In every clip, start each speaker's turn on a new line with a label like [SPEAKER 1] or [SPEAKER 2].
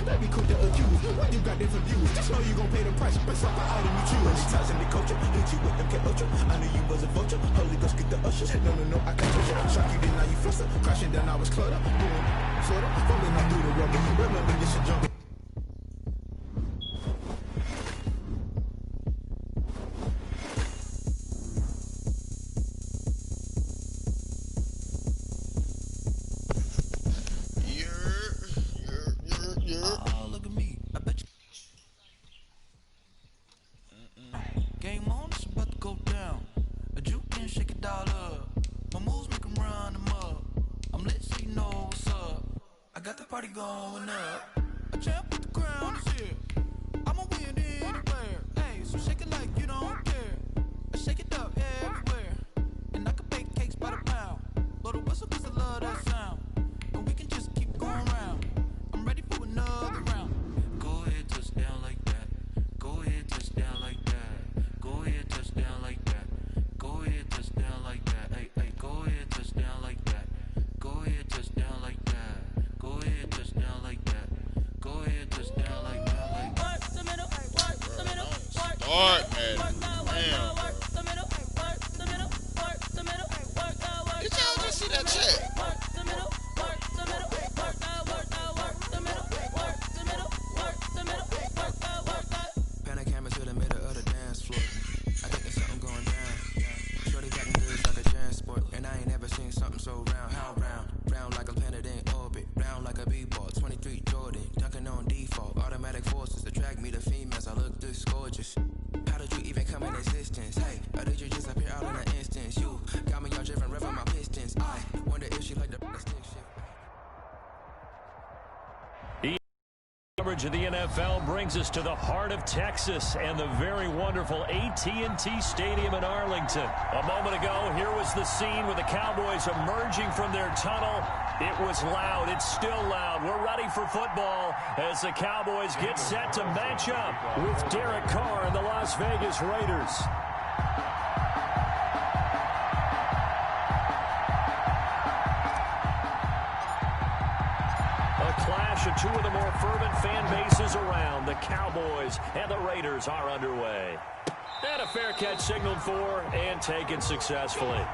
[SPEAKER 1] That be quick to accuse. When you got different views, just know you gon' pay the price. Best up the item you choose. Many times in the culture, hit you with them ultra. I knew you was a vulture. Holy Ghost get the usher. No, I can't touch you. Shock you, then now you fluster. Crashing down, I was cluttered. Boom, sorta. Falling out through the rubber. Remember this shit jungle.
[SPEAKER 2] Oh, look at me. I bet you. Game on, it's about to go down. A juke can shake it all up. My moves make 'em run them up. I'm lit so you know what's up. I got the party going up. A champ with the crown is here. I'ma win anywhere. Hey, so shake it like you don't care. I shake it up everywhere. And I can bake cakes by the pound. Blow the whistle 'cause I love that sound. And we can just keep going round. I'm ready for another round. Go ahead, touch down like that. Go ahead, touch down like that. Go ahead, touch down like that. Go ahead, touch down like that. Hey, go ahead, touch down like that. Go ahead, touch down like that. Go ahead, touch down like that. Go ahead, touch down like that. Like work the middle, work the middle, work the middle, work the middle, work the middle, work the middle, work the middle.
[SPEAKER 3] Did y'all just see that chat?
[SPEAKER 2] Work the middle, work the middle, work the middle, work the middle, work the middle, work the. Pan a camera to the middle of the dance floor. I think there's something going down. Shorty got good like a transport, and I ain't never seen something so round. How round? Round like a planet in orbit, round like a b-ball. 23 Jordan, dunking on default. Automatic forces attract me to females. I look this gorgeous. How did you even come in existence? Hey, or did you just appear out in an instance? You got me all driven, revving my pistons. I wonder if she like the stick shift.
[SPEAKER 4] Coverage of the NFL brings us to the heart of Texas and the very wonderful AT&T Stadium in Arlington. A moment ago, here was the scene with the Cowboys emerging from their tunnel. It was loud. It's still loud. We're ready for football as the Cowboys get set to match up with Derek Carr and the Las Vegas Raiders. Clash of two of the more fervent fan bases around. The Cowboys and the Raiders are underway. And a fair catch signaled for and taken successfully.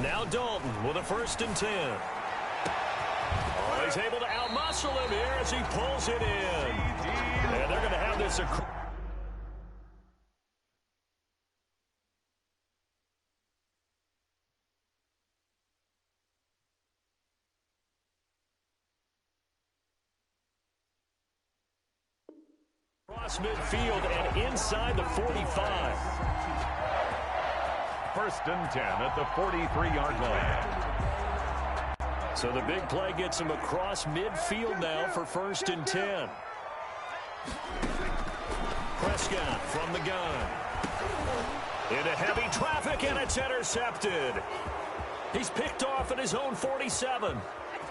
[SPEAKER 4] Now Dalton with a 1st and 10. Oh, he's able to outmuscle him here as he pulls it in. And they're going to have this across midfield and inside the 45.
[SPEAKER 5] 1st and 10 at the 43-yard line.
[SPEAKER 4] So the big play gets him across midfield now for 1st and 10. Prescott from the gun. Into heavy traffic, and it's intercepted. He's picked off at his own 47.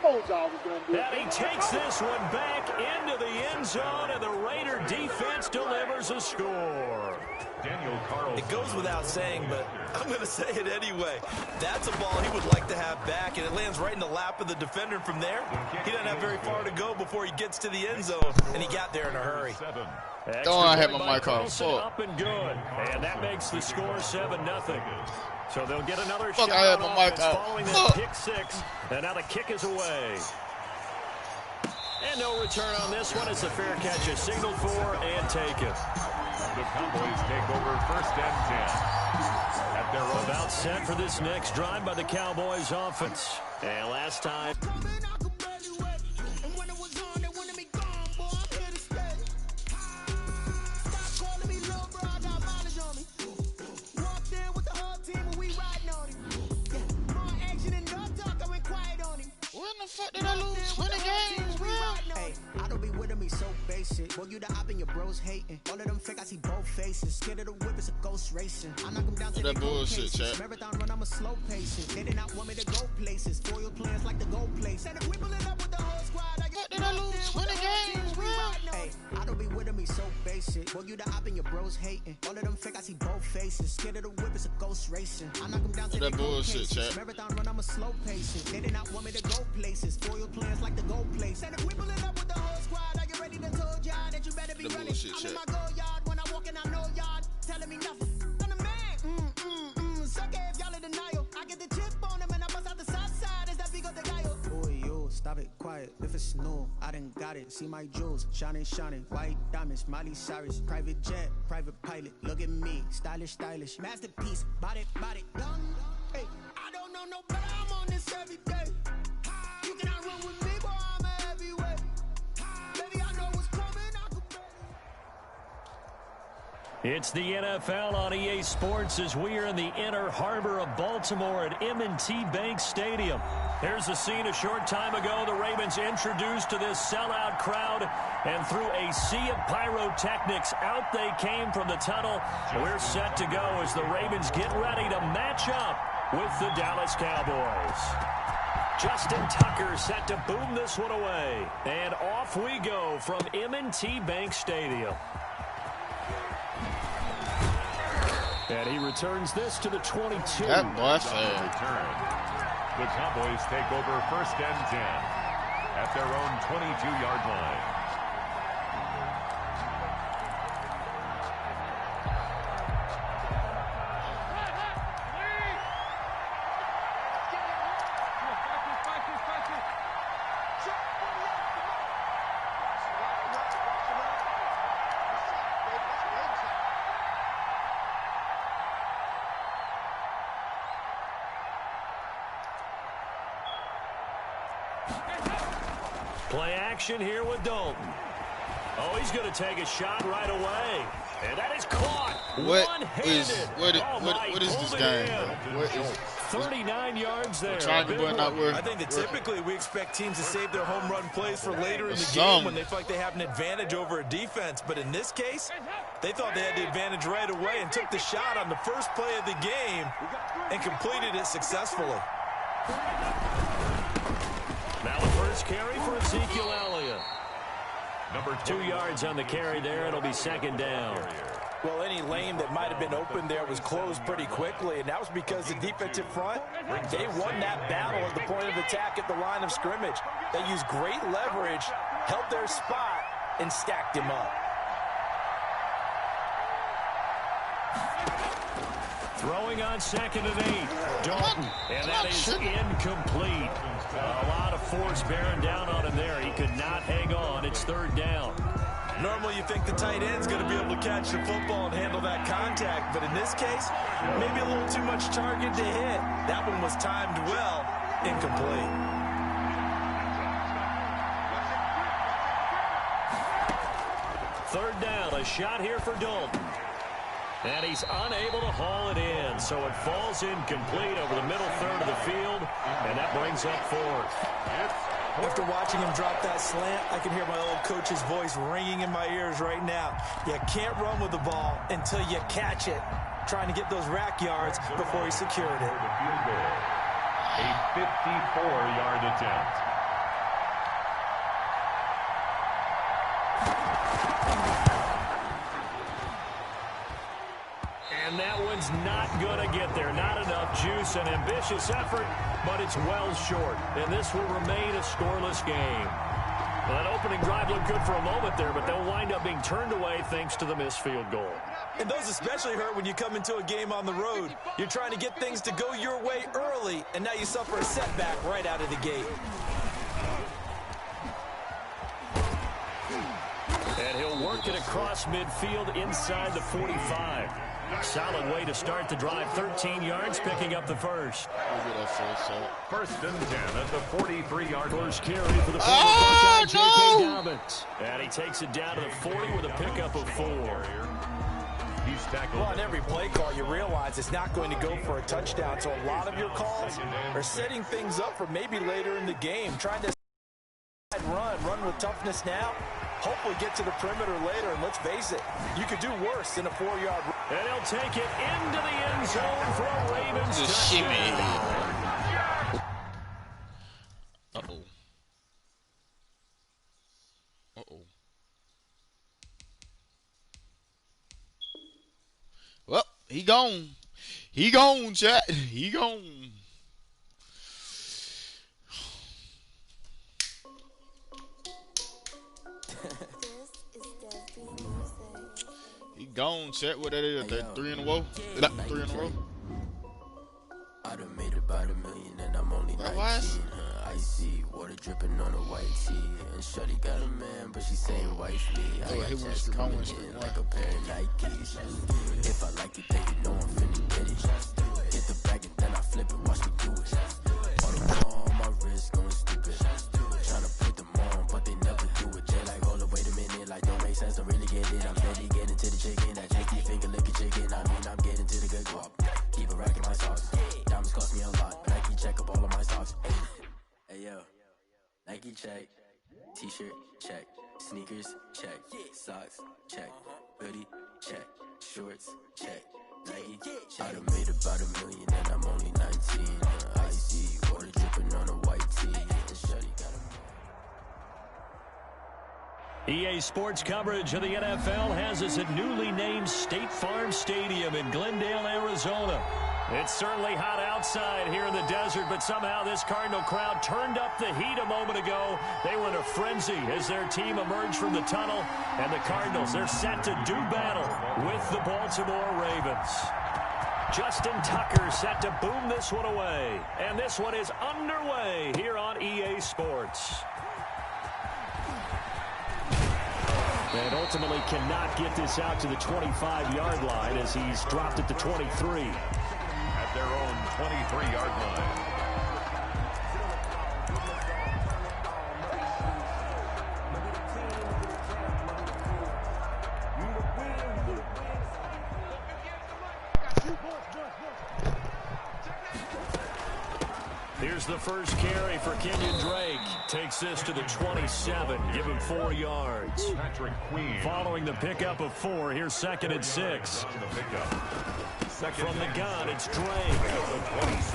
[SPEAKER 4] And he takes this one back into the end zone, and the Raider defense delivers a score.
[SPEAKER 6] It goes without saying, but I'm going to say it anyway. That's a ball he would like to have back, and it lands right in the lap of the defender from there. He doesn't have very far to go before he gets to the end zone, and he got there in a hurry.
[SPEAKER 3] Don't I have my mic off?
[SPEAKER 4] Up and good, and that makes the score 7-0. So they'll get another
[SPEAKER 3] Fuck,
[SPEAKER 4] shot
[SPEAKER 3] I have
[SPEAKER 4] on
[SPEAKER 3] my mic
[SPEAKER 4] offense
[SPEAKER 3] out.
[SPEAKER 4] following that pick six, and now the kick is away. And no return on this one as the fair catch is signaled for and taken.
[SPEAKER 5] The Cowboys take over 1st and 10. At their own.
[SPEAKER 4] About set for this next drive by the Cowboys offense. And last time.
[SPEAKER 3] When the fuck did I lose 20 games, bro?
[SPEAKER 7] Hey, I don't be with me
[SPEAKER 1] me so basic. Boy, you the op and your bros hating. All of them fake, I see both faces. Scared of the whip, it's a ghost racing. I knock them down to
[SPEAKER 3] that bullshit, chat.
[SPEAKER 1] Marathon run, I'm a slow patient. They did not want me to go places. Foil plans like the gold place. And if we pull it up with the whole squad,
[SPEAKER 3] What did I lose 20 games, bro?
[SPEAKER 1] Hey, I don't be with me so basic. Boy, you the op and your bros hating. All of them fake, I see both faces. Scared of the whip, it's a ghost racing. I knock them down to
[SPEAKER 3] that bullshit, chat.
[SPEAKER 1] Marathon run, I'm a slow patient. They did not want me to go places. Foil plans like the gold place. And if we pull it up with the whole squad, are you ready to told y'all that you better be running? I'm in my go yard when I walk in, I know y'all telling me nothing. I'm the man. Suck it if y'all in denial. I get the chip on them and I bust out the south side. Is that Vigo the guy? Boy, yo, stop it, quiet. If it's new, I done got it. See my jewels, shining, white diamonds, Miley Cyrus, private jet, private pilot. Look at me, stylish, masterpiece, body, done. Hey, I don't know no better. I'm on this every day. You cannot run with me, boy. I'm a heavyweight. Baby, I know what's coming.
[SPEAKER 4] It's the NFL on EA Sports as we are in the inner harbor of Baltimore at M&T Bank Stadium. Here's a scene a short time ago. The Ravens introduced to this sellout crowd, and through a sea of pyrotechnics, out they came from the tunnel. We're set to go as the Ravens get ready to match up with the Dallas Cowboys. Justin Tucker set to boom this one away. And off we go from M&T Bank Stadium. And he returns this to the 22.
[SPEAKER 3] That boy said.
[SPEAKER 5] The Cowboys take over 1st and 10 at their own 22-yard line.
[SPEAKER 4] Play action here with Dalton. Oh, he's going to take a shot right away. And that is caught.
[SPEAKER 3] What is this game, bro? What is
[SPEAKER 4] 39 yards there.
[SPEAKER 6] I think that typically we expect teams to save their home run plays for later in the game when they feel like they have an advantage over a defense. But in this case, they thought they had the advantage right away and took the shot on the first play of the game and completed it successfully.
[SPEAKER 4] Now the first carry for Ezekiel Elliott. 2 yards on the carry there. It'll be 2nd down.
[SPEAKER 6] Well, any lane that might have been open there was closed pretty quickly, and that was because the defensive front, they won that battle at the point of attack at the line of scrimmage. They used great leverage, held their spot, and stacked him up.
[SPEAKER 4] Throwing on 2nd and 8. Dalton, and that is incomplete. A lot of force bearing down on him there. He could not hang on. It's 3rd down.
[SPEAKER 6] Normally you think the tight end's going to be able to catch the football and handle that contact, but in this case, maybe a little too much target to hit. That one was timed well, incomplete.
[SPEAKER 4] Third down, a shot here for Dalton. And he's unable to haul it in, so it falls incomplete over the middle third of the field, and that brings up 4th.
[SPEAKER 6] After watching him drop that slant, I can hear my old coach's voice ringing in my ears right now. You can't run with the ball until you catch it. Trying to get those rack yards before he secured it.
[SPEAKER 5] A 54-yard attempt.
[SPEAKER 4] And that one's not going to get there. Not enough juice, an ambitious effort, but it's well short. And this will remain a scoreless game. Well, that opening drive looked good for a moment there, but they'll wind up being turned away thanks to the missed field goal.
[SPEAKER 6] And those especially hurt when you come into a game on the road. You're trying to get things to go your way early, and now you suffer a setback right out of the gate.
[SPEAKER 4] And he'll work it across midfield inside the 45. Solid way to start the drive. 13 yards, picking up the first.
[SPEAKER 5] 1st and 10 at the 43-yard line.
[SPEAKER 4] First carry for the Buckeye, J.K. Dobbins. And he takes it down to the 40 with a pickup of 4.
[SPEAKER 5] He's tackled.
[SPEAKER 6] Well, on every play call, you realize it's not going to go for a touchdown. So a lot of your calls are setting things up for maybe later in the game. Trying to run with toughness now. hopefully get to the perimeter later. And let's face it, you could do worse than a 4-yard run.
[SPEAKER 4] And he'll take it into the end zone for a Ravens
[SPEAKER 3] Just shimmy.
[SPEAKER 4] touchdown.
[SPEAKER 3] Uh-oh. Uh-oh. Well, he gone. He gone, chat. He gone. He gone, chat. What that is? That 3 in a row? Is that 3 in a row?
[SPEAKER 7] I done made about $1 million and I'm only 19. I see water dripping on a white tee. And Shorty got a man, but she saying wife me. I got checks coming in like a pair of Nikes. If I like it, then you know I'm finna get it. Get the bag and then I flip it, watch me do it. All the ball on my wrist going stupid. Tryna put them on, but they never do it. They like, hold up, wait a minute, like don't make sense, don't really get it. I'm steady getting to the chicken, that chicky finger licking chicken. I mean, I'm getting to the good guap. Keep a rack in my socks. Diamonds cost me a lot. Nike check up all of my socks. Hey yo, Nike check, t-shirt check, sneakers check, socks check, hoodie check, shorts check, Nike. I done made about $1 million and I'm only 19. I see water dripping on a white tee. And Shorty got a
[SPEAKER 4] EA Sports coverage of the NFL has us at newly named State Farm Stadium in Glendale, Arizona. It's certainly hot outside here in the desert, but somehow this Cardinal crowd turned up the heat a moment ago. They were in a frenzy as their team emerged from the tunnel, and the Cardinals, they're set to do battle with the Baltimore Ravens. Justin Tucker set to boom this one away, and this one is underway here on EA Sports. And ultimately cannot get this out to the 25-yard line as he's dropped at the 23.
[SPEAKER 5] At their own 23-yard line.
[SPEAKER 4] Here's the first carry for Kenyon Drake. Takes this to the 27. Give him 4 yards.
[SPEAKER 5] Patrick Queen.
[SPEAKER 4] Following the pickup of 4, here's 2nd and 6. From the gun, it's Drake.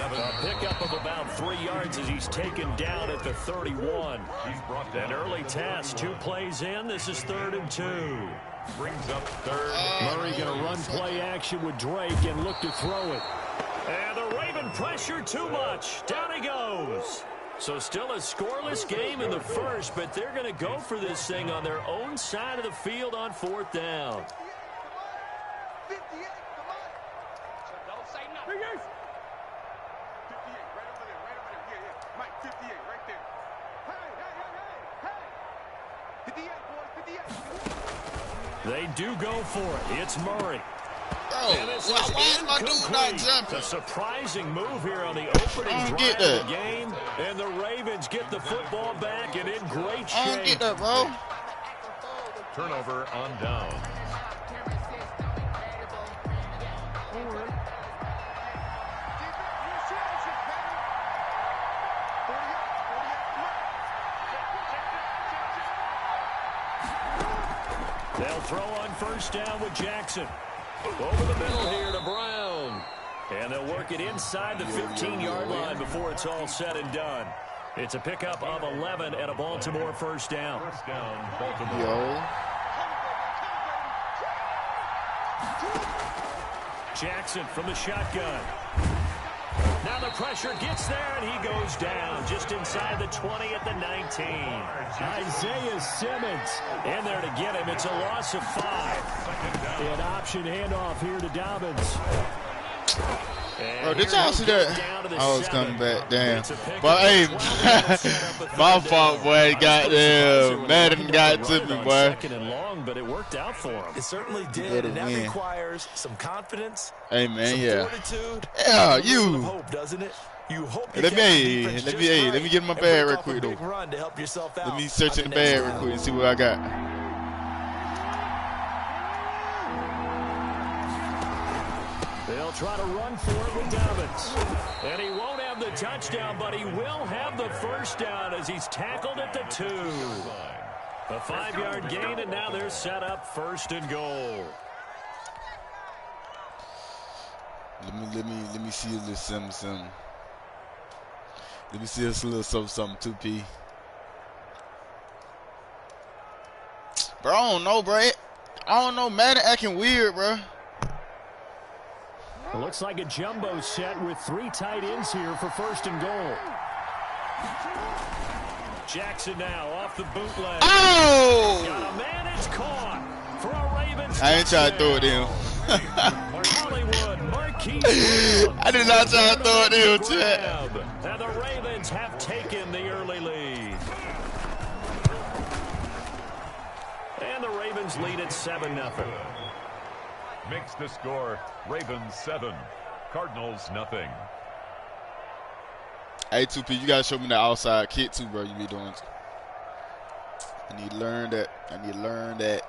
[SPEAKER 4] A pickup of about 3 yards as he's taken down at the 31.
[SPEAKER 5] He's brought down.
[SPEAKER 4] An early test. 2 plays in. This is 3rd and 2.
[SPEAKER 5] Brings up 3rd.
[SPEAKER 4] Murray going to run play action with Drake and look to throw it. And the Raven pressure too much. Down he goes. So still a scoreless game in the first, but they're going to go for this thing on their own side of the field on 4th down. They do go for it. It's Murray.
[SPEAKER 3] Bro, why is my dude not jumping?
[SPEAKER 4] A surprising move here on the opening drive of the game. And the Ravens get the football back and in great shape.
[SPEAKER 3] I don't get that, bro.
[SPEAKER 5] Turnover on down.
[SPEAKER 4] They'll throw on 1st down with Jackson. Over the middle here to Brown. And they'll work it inside the 15-yard line before it's all said and done. It's a pickup of 11 and a Baltimore 1st down.
[SPEAKER 5] 1st down, Baltimore.
[SPEAKER 3] Yo.
[SPEAKER 4] Jackson from the shotgun. Now the pressure gets there, and he goes down just inside the 20 at the 19. Isaiah Simmons in there to get him. It's a loss of 5. An option handoff here to Dobbins.
[SPEAKER 3] Bro, did y'all see that? I was coming back, damn. But hey, my fault, boy. Goddamn, Madden got to me, boy.
[SPEAKER 4] 2nd and long, but it worked out for him.
[SPEAKER 6] It certainly did, and that requires some confidence.
[SPEAKER 3] Hey man,
[SPEAKER 6] some fortitude,
[SPEAKER 3] yeah,
[SPEAKER 6] and
[SPEAKER 3] you.
[SPEAKER 6] hope, doesn't it? You hope.
[SPEAKER 3] Let me get in my bag real quick though.
[SPEAKER 6] Run to help yourself out.
[SPEAKER 3] Let me search in the bag real quick and see what I got.
[SPEAKER 4] They'll try to run for it with Dobbins. And he won't have the touchdown, but he will have the 1st down as he's tackled at the 2. A 5-yard gain, and now they're set up 1st and goal.
[SPEAKER 3] Let me see a little something. Let me see this little something 2P. Bro, I don't know, bro. I don't know. Madden acting weird, bro.
[SPEAKER 4] It looks like a jumbo set with 3 tight ends here for 1st and goal. Jackson now off the bootleg.
[SPEAKER 3] Oh!
[SPEAKER 4] Got a man, it's caught for a Ravens.
[SPEAKER 3] I ain't trying to throw it in. I did not try to throw it in, Chad.
[SPEAKER 4] And the Ravens have taken the early lead. And the Ravens lead at 7-0.
[SPEAKER 5] Makes the score Ravens 7, Cardinals nothing.
[SPEAKER 3] Hey, 2P, you gotta show me the outside kick too, bro. You be doing. I need to learn that. I need to learn that.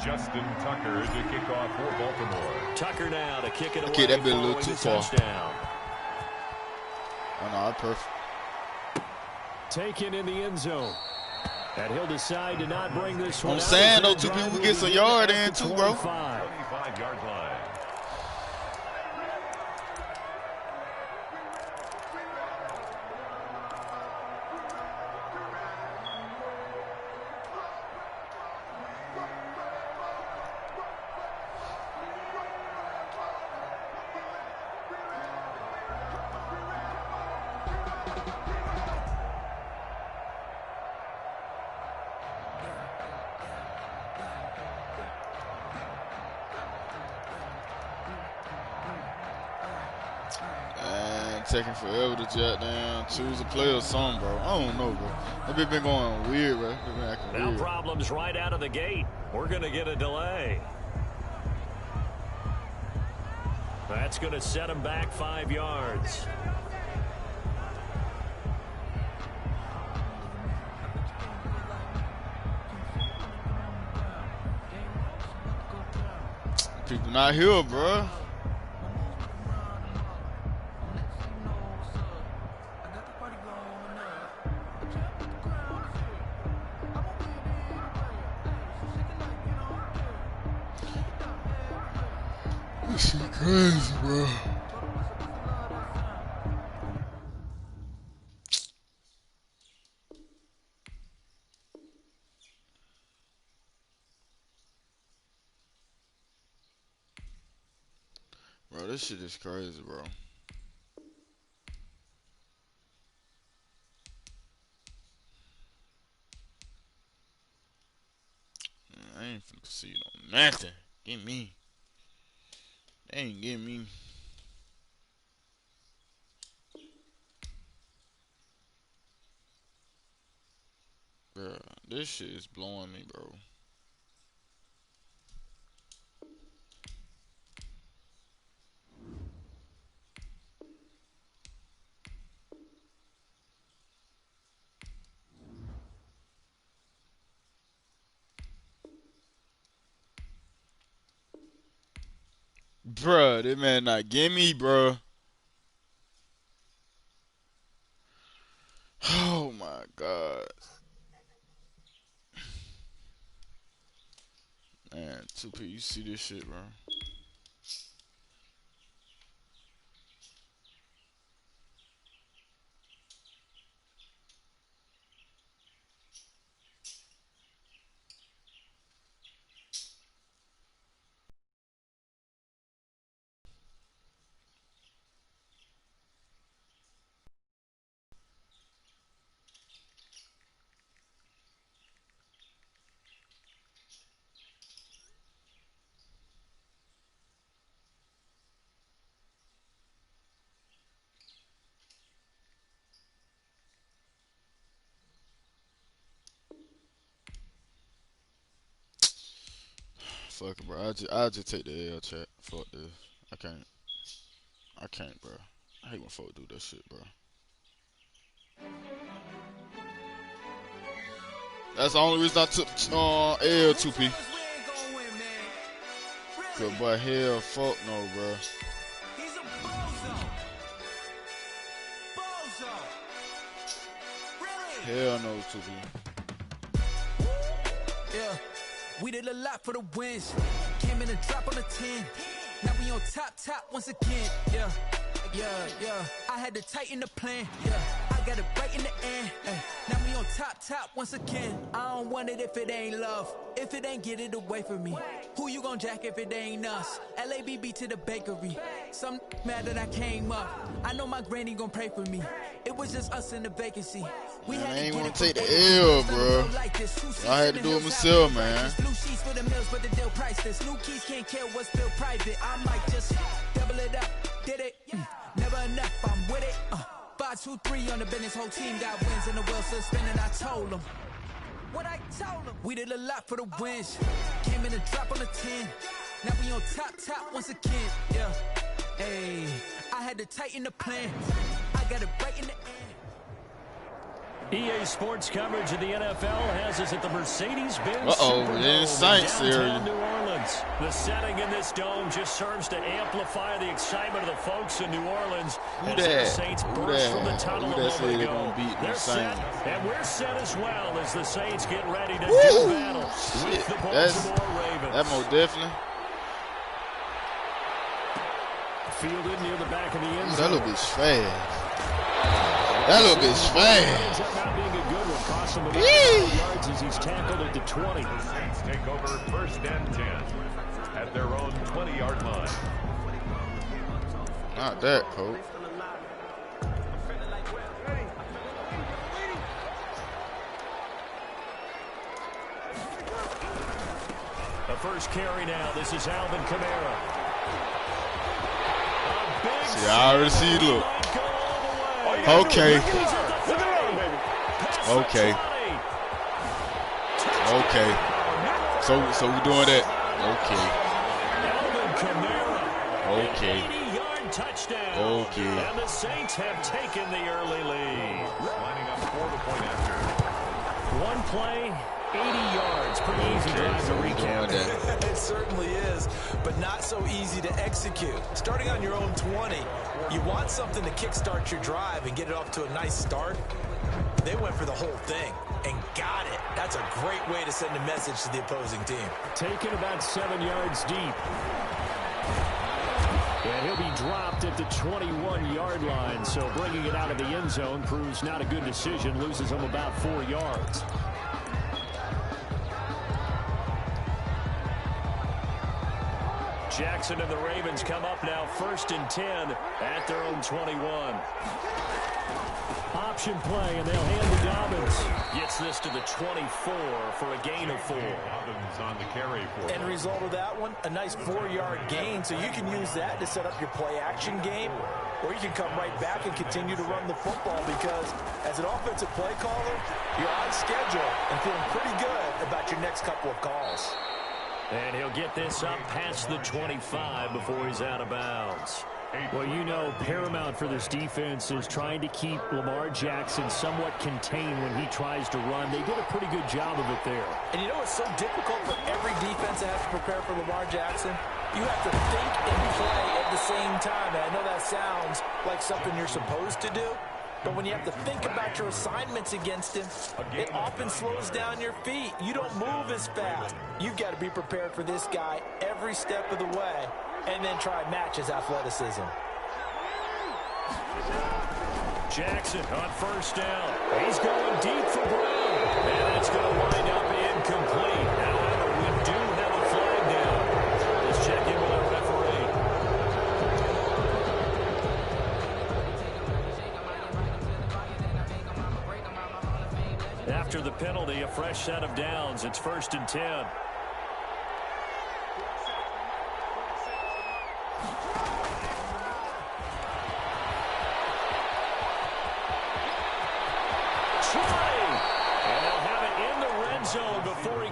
[SPEAKER 5] Justin Tucker to kick off for Baltimore.
[SPEAKER 4] Tucker now to kick it away.
[SPEAKER 3] Okay, that been a little too far.
[SPEAKER 4] Touchdown.
[SPEAKER 3] Oh no, perfect.
[SPEAKER 4] Taken in the end zone. And he'll decide to not bring this one.
[SPEAKER 3] I'm saying though, 2P will get some yard in too, bro.
[SPEAKER 5] 25-yard line.
[SPEAKER 3] Taking forever to jot down, choose a play or something, bro. I don't know, bro. That bitch been going weird, bro. Been acting
[SPEAKER 4] now
[SPEAKER 3] weird.
[SPEAKER 4] Problems right out of the gate. We're going to get a delay. That's going to set him back 5 yards.
[SPEAKER 3] People not here, bro. This shit crazy, bro. Bro, this shit is crazy, bro. I ain't finna see no nothing. Give me. They ain't give me. Bro, this shit is blowing me, bro. Bruh, this man not give me, bruh. Oh my God. Man, 2P, you see this shit, bro? Fuck it, bro. I'll just take the L, chat. Fuck this. I can't, bro. I hate when folks do that shit, bro. That's the only reason I took L, 2P. Good boy, hell, fuck no, bro. Hell no, 2 people.
[SPEAKER 2] Yeah, we did a lot for the wins. Came in a drop on the 10. Now we on top once again. Yeah. I had to tighten the plan. Yeah, I got it right in the end. Now we on top once again. I don't want it if it ain't love. If it ain't, get it away from me. Who you gon' jack if it ain't us? LABB to the bakery. Some mad that I came up. I know my granny gon' pray for me. It was just us in the vacancy. We
[SPEAKER 3] man,
[SPEAKER 2] had
[SPEAKER 3] I ain't
[SPEAKER 2] to
[SPEAKER 3] want
[SPEAKER 2] get
[SPEAKER 3] to
[SPEAKER 2] it
[SPEAKER 3] take the L, bro.
[SPEAKER 2] like
[SPEAKER 3] I had to do it myself, man.
[SPEAKER 2] Blue sheets for the meals, but the deal priceless. New keys can't care what's still private. I might just double it up. Did it? Never enough, I'm with it. 5, 2, 3 on the business. Whole team got wins and the wheel still spinning. I told them what I told them. We did a lot for the wins. Came in a drop on the 10. Now we on top once again. Yeah. Hey, I had to tighten the plan. I got it right in the end.
[SPEAKER 4] EA Sports coverage of the NFL has us at the Mercedes-Benz
[SPEAKER 3] Superdome
[SPEAKER 4] Saints in downtown New Orleans. The setting in this dome just serves to amplify the excitement of the folks in New Orleans.
[SPEAKER 3] Who
[SPEAKER 4] as
[SPEAKER 3] that?
[SPEAKER 4] the Saints burst from the tunnel a moment ago.
[SPEAKER 3] They're
[SPEAKER 4] set, and we're set as well as the Saints get ready to
[SPEAKER 3] Woo!
[SPEAKER 4] do battle with
[SPEAKER 3] Shit.
[SPEAKER 4] the Baltimore Ravens.
[SPEAKER 3] That most definitely.
[SPEAKER 4] Fielded near the back of the end zone.
[SPEAKER 3] That little bit's fast. That little bit's fast.
[SPEAKER 4] Not being a good one, cost him about 12 yards as he's tackled at the 20.
[SPEAKER 5] The Saints take over 1st and 10 at their own 20-yard line.
[SPEAKER 3] Not that, coach.
[SPEAKER 4] The first carry now. This is Alvin Kamara.
[SPEAKER 3] See, I already see you look. Okay. Okay. Okay. So we're doing that. Okay. Okay.
[SPEAKER 4] 80-yard touchdown.
[SPEAKER 3] Okay.
[SPEAKER 4] And the Saints have taken the early lead.
[SPEAKER 5] Lining up for the point after.
[SPEAKER 4] One play, 80 yards. Pretty easy drive to recap.
[SPEAKER 6] It certainly is, but not so easy to execute. Starting on your own 20, you want something to kickstart your drive and get it off to a nice start. They went for the whole thing and got it. That's a great way to send a message to the opposing team.
[SPEAKER 4] Taken about 7 yards deep. And he'll be dropped at the 21-yard line, so bringing it out of the end zone proves not a good decision. Loses him about 4 yards. Jackson and the Ravens come up now 1st and 10 at their own 21. Option play, and they'll hand to Dobbins. Gets this to the 24 for a gain of 4.
[SPEAKER 5] Dobbins on the carry for
[SPEAKER 6] End result of that one, a nice 4-yard gain, so you can use that to set up your play-action game, or you can come right back and continue to run the football because as an offensive play caller, you're on schedule and feeling pretty good about your next couple of calls.
[SPEAKER 4] And he'll get this up past the 25 before he's out of bounds. Well, you know, paramount for this defense is trying to keep Lamar Jackson somewhat contained when he tries to run. They did a pretty good job of it there.
[SPEAKER 6] And you know it's so difficult for every defense that has to prepare for Lamar Jackson? You have to think and play at the same time. And I know that sounds like something you're supposed to do, but when you have to think about your assignments against him, it often slows down your feet. You don't move as fast. You've got to be prepared for this guy every step of the way and then try and match his athleticism.
[SPEAKER 4] Jackson on 1st down. He's going deep for Brown. And it's going to wind up incomplete. However, we do have a flag down. Let's check in with our referee. After the penalty, a fresh set of downs. It's 1st and 10.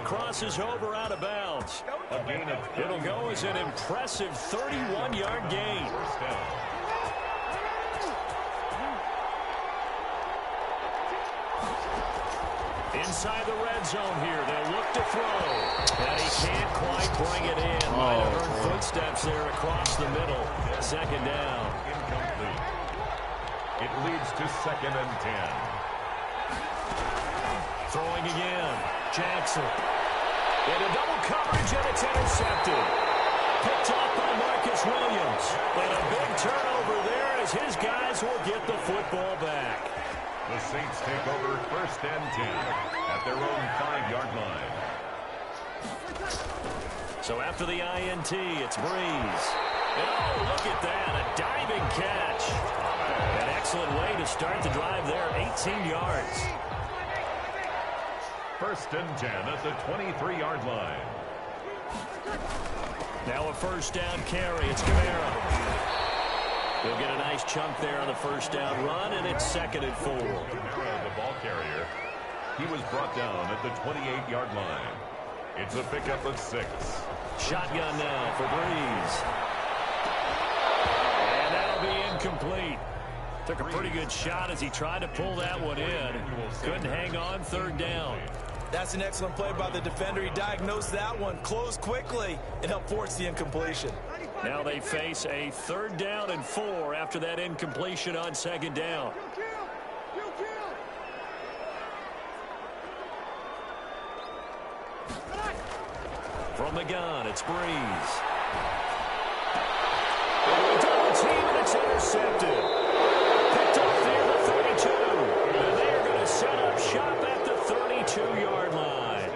[SPEAKER 4] Crosses over out of bounds. It'll go as an impressive 31-yard gain. Inside the red zone here. They'll look to throw. And he can't quite bring it in. Might have heard footsteps there across the middle. 2nd down.
[SPEAKER 5] incomplete. It leads to 2nd and 10.
[SPEAKER 4] Throwing again. Jackson. Into double coverage, and it's intercepted. Picked off by Marcus Williams. And a big turnover there as his guys will get the football back.
[SPEAKER 5] The Saints take over 1st and 10 at their own 5-yard line.
[SPEAKER 4] So after the INT, it's Breeze. And oh, look at that, a diving catch. An excellent way to start the drive there, 18 yards.
[SPEAKER 5] 1st and 10 at the 23-yard line.
[SPEAKER 4] Now a 1st down carry, it's Kamara. He'll get a nice chunk there on the 1st down run, and it's 2nd and 4.
[SPEAKER 5] Kamara, the ball carrier, he was brought down at the 28-yard line. It's a pickup of 6.
[SPEAKER 4] Shotgun now for Breeze. And that'll be incomplete. Took a pretty good shot as he tried to pull that one in. Couldn't hang on, 3rd down.
[SPEAKER 6] That's an excellent play by the defender. He diagnosed that one, closed quickly, and helped force the incompletion.
[SPEAKER 4] Now they face a 3rd down and 4 after that incompletion on 2nd down. From the gun, it's Breeze. Double team, and it's intercepted. Picked up there at 32. And they're going to set up shop at the 32-yard line.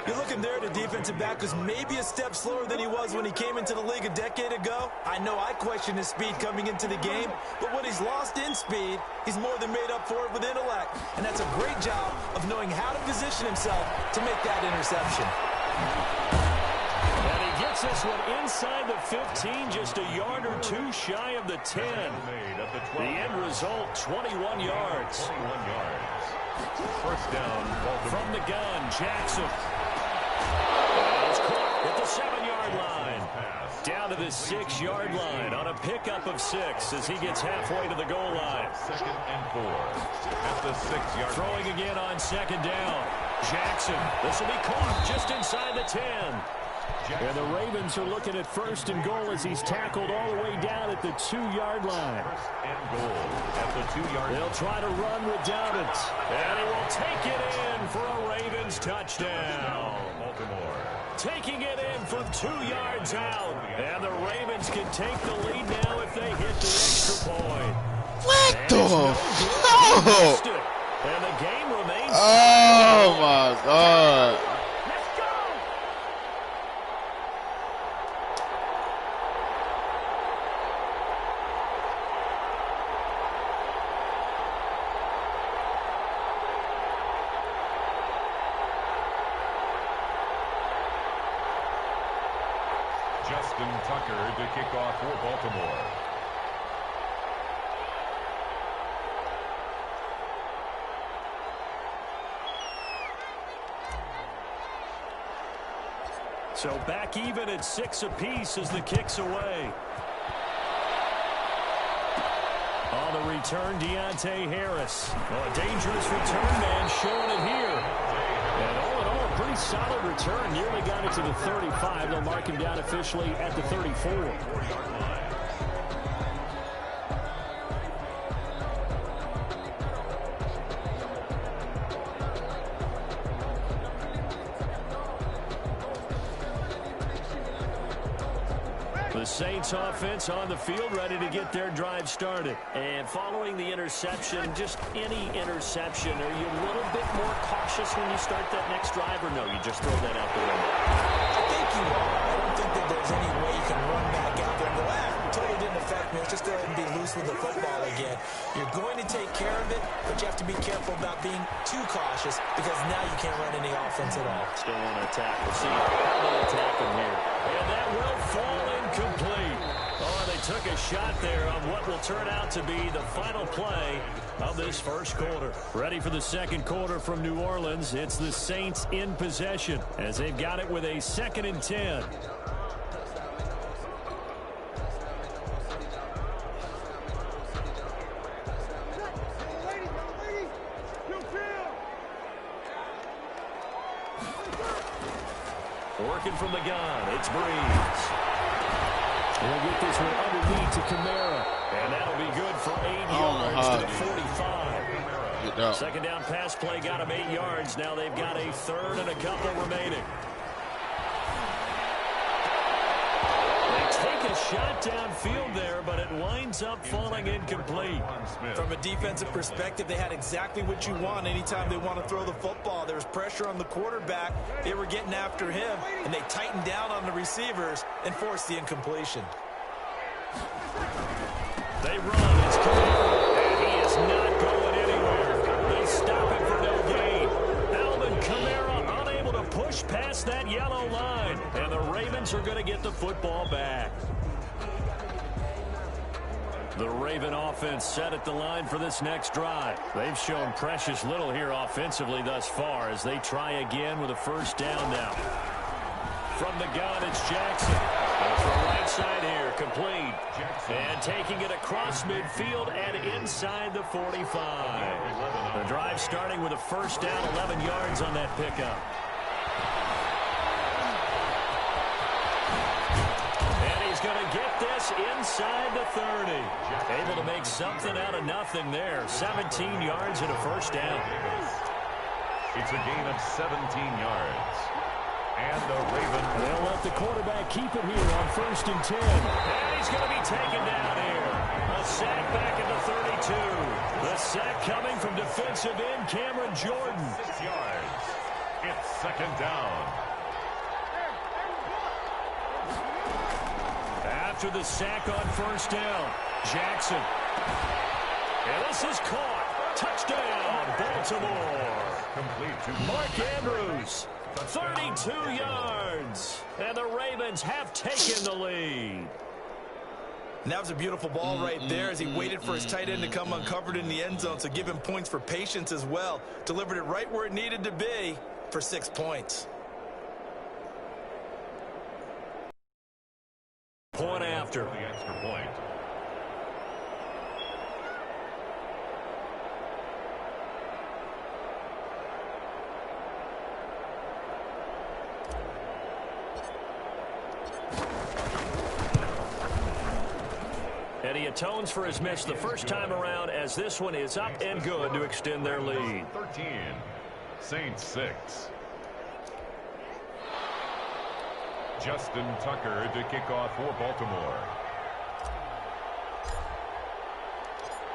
[SPEAKER 6] You're looking there at a defensive back who's maybe a step slower than he was when he came into the league a decade ago. I know I questioned his speed coming into the game, but what he's lost in speed, he's more than made up for it with intellect. And that's a great job of knowing how to position himself to make that interception.
[SPEAKER 4] And he gets this one inside the 15, just a yard or 2 shy of the 10. The end result, 21 yards.
[SPEAKER 5] 1st down,
[SPEAKER 4] from the gun, Jackson. It's caught at the 7-yard line. Down to the 6-yard line on a pickup of 6 as he gets halfway to the goal line.
[SPEAKER 5] 2nd and 4 at the 6-yard line.
[SPEAKER 4] Throwing again on 2nd down. Jackson. This will be caught just inside the 10. And the Ravens are looking at 1st and goal as he's tackled all the way down at the 2-yard line.
[SPEAKER 5] 1st and goal at the 2-yard line.
[SPEAKER 4] They'll try to run without it. And he will take it in for a Ravens touchdown.
[SPEAKER 5] Baltimore.
[SPEAKER 4] Taking it in from 2 yards out. And the Ravens can take the lead now if they hit the extra point.
[SPEAKER 3] What
[SPEAKER 4] And
[SPEAKER 3] the fuck?
[SPEAKER 4] And the game remains.
[SPEAKER 3] Oh my God.
[SPEAKER 4] Let's go.
[SPEAKER 5] Justin Tucker to kick off for Baltimore.
[SPEAKER 4] So back even at 6 apiece as the kick's away. On the return, Deontay Harris. Oh, a dangerous return man showing it here. And all in all, a pretty solid return. Nearly got it to the 35. They'll mark him down officially at the 34. The Saints offense on the field ready to get their drive started. And following the interception, just any interception, are you a little bit more cautious when you start that next drive, or no, you just throw that out the window?
[SPEAKER 6] I think you are. I don't think that there's any way you can run back out there and go, totally didn't affect me. Let's just go ahead and be loose with the football again. You're going to take care of it, but you have to be careful about being too cautious because now you can't run any offense at all.
[SPEAKER 4] Still want to attack. We'll see how they attack him here. And that will fall incomplete. Oh, they took a shot there on what will turn out to be the final play of this first quarter. Ready for the second quarter from New Orleans. It's the Saints in possession as they've got it with a 2nd and 10. Working from the gun, it's Breeze. He'll get this one underneath to Kamara. And that'll be good for 8 yards to the 45.
[SPEAKER 3] Get down.
[SPEAKER 4] Second down pass play got them 8 yards. Now they've got a third and a couple remaining. Take a shot downfield there, but it winds up falling incomplete.
[SPEAKER 6] From a defensive perspective, they had exactly what you want anytime they want to throw the football. There was pressure on the quarterback. They were getting after him, and they tightened down on the receivers and forced the incompletion.
[SPEAKER 4] They run. It's clear, and he is not going anywhere. They stop him for no gain. Alvin Kamara unable to push past that yellow line, and the Ravens are going to get the football back. The Raven offense set at the line for this next drive. They've shown precious little here offensively thus far as they try again with a first down now. From the gun, it's Jackson. Goes for the right side here, complete. And taking it across midfield and inside the 45. The drive starting with a first down, 11 yards on that pickup. Going to get this inside the 30. Able to make something out of nothing there. 17 yards and a first down.
[SPEAKER 5] It's a gain of 17 yards. And the Ravens.
[SPEAKER 4] They'll let the quarterback keep it here on 1st and 10. And he's going to be taken down here. A sack back at the 32. The sack coming from defensive end Cameron Jordan.
[SPEAKER 5] 6 yards. It's second down.
[SPEAKER 4] After the sack on first down, Jackson. And this is caught. Touchdown, Baltimore.
[SPEAKER 5] Complete to
[SPEAKER 4] Mark Andrews, 32 yards. And the Ravens have taken the lead.
[SPEAKER 6] And that was a beautiful ball right there as he waited for his tight end to come uncovered in the end zone. So give him points for patience as well. Delivered it right where it needed to be for 6 points.
[SPEAKER 4] Point after.
[SPEAKER 5] The extra point.
[SPEAKER 4] And he atones for his miss the first time around as this one is up and good to extend their lead.
[SPEAKER 5] 13. Saints 6. Justin Tucker to kick off for Baltimore.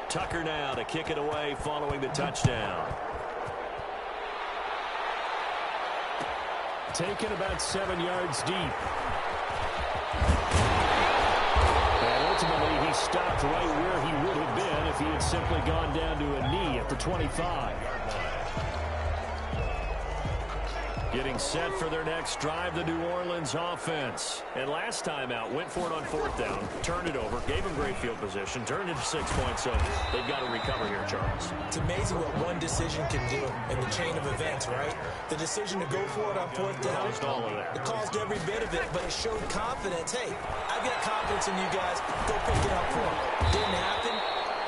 [SPEAKER 4] Tucker now to kick it away following the touchdown. Taken about 7 yards deep. And ultimately he stopped right where he would have been if he had simply gone down to a knee at the 25. Getting set for their next drive, the New Orleans offense. And last time out, went for it on 4th down, turned it over, gave him great field position, turned it to 6 points, so they've got to recover here, Charles.
[SPEAKER 6] It's amazing what one decision can do in the chain of events, right? The decision to go for it on 4th down,
[SPEAKER 4] All of that.
[SPEAKER 6] it caused every bit of it, but it showed confidence. Hey, I've got confidence in you guys. Go pick it up for them. Didn't happen.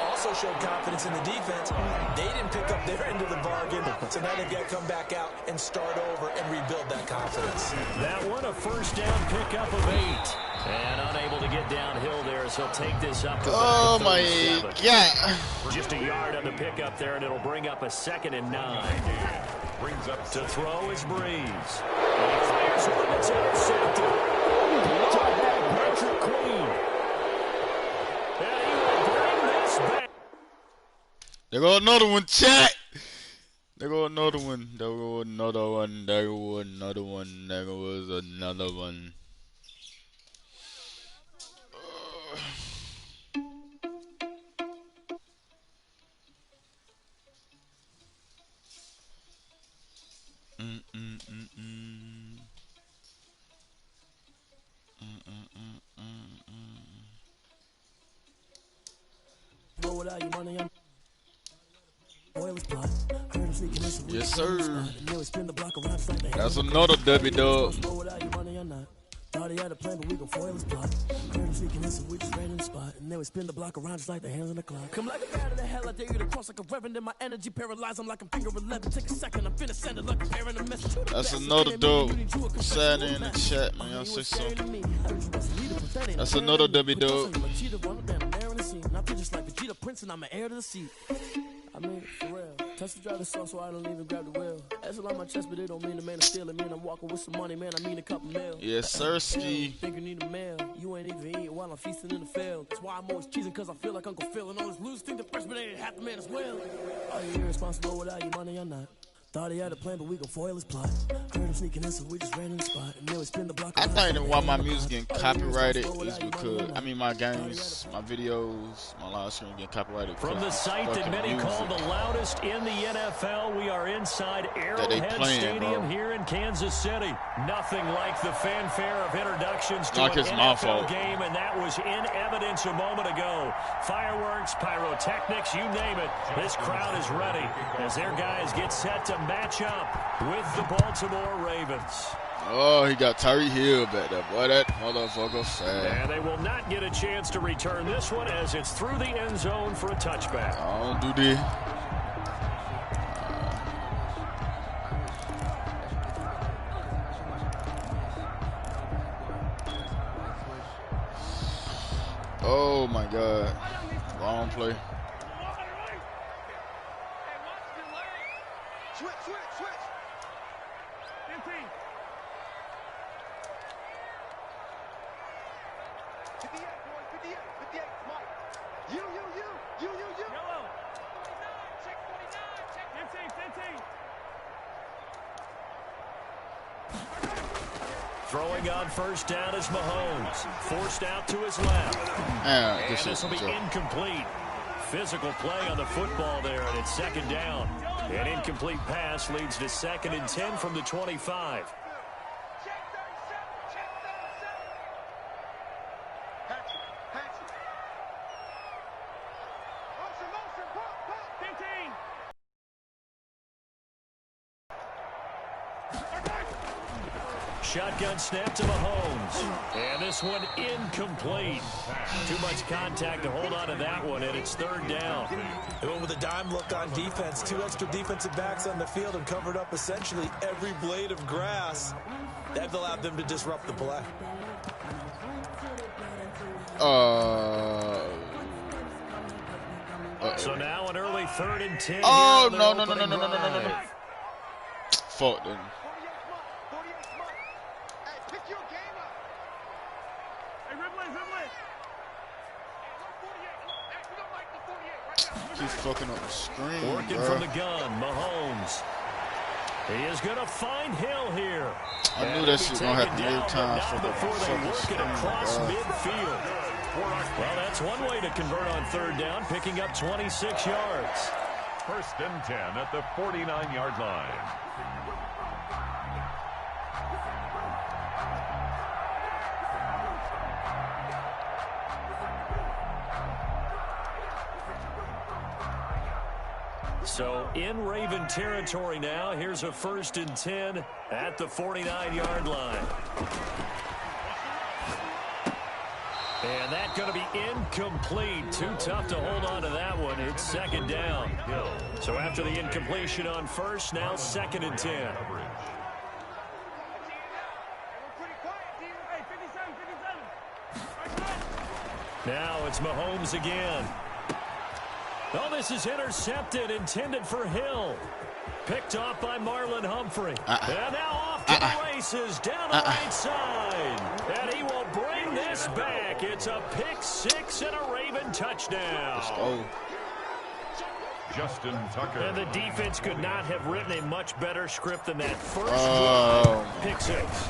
[SPEAKER 6] Also showed confidence in the defense. They didn't pick up their end of the bargain, so now they've got to come back out and start over and rebuild that confidence.
[SPEAKER 4] That one a first down pickup of 8. And unable to get downhill there, so take this up to
[SPEAKER 3] Oh my God.
[SPEAKER 4] Just a yard on the pickup there, and it'll bring up a 2nd and 9.
[SPEAKER 5] Brings up
[SPEAKER 4] To throw is Breeze. And he fires one that's intercepted. Patrick Queen. And he will bring this back.
[SPEAKER 3] There go another one, chat. There go another one. There go another one. There go another one. There goes another one. Yes, sir. That's another W, dog.
[SPEAKER 8] Thought he had a plan, but we gon' foil his plot. Heard him sneaking in, so we just ran in the spot. And then we spin the block around just like the hands on the clock. Come like a bat of the hell, I dare you to cross like a reverend. In my energy paralyzed, I'm like I'm finger 11. Take a second, I'm finna send it like a parent a message.
[SPEAKER 3] That's another dope. Sad in the chat, man. Y'all say so. That's another W, dope.
[SPEAKER 8] Not just like Vegeta Prince, and I'm an heir to the seat. I mean, for real. Touch the driver's so I don't even grab the wheel. That's a lot on my chest, but it don't mean the man is stealing. Man, I'm walking with some money, man. I mean a couple mil.
[SPEAKER 3] Yes, sir, ski.
[SPEAKER 8] Think you need a meal. You ain't even eating while I'm feasting in the field. That's why I'm always cheesing, cause I feel like Uncle Phil. And all this loose think the freshman ain't half the man as well. Are you irresponsible without your money or not? Thought he had a plan, but we gon' foil his plot. Heard him sneaking in, so we just ran in the spot. And then we spin the block.
[SPEAKER 3] I think that why my music getting copyrighted is because, I mean, my games, my videos, my live stream getting copyrighted.
[SPEAKER 4] From the site that many call the loudest in the NFL, we are inside Arrowhead Stadium here in Kansas City. Nothing like the fanfare of introductions to an NFL game, and that was in evidence a moment ago. Fireworks, pyrotechnics, you name it. This crowd is ready as their guys get set to match up with the Baltimore Ravens.
[SPEAKER 3] Oh, he got Tyreek Hill back there. Boy, that motherfucker sad.
[SPEAKER 4] And they will not get a chance to return this one as it's through the end zone for a touchback.
[SPEAKER 3] I don't do this. Oh, my God. Wrong play.
[SPEAKER 4] Throwing on first down is Mahomes. Forced out to his left. And this will be incomplete. Physical play on the football there, and it's second down. An incomplete pass leads to 2nd and 10 from the 25. Shotgun snap to Mahomes. And this one incomplete. Too much contact to hold on to that one, and it's 3rd down.
[SPEAKER 6] They went with a dime look on defense. 2 extra defensive backs on the field and covered up essentially every blade of grass. That allowed them to disrupt the play.
[SPEAKER 4] So now an early 3rd and 10.
[SPEAKER 3] Oh, no. Fuck them. He's fucking up the screen.
[SPEAKER 4] Working from the gun, Mahomes. He is going to find Hill here.
[SPEAKER 3] I knew that shit gonna have to move time
[SPEAKER 4] before they work it across midfield. Well, that's one way to convert on 3rd down, picking up 26 yards.
[SPEAKER 5] 1st and 10 at the 49-yard line.
[SPEAKER 4] So in Raven territory now. Here's a 1st and 10 at the 49-yard line. And that's going to be incomplete. Too tough to hold on to that one. It's 2nd down. So after the incompletion on 1st, now 2nd and 10. Now it's Mahomes again. Oh, this is intercepted, intended for Hill. Picked off by Marlon Humphrey. And now off to the races, down the right side. And he will bring this back. It's a pick 6 and a Raven touchdown.
[SPEAKER 3] Let's go.
[SPEAKER 5] Justin Tucker.
[SPEAKER 4] And the defense could not have written a much better script than that first drive. Pick 6.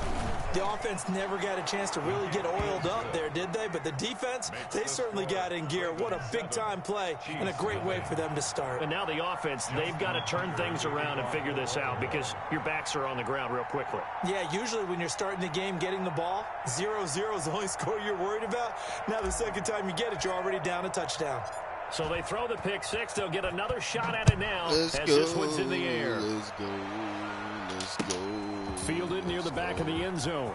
[SPEAKER 6] The offense never got a chance to really get oiled up there, did they? But the defense, they certainly got in gear. What a big-time play and a great way for them to start.
[SPEAKER 4] And now the offense, they've got to turn things around and figure this out because your backs are on the ground real quickly.
[SPEAKER 6] Yeah, usually when you're starting the game getting the ball, 0-0 is the only score you're worried about. Now the 2nd time you get it, you're already down a touchdown.
[SPEAKER 4] So they throw the pick 6. They'll get another shot at it now as this one's in the air.
[SPEAKER 3] Let's go. Let's go.
[SPEAKER 4] Fielded near the back of the end zone.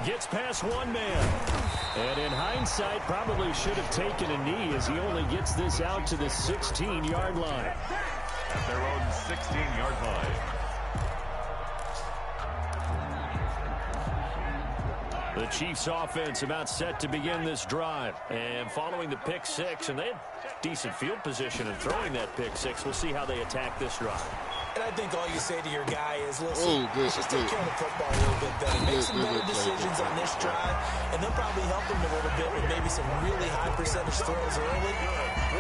[SPEAKER 4] Gets past one man. And in hindsight, probably should have taken a knee as he only gets this out to the 16-yard line.
[SPEAKER 5] At their own 16-yard line.
[SPEAKER 4] The Chiefs offense about set to begin this drive. And following the pick 6, and they decent field position and throwing that pick six. We'll see how they attack this drive.
[SPEAKER 6] And I think all you say to your guy is, listen, just take care of the football a little bit better. Make some better decisions on this drive, and they'll probably help him a little bit with maybe some really high percentage throws early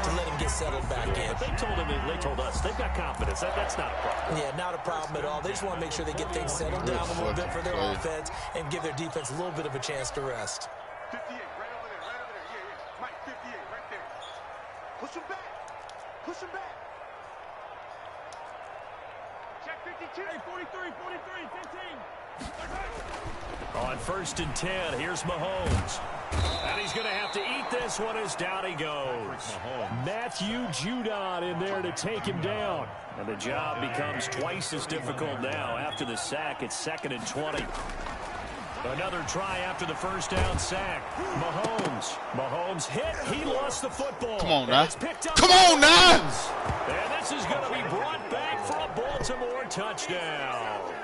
[SPEAKER 6] to let him get settled back in.
[SPEAKER 4] But they told us they've got confidence. That's not a problem.
[SPEAKER 6] Yeah, not a problem at all. They just want to make sure they get things settled down a little bit for their offense and give their defense a little bit of a chance to rest.
[SPEAKER 9] 58, right over there, right over there. Yeah. Mike, 58, right there. Push him back. Push him back. Check 52. Hey, 43, 15.
[SPEAKER 4] On 1st and 10, here's Mahomes. And he's going to have to eat this one as down he goes. Matthew Judon in there to take him down. And the job becomes twice as difficult now. After the sack, it's 2nd and 20. Another try after the first down sack. Mahomes hit. He lost the football.
[SPEAKER 3] Come on now.
[SPEAKER 4] Come on now. And this is going to be brought back for a Baltimore touchdown.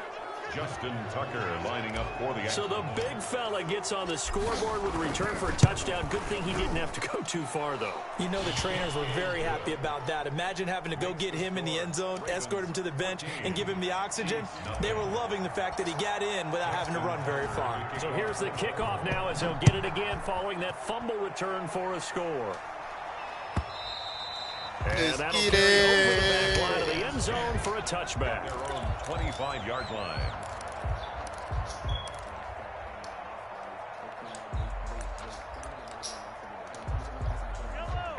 [SPEAKER 5] Justin Tucker lining up for the...
[SPEAKER 4] So the big fella gets on the scoreboard with a return for a touchdown. Good thing he didn't have to go too far, though.
[SPEAKER 6] You know the trainers were very happy about that. Imagine having to go get him in the end zone, escort him to the bench, and give him the oxygen. They were loving the fact that he got in without having to run very far.
[SPEAKER 4] So here's the kickoff now as he'll get it again following that fumble return for a score. And that'll carry over the back line of the end zone for a touchback.
[SPEAKER 5] Their own 25-yard line.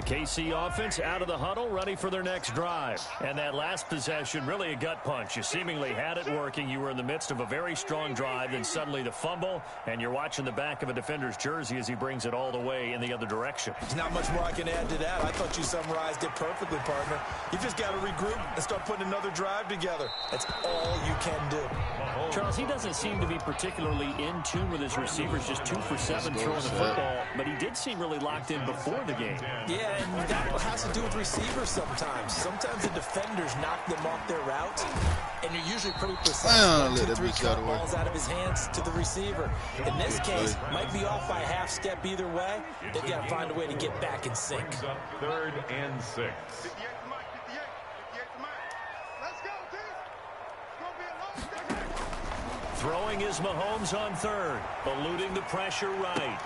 [SPEAKER 4] KC offense out of the huddle, ready for their next drive. And that last possession, really a gut punch. You seemingly had it working. You were in the midst of a very strong drive, then suddenly the fumble, and you're watching the back of a defender's jersey as he brings it all the way in the other direction.
[SPEAKER 6] There's not much more I can add to that. I thought you summarized it perfectly, partner. You just got to regroup and start putting another drive together. That's all you can do.
[SPEAKER 4] Charles, he doesn't seem to be particularly in tune with his receivers, just 2 for 7 throwing the football, but he did seem really locked in before the game.
[SPEAKER 6] Yeah, and that has to do with receivers sometimes. Sometimes the defenders knock them off their routes, and you're usually pretty precise. 1, 2, 3 cut balls out of his hands to the receiver. In this case, might be off by a half step either way. They've got to find a way to get back in sync.
[SPEAKER 5] 3rd and 6.
[SPEAKER 4] Throwing is Mahomes on 3rd, eluding the pressure right.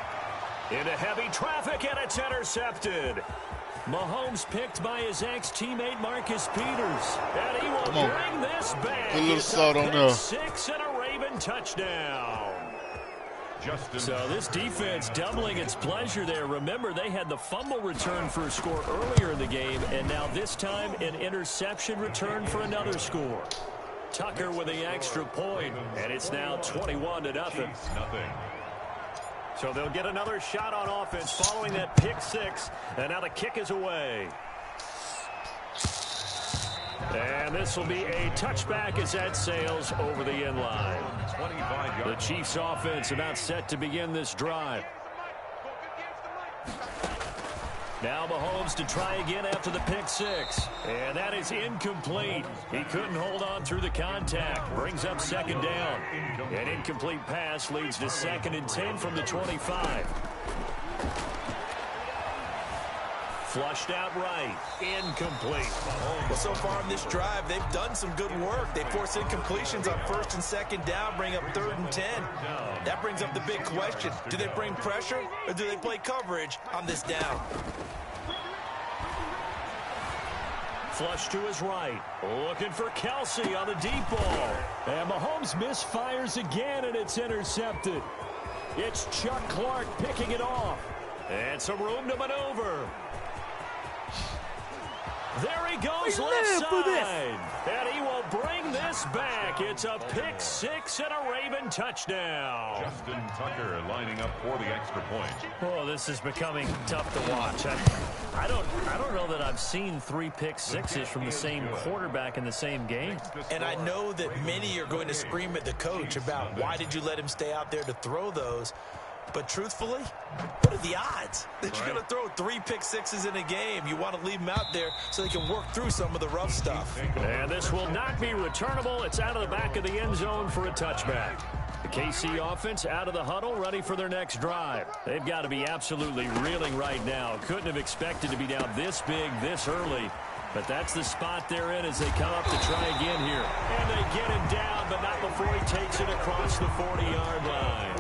[SPEAKER 4] Into heavy traffic, and it's intercepted. Mahomes picked by his ex-teammate Marcus Peters. And he will bring this back.
[SPEAKER 3] A little salt on there.
[SPEAKER 4] 6 and a Raven touchdown. So this defense doubling its pleasure there. Remember, they had the fumble return for a score earlier in the game, and now this time an interception return for another score. Tucker with the extra point, and it's now 21-0. So they'll get another shot on offense following that pick 6, and now the kick is away. And this will be a touchback as that sails over the end line. The Chiefs offense about set to begin this drive. Now Mahomes to try again after the pick 6. And that is incomplete. He couldn't hold on through the contact. Brings up 2nd down. An incomplete pass leads to 2nd and 10 from the 25. Flushed out right. Incomplete.
[SPEAKER 6] Well, so far in this drive, they've done some good work. They force incompletions on 1st and 2nd down, bring up 3rd and 10. That brings up the big question. Do they bring pressure, or do they play coverage on this down?
[SPEAKER 4] Flush to his right. Looking for Kelsey on the deep ball. And Mahomes misfires again, and it's intercepted. It's Chuck Clark picking it off. And some room to maneuver. There he goes left side. And he will bring this back. It's a pick 6 and a Raven touchdown.
[SPEAKER 5] Justin Tucker lining up for the extra point.
[SPEAKER 4] Oh, this is becoming tough to watch. I don't know that I've seen 3 pick 6s from the same quarterback in the same game.
[SPEAKER 6] And I know that many are going to scream at the coach about why did you let him stay out there to throw those. But truthfully, what are the odds that you're going to throw 3 pick 6s in a game? You want to leave them out there so they can work through some of the rough stuff.
[SPEAKER 4] And this will not be returnable. It's out of the back of the end zone for a touchback. The KC offense out of the huddle, ready for their next drive. They've got to be absolutely reeling right now. Couldn't have expected to be down this big, this early. But that's the spot they're in as they come up to try again here. And they get him down, but not before he takes it across the 40-yard line.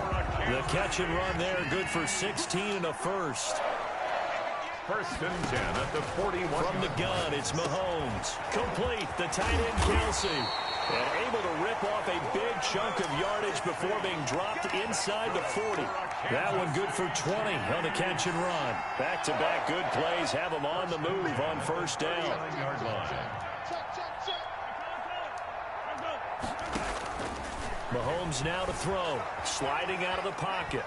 [SPEAKER 4] The catch and run there, good for 16 and a first.
[SPEAKER 5] First and 10 at the 41.
[SPEAKER 4] From the gun, it's Mahomes. Complete, the tight end Kelsey. And able to rip off a big chunk of yardage before being dropped inside the 40. That one good for 20 on the catch and run. Back-to-back good plays have them on the move on first down. Mahomes now to throw. Sliding out of the pocket.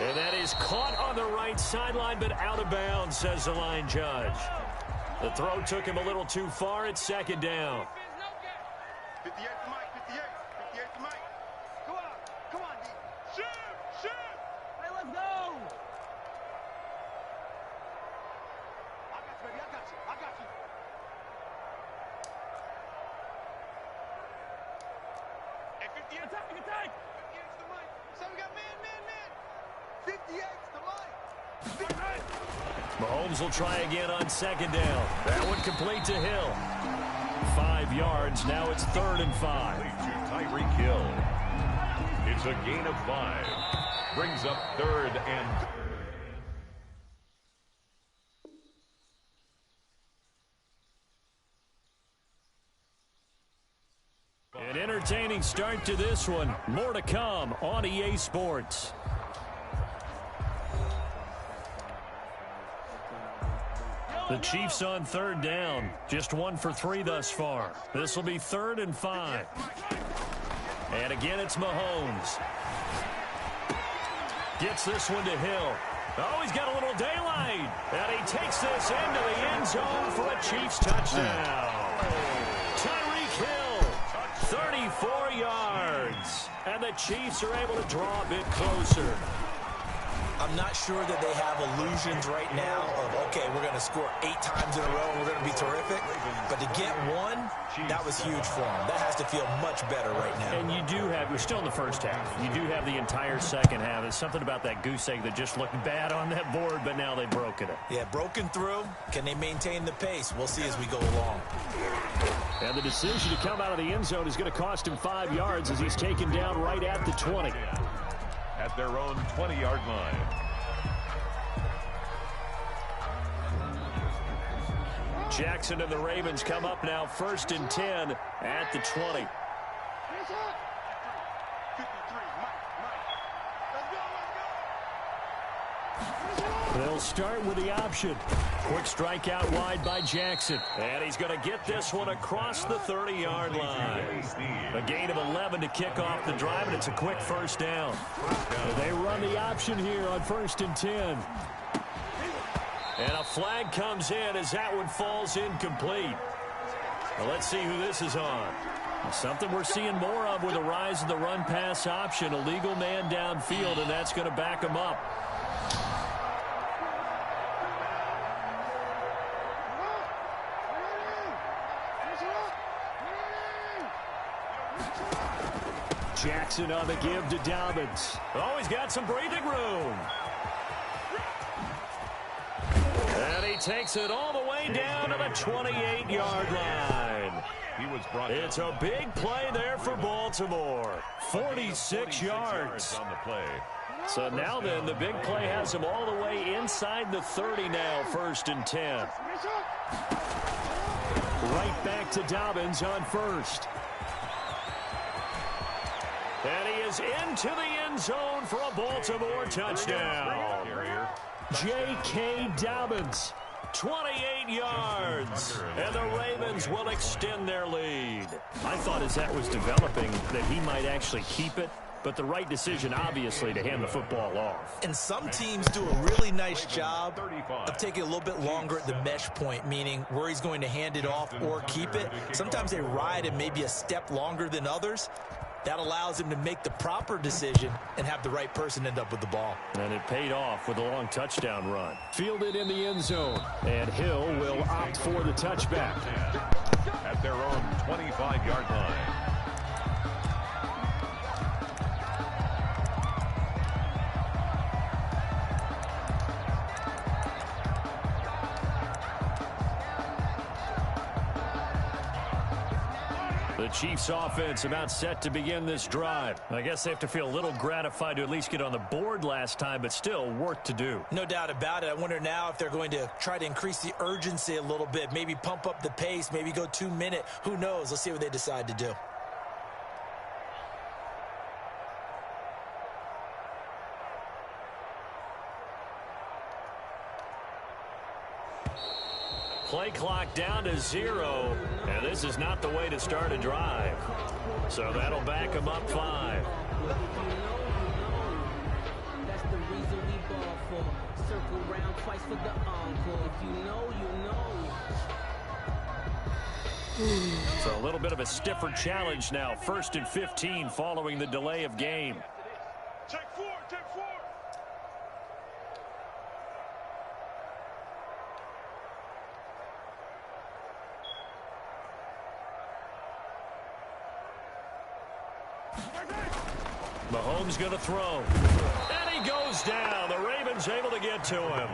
[SPEAKER 4] And that is caught on the right sideline, but out of bounds, says the line judge. The throw took him a little too far. It's second down.
[SPEAKER 9] 58 to Mike, 58. 58 to Mike. Come on, D. Shoot! Hey, let's go! I got you, baby. I got you. Hey, 58. Attack! 58's to Mike. So we got man. 58's to Mike.
[SPEAKER 4] Mahomes will try again on second down. That one complete to Hill. 5 yards. Now it's 3rd and 5.
[SPEAKER 5] To Tyreek Hill. It's a gain of 5. Brings up 3rd and...
[SPEAKER 4] An entertaining start to this one. More to come on EA Sports. The Chiefs on 3rd down. Just 1 for 3 thus far. This will be 3rd and 5. And again, it's Mahomes. Gets this one to Hill. Oh, he's got a little daylight. And he takes this into the end zone for a Chiefs touchdown. Tyreek Hill, 34 yards. And the Chiefs are able to draw a bit closer.
[SPEAKER 6] I'm not sure that they have illusions right now of, okay, we're going to score 8 times in a row and we're going to be terrific. But to get one, that was huge for them. That has to feel much better right now.
[SPEAKER 4] And you do have, we're still in the first half. You do have the entire second half. There's something about that goose egg that just looked bad on that board, but now they've broken it.
[SPEAKER 6] Yeah, broken through. Can they maintain the pace? We'll see as we go along.
[SPEAKER 4] And the decision to come out of the end zone is going to cost him 5 yards as he's taken down right at the 20.
[SPEAKER 5] At their own 20-yard line.
[SPEAKER 4] Jackson and the Ravens come up now 1st and 10 at the 20. They'll start with the option. Quick strike out wide by Jackson. And he's going to get this one across the 30-yard line. A gain of 11 to kick off the drive, and it's a quick first down. They run the option here on 1st and 10. And a flag comes in as that one falls incomplete. Well, let's see who this is on. Something we're seeing more of with the rise of the run-pass option. A legal man downfield, and that's going to back him up. Jackson on the give to Dobbins. Oh, he's got some breathing room. And he takes it all the way down to the 28-yard line. It's a big play there for Baltimore. 46 yards.
[SPEAKER 5] On the play.
[SPEAKER 4] So now then, the big play has him all the way inside the 30 now, 1st and 10. Right back to Dobbins on 1st. And he is into the end zone for a Baltimore touchdown. J.K. Dobbins, 28 yards. And the Ravens will extend their lead. I thought as that was developing that he might actually keep it. But the right decision, obviously, to hand the football off.
[SPEAKER 6] And some teams do a really nice job of taking a little bit longer at the mesh point, meaning where he's going to hand it off or keep it. Sometimes they ride it maybe a step longer than others. That allows him to make the proper decision and have the right person end up with the ball.
[SPEAKER 4] And it paid off with a long touchdown run. Fielded in the end zone. And Hill will opt for the touchback.
[SPEAKER 5] At their own 25-yard line.
[SPEAKER 4] The Chiefs offense about set to begin this drive. I guess they have to feel a little gratified to at least get on the board last time, but still work to do.
[SPEAKER 6] No doubt about it. I wonder now if they're going to try to increase the urgency a little bit, maybe pump up the pace, maybe go 2 minute. Who knows? Let's see what they decide to do.
[SPEAKER 4] Play clock down to 0, and this is not the way to start a drive. So that'll back them up 5.
[SPEAKER 10] That's the reason we ball for. Circle round twice for the encore. If you know, you know.
[SPEAKER 4] So a little bit of a stiffer challenge now. 1st and 15 following the delay of game.
[SPEAKER 9] Take 4, take 4.
[SPEAKER 4] Mahomes going to throw. And he goes down. The Ravens able to get to him.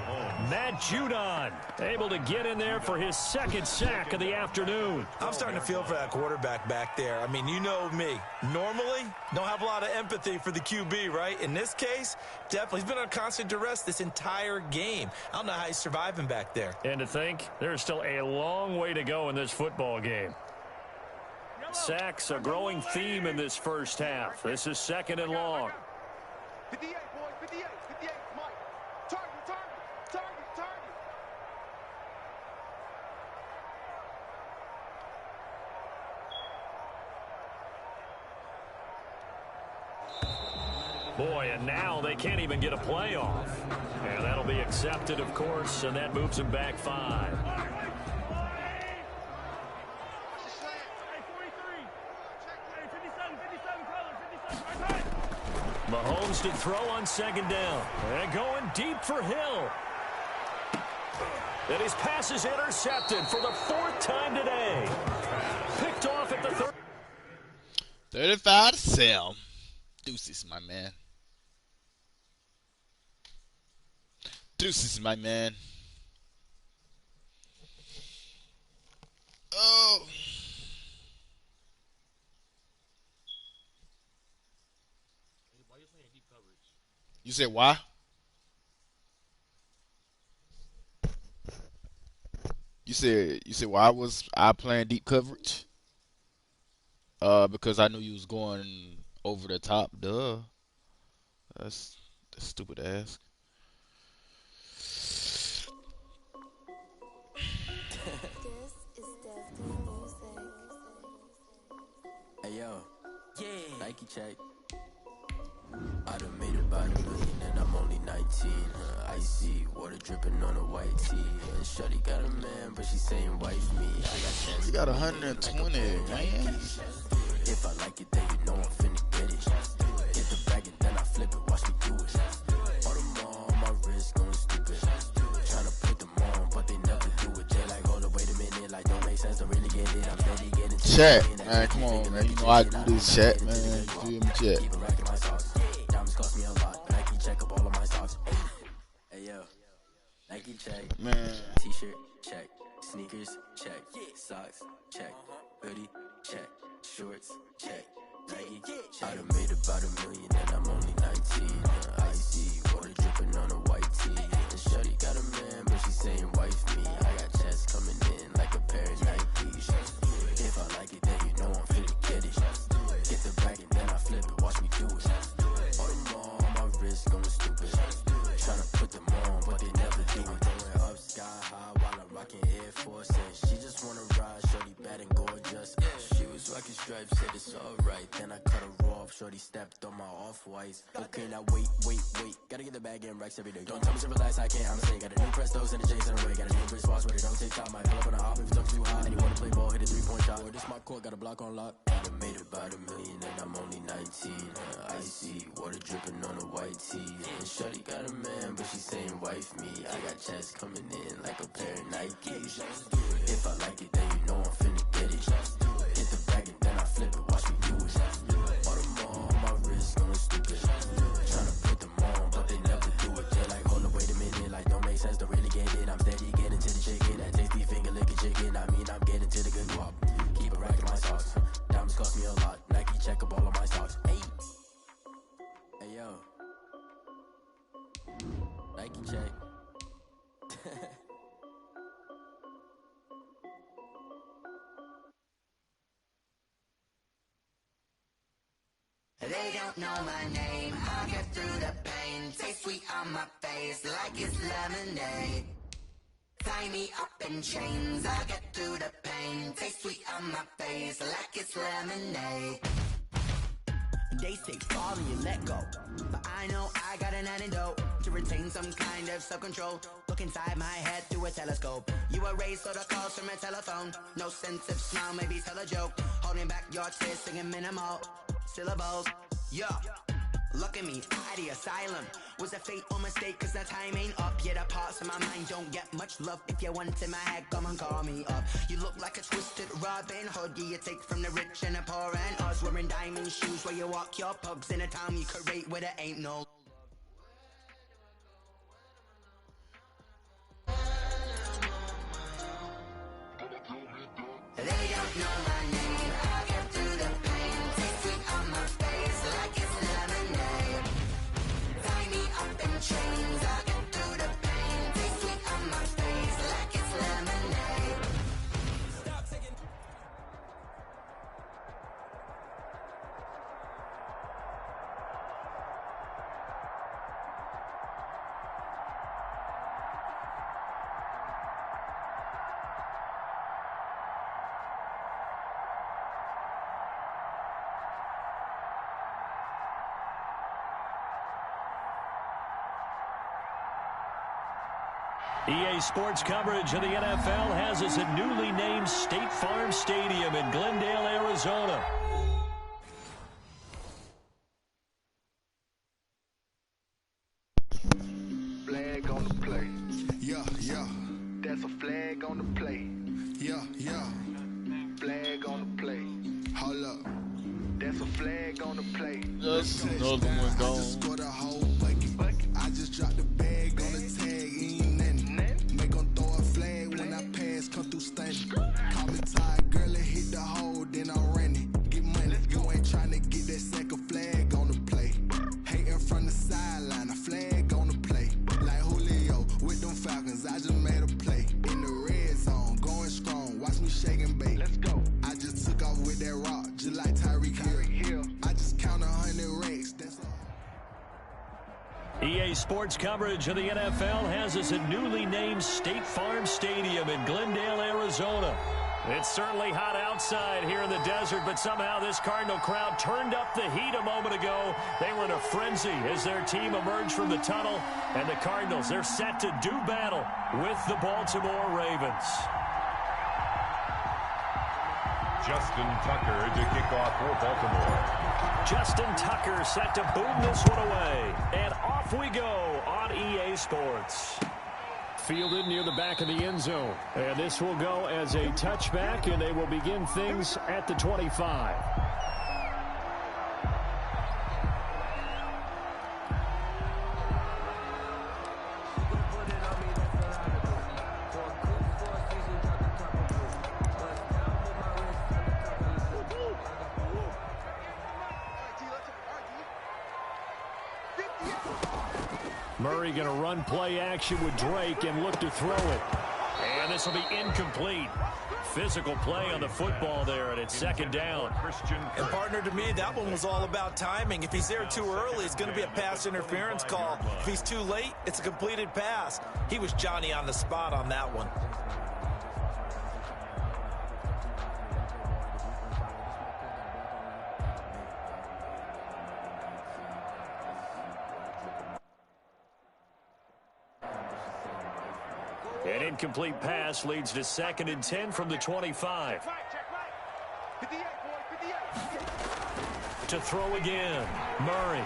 [SPEAKER 4] Matt Judon able to get in there for his 2nd sack of the afternoon.
[SPEAKER 6] I'm starting to feel for that quarterback back there. I mean, you know me. Normally, don't have a lot of empathy for the QB, right? In this case, definitely. He's been on constant duress this entire game. I don't know how he's surviving back there.
[SPEAKER 4] And to think, there's still a long way to go in this football game. Sacks, a growing theme in this first half. This is 2nd and long.
[SPEAKER 9] 58, boys, 58, 58, Mike. Target, target, target, target.
[SPEAKER 4] Boy, and now they can't even get a playoff. And that'll be accepted, of course, and that moves them back 5. Mahomes to throw on 2nd down. And going deep for Hill. And his pass is intercepted for the 4th time today. Picked off at the
[SPEAKER 3] 35 to 7. Deuces, my man. Deuces, my man. Oh. You said why? You said why was I playing deep coverage? Because I knew you was going over the top. Duh. That's stupid to ask.
[SPEAKER 7] Hey yo, yeah. Nike check. I done made about $1 million and I'm only 19. Icy water dripping on a white tee. And shawty got a man, but she saying wife me. I got chance.
[SPEAKER 3] You got 120, man.
[SPEAKER 7] If I like it, then you know I'm finna get it. Get the bag and then I flip it. Watch me do it. All them on my wrist going stupid. Tryna put them on, but they never do it. They like, hold up, wait a minute. Like, don't make sense. Don't really get it. I'm steady getting to
[SPEAKER 3] chat, man. Come on, man. You know I do this chat, man. Feel me, chat.
[SPEAKER 7] Cost me a lot, but Nike check up all of my socks. Hey yo, Nike check,
[SPEAKER 3] man.
[SPEAKER 7] T-shirt check, sneakers check, socks check, hoodie check, shorts check, Nike check. I done made about $1 million and I'm only 19. Icy water dripping on a white tee. And shawty got a man, but she saying wife me. I got chest coming in like a pair of Nikes. If I like it, then you know I'm finna get it. Get the bag and then I flip it. Watch me do it. Wrist going stupid. Tryna put them on, but they never do it. Going up sky high while I'm rocking Air Force. And she just wanna ride, shorty bad and gorgeous. She was rocking stripes, said it's alright. Then I cut her off, shorty stepped on my off-whites. Okay, now wait. Gotta get the bag and racks every day. Don't tell me to relax, I can't, I'm saying. Got a new Prestos and a Jason away. Got a new wristwatch, but it don't take time. Might pull up on a hop if it's too high. And you wanna play ball, hit a 3-point shot. Or this my court, got a block on lock. I done made about $1 million and I'm only 19. Icy water dripping on a white tee. And shawty got a man, but she saying wife me. I got chest coming in like a pair of Nikes. If I like it, then you know I'm finna get it. Hit the bag and then I flip it. Watch me do it. All them on my wrist going stupid. Tryna put them on, but they never do it. They're like, hold up, wait a minute. Like, don't make sense, don't really get it. I'm steady getting to the chicken. That tasty finger licking chicken. I mean, I'm getting to the good guap. Keep it rocking my sauce. Down
[SPEAKER 11] They don't know my name. I'll get through the pain. Taste sweet on my face like it's lemonade. Tie me up in chains. I'll get through the pain. Taste sweet on my face like it's lemonade.
[SPEAKER 12] They say fall and you let go, but I know I got an antidote to retain some kind of self-control. Look inside my head through a telescope. You erase all the calls from a telephone. No sense of smile, maybe tell a joke. Holding back your tears, singing minimal syllables. Yo, look at me, out the asylum. Was a fate or mistake, cause the time ain't up. Yet the parts of my mind don't get much love. If you want in my head, come and call me up. You look like a twisted Robin Hood. Yeah, you take from the rich and the poor and us. Wearing diamond shoes where you walk your pugs in a town you create where there ain't no.
[SPEAKER 11] They don't know my name. I'll get through the pain. Taste sweet on my face like it's lemonade. Tie me up in chains. I'll get through the pain. Taste sweet on my face like it's lemonade. Stop taking.
[SPEAKER 4] EA Sports coverage of the NFL has us at newly named State Farm Stadium in Glendale, Arizona.
[SPEAKER 13] Flag on the play. Yeah, yeah. That's a flag on the play. Yeah, yeah. Flag on the play. Hold up. That's a flag on the play.
[SPEAKER 3] Just another one gone.
[SPEAKER 13] I just scored a whole bucket. I just dropped the bag on the tag. Ain't nothing. Make them throw a flag when I pass. Come through stunning. Call me tired, girl, and hit the hole. Then I'm running. Get money. You ain't trying to get that second flag on the play. Hating from the sideline. A flag on the play. Like Julio with them Falcons. I just made a play. In the red zone. Going strong. Watch me shake and bake. Let's go. I just took off with that rock. Just like Tyreek Hill. I just count 100 racks. That's all.
[SPEAKER 4] EA Sports coverage of the NFL has us at newly named State Farm Stadium in Glendale, Arizona. It's certainly hot outside here in the desert, but somehow this Cardinal crowd turned up the heat a moment ago. They were in a frenzy as their team emerged from the tunnel, and the Cardinals, they're set to do battle with the Baltimore Ravens.
[SPEAKER 5] Justin Tucker to kick off for Baltimore.
[SPEAKER 4] Justin Tucker set to boom this one away. And off we go on EA Sports. Fielded near the back of the end zone. And this will go as a touchback, and they will begin things at the 25. Murray going to run play action with Drake and look to throw it. And this will be incomplete. Physical play on the football there, and it's second down.
[SPEAKER 6] And partner, to me, that one was all about timing. If he's there too early, it's going to be a pass interference call. If he's too late, it's a completed pass. He was Johnny on the spot on that one.
[SPEAKER 4] An incomplete pass leads to 2nd and 10 from the 25. To throw again, Murray.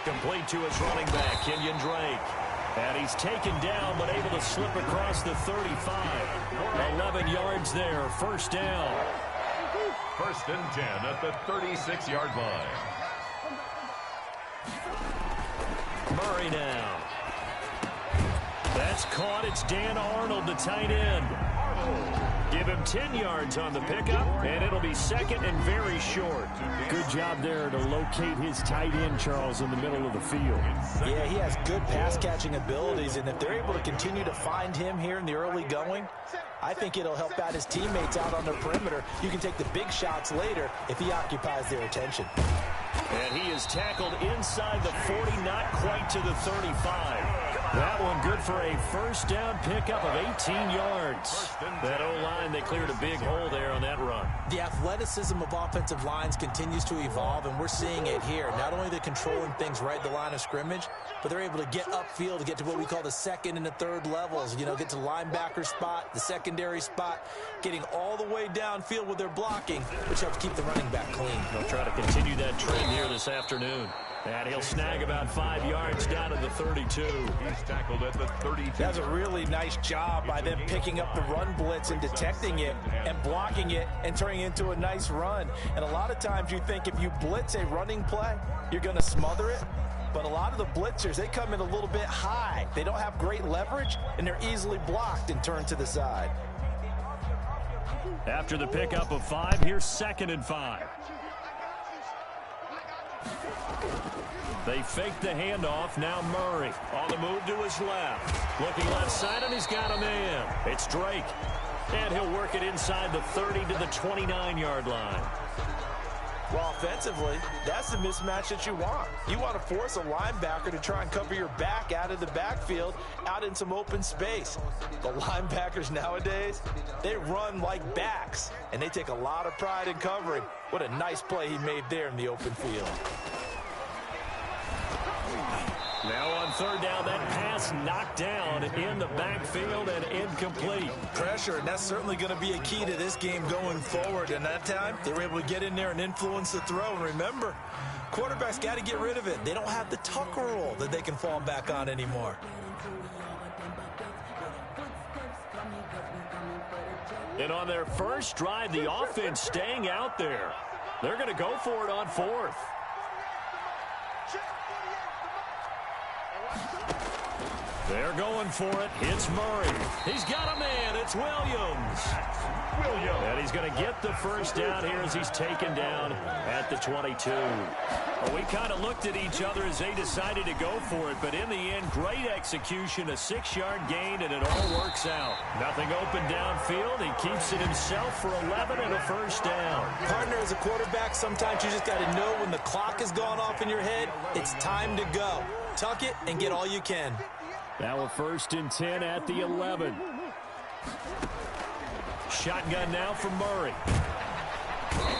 [SPEAKER 4] Complete to his running back, Kenyon Drake. And he's taken down, but able to slip across the 35. 11 yards there, first down.
[SPEAKER 5] 1st and 10 at the 36-yard line.
[SPEAKER 4] Murray now. That's caught. It's Dan Arnold, the tight end. Give him 10 yards on the pickup, and it'll be second and very short.
[SPEAKER 14] Good job there to locate his tight end, Charles, in the middle of the field.
[SPEAKER 6] Yeah, he has good pass-catching abilities, and if they're able to continue to find him here in the early going, I think it'll help out his teammates out on the perimeter. You can take the big shots later if he occupies their attention.
[SPEAKER 4] And he is tackled inside the 40, not quite to the 35. That one good for a first down pickup of 18 yards. That O-line, they cleared a big hole there on that run.
[SPEAKER 6] The athleticism of offensive lines continues to evolve, and we're seeing it here. Not only they're controlling things right at the line of scrimmage, but they're able to get upfield to get to what we call the second and the third levels. You know, get to the linebacker spot, the secondary spot, getting all the way downfield with their blocking, which helps keep the running back clean.
[SPEAKER 4] They'll try to continue that trend here this afternoon. And he'll snag about 5 yards down to the 32.
[SPEAKER 5] He's tackled at the 32.
[SPEAKER 6] That's a really nice job by them picking up the run blitz and detecting it and blocking it and turning it into a nice run. And a lot of times you think if you blitz a running play, you're going to smother it. But a lot of the blitzers, they come in a little bit high. They don't have great leverage, and they're easily blocked and turned to the side.
[SPEAKER 4] After the pickup of 5, here's 2nd and 5. They fake the handoff. Now Murray on the move to his left. Looking left side, and he's got a man. It's Drake. And he'll work it inside the 30 to the 29-yard line.
[SPEAKER 6] Well, offensively, that's the mismatch that you want. You want to force a linebacker to try and cover your back out of the backfield, out in some open space. The linebackers nowadays, they run like backs, and they take a lot of pride in covering. What a nice play he made there in the open field.
[SPEAKER 4] Now on 3rd down, that pass knocked down in the backfield and incomplete.
[SPEAKER 6] Pressure, and that's certainly going to be a key to this game going forward. And that time, they were able to get in there and influence the throw. And remember, quarterbacks got to get rid of it. They don't have the tuck rule that they can fall back on anymore.
[SPEAKER 4] And on their first drive, the offense staying out there. They're going to go for it on 4th. They're going for it. It's Murray. He's got a man. It's Williams. And he's going to get the first down here as he's taken down at the 22. Well, we kind of looked at each other as they decided to go for it, but in the end, great execution, a 6-yard gain, and it all works out. Nothing open downfield. He keeps it himself for 11 and a first down.
[SPEAKER 6] Partner, as a quarterback, sometimes you just got to know when the clock has gone off in your head, it's time to go. Tuck it and get all you can.
[SPEAKER 4] Now a 1st and 10 at the 11. Shotgun now for Murray.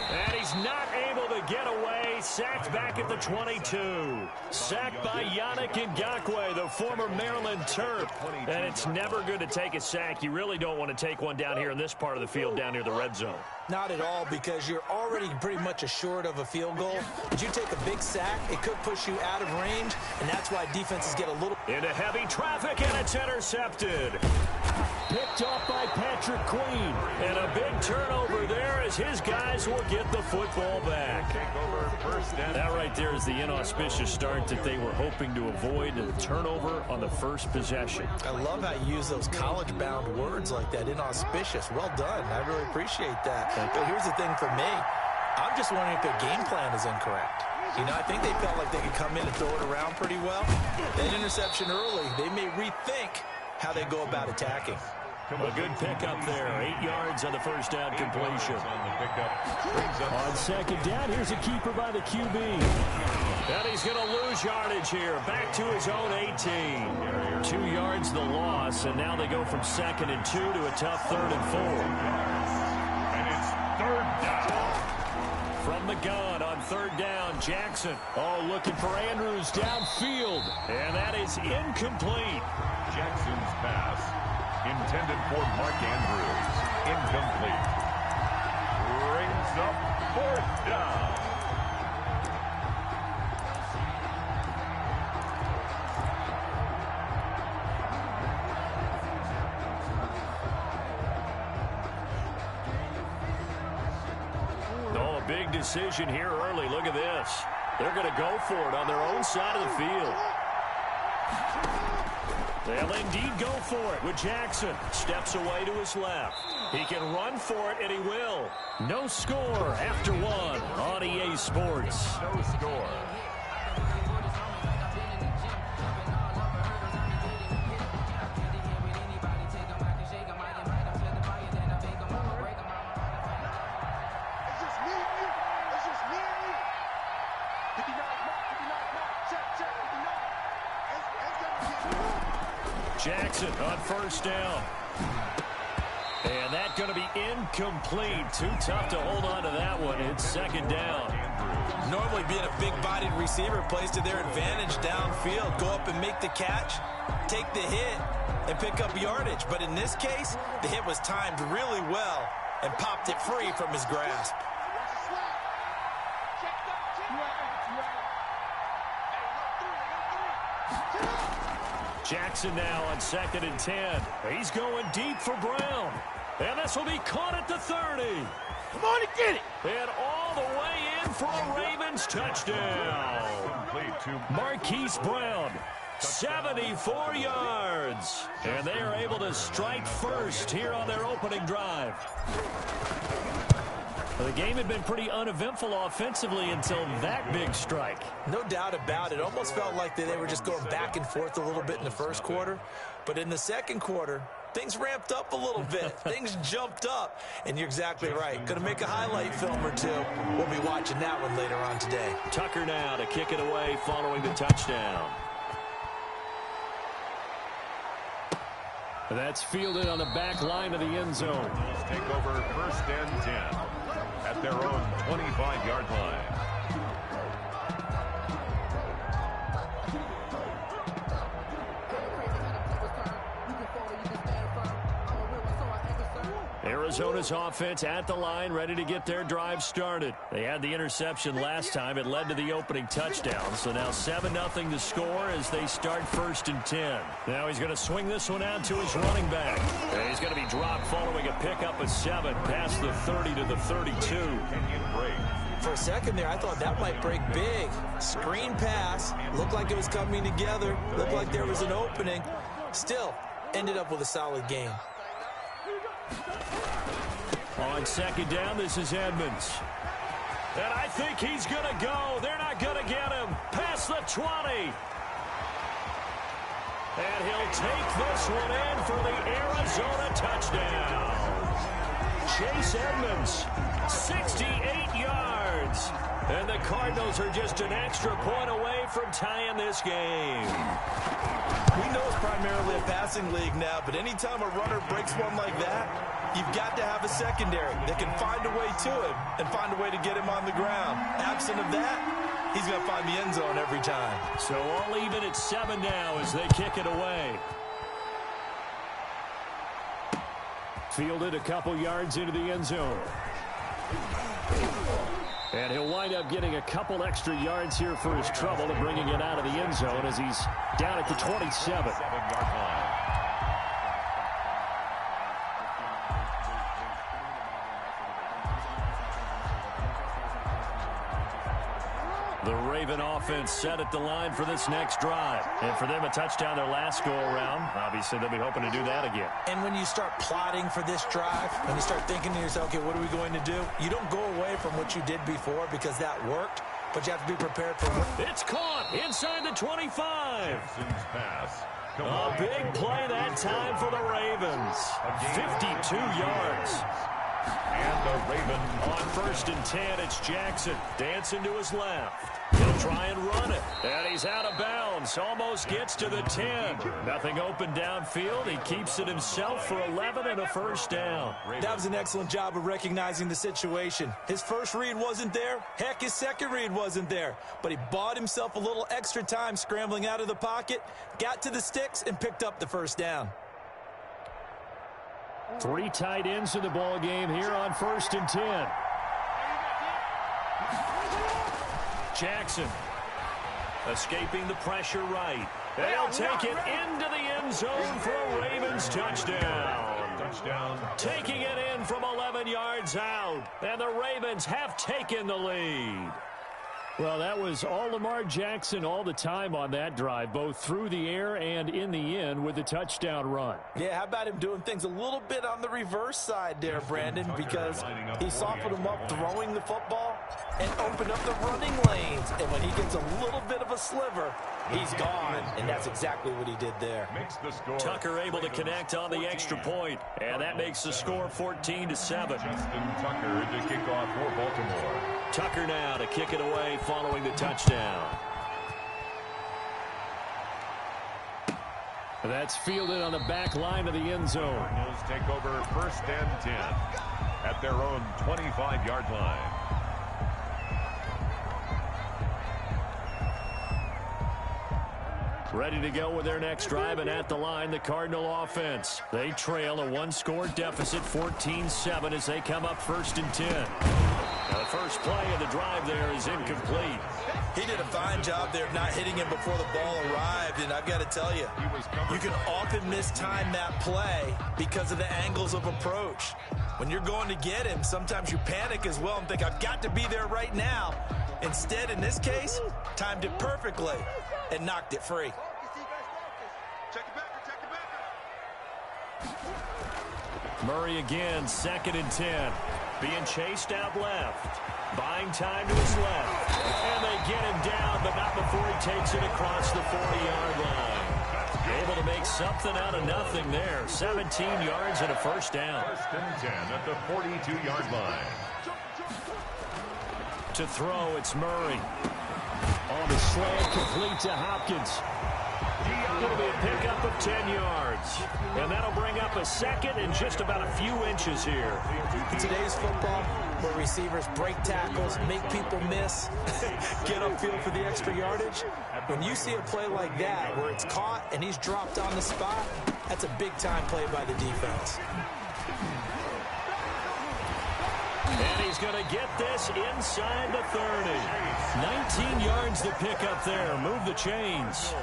[SPEAKER 4] And he's not able to get away. Sacked back at the 22. Sacked by Yannick Ngakoue, the former Maryland Terp. And it's never good to take a sack. You really don't want to take one down here in this part of the field down near the red zone.
[SPEAKER 6] Not at all, because you're already pretty much assured of a field goal. But you take a big sack, it could push you out of range, and that's why defenses get a little...
[SPEAKER 4] Into heavy traffic, and it's intercepted. Picked off by Patrick Queen. And a big turnover there as his guys will get the football back. That right there is the inauspicious start that they were hoping to avoid, the turnover on the first possession.
[SPEAKER 6] I love how you use those college-bound words like that, inauspicious. Well done. I really appreciate that. But here's the thing for me. I'm just wondering if their game plan is incorrect. You know, I think they felt like they could come in and throw it around pretty well. That interception early, they may rethink how they go about attacking.
[SPEAKER 4] A good pickup there. 8 yards on the first down completion. On 2nd down, here's a keeper by the QB. And he's going to lose yardage here. Back to his own 18. 2 yards the loss, and now they go from 2nd and 2 to a tough 3rd and 4.
[SPEAKER 5] And it's 3rd down.
[SPEAKER 4] From the gun on 3rd down, Jackson. Oh, looking for Andrews downfield. And that is incomplete.
[SPEAKER 5] Jackson's pass, intended for Mark Andrews, incomplete. Brings up 4th down.
[SPEAKER 4] Oh, a big decision here early. Look at this. They're going to go for it on their own side of the field. They'll indeed go for it with Jackson. Steps away to his left. He can run for it, and he will. No score after one on EA Sports.
[SPEAKER 5] No score.
[SPEAKER 4] Jackson on first down. And that's going to be incomplete. Too tough to hold on to that one. It's second down.
[SPEAKER 6] Normally being a big-bodied receiver plays to their advantage downfield. Go up and make the catch, take the hit, and pick up yardage. But in this case, the hit was timed really well and popped it free from his grasp.
[SPEAKER 4] Jackson now on 2nd and 10. He's going deep for Brown. And this will be caught at the 30.
[SPEAKER 3] Come on and get it.
[SPEAKER 4] And all the way in for a Ravens touchdown. Marquise Brown, 74 yards. And they are able to strike first here on their opening drive. The game had been pretty uneventful offensively until that big strike.
[SPEAKER 6] No doubt about it. Almost felt like they were just going back and forth a little bit in the first quarter. But in the second quarter, things ramped up a little bit. Things jumped up. And you're exactly right. Going to make a highlight film or two. We'll be watching that one later on today.
[SPEAKER 4] Tucker now to kick it away following the touchdown. That's fielded on the back line of the end zone.
[SPEAKER 5] Take over 1st and 10 at their own 25-yard line.
[SPEAKER 4] Arizona's offense at the line, ready to get their drive started. They had the interception last time. It led to the opening touchdown. So now 7-0 to score as they start 1st and 10. Now he's going to swing this one out to his running back. And he's going to be dropped following a pickup of 7 past the 30 to the 32.
[SPEAKER 6] For a second there, I thought that might break big. Screen pass. Looked like it was coming together. Looked like there was an opening. Still, ended up with a solid game.
[SPEAKER 4] On 2nd down, this is Edmonds. And I think he's going to go. They're not going to get him. Past the 20. And he'll take this one in for the Arizona touchdown. Chase Edmonds, 68 yards. And the Cardinals are just an extra point away from tying this game.
[SPEAKER 6] We know it's primarily a passing league now, but anytime a runner breaks one like that, you've got to have a secondary that can find a way to him and find a way to get him on the ground. Absent of that, he's going to find the end zone every time.
[SPEAKER 4] So all even at 7 now as they kick it away. Fielded a couple yards into the end zone. And he'll wind up getting a couple extra yards here for his trouble and bringing it out of the end zone as he's down at the 27.
[SPEAKER 5] 7-yard line.
[SPEAKER 4] The Raven offense set at the line for this next drive. And for them, a touchdown their last go-around. Obviously, they'll be hoping to do that again.
[SPEAKER 6] And when you start plotting for this drive, when you start thinking to yourself, okay, what are we going to do? You don't go away from what you did before because that worked, but you have to be prepared for what.
[SPEAKER 4] It's caught inside the 25.
[SPEAKER 5] Jackson's pass.
[SPEAKER 4] A big play that time for the Ravens. 52 yards.
[SPEAKER 5] And the Ravens
[SPEAKER 4] on 1st and 10, it's Jackson dancing to his left. He'll try and run it. And he's out of bounds. Almost gets to the 10. Nothing open downfield. He keeps it himself for 11 and a first down.
[SPEAKER 6] That was an excellent job of recognizing the situation. His first read wasn't there. Heck, his second read wasn't there. But he bought himself a little extra time scrambling out of the pocket, got to the sticks, and picked up the first down.
[SPEAKER 4] 3 tight ends in the ball game here on 1st and 10. Jackson escaping the pressure right. They'll take it into the end zone for a Ravens touchdown. Taking it in from 11 yards out. And the Ravens have taken the lead.
[SPEAKER 14] Well, that was all Lamar Jackson all the time on that drive, both through the air and in the end with the touchdown run.
[SPEAKER 6] Yeah, how about him doing things a little bit on the reverse side there, Brandon, because he softened him up throwing the football and opened up the running lanes. And when he gets a little bit of a sliver, he's gone. And that's exactly what he did there.
[SPEAKER 4] Tucker able to connect on the extra point, and that makes the score 14-7.
[SPEAKER 5] Justin Tucker to kick off for Baltimore.
[SPEAKER 4] Tucker now to kick it away following the touchdown.
[SPEAKER 14] That's fielded on the back line of the end zone.
[SPEAKER 5] Cardinals take over 1st and 10 at their own 25-yard line.
[SPEAKER 4] Ready to go with their next drive, and at the line, the Cardinal offense. They trail a one-score deficit, 14-7, as they come up 1st and 10. Now, the first play of the drive there is incomplete.
[SPEAKER 6] He did a fine job there of not hitting him before the ball arrived, and I've got to tell you, you can often mistime that play because of the angles of approach. When you're going to get him, sometimes you panic as well and think, I've got to be there right now. Instead, in this case, timed it perfectly and knocked it free.
[SPEAKER 4] Murray again, 2nd and 10. Being chased out left. Buying time to his left. And they get him down, but not before he takes it across the 40-yard line. Able to make something out of nothing there. 17 yards and a first down.
[SPEAKER 5] 1st and 10 at the 42-yard line.
[SPEAKER 4] To throw, it's Murray. On the slant, complete to Hopkins. Going to be a pickup of 10 yards. And that'll bring up a 2nd and just about a few inches here.
[SPEAKER 6] In today's football, where receivers break tackles, make people miss, get upfield for the extra yardage, when you see a play like that where it's caught and he's dropped on the spot, that's a big-time play by the defense.
[SPEAKER 4] And he's going to get this inside the 30. 19 yards to pick up there. Move the chains.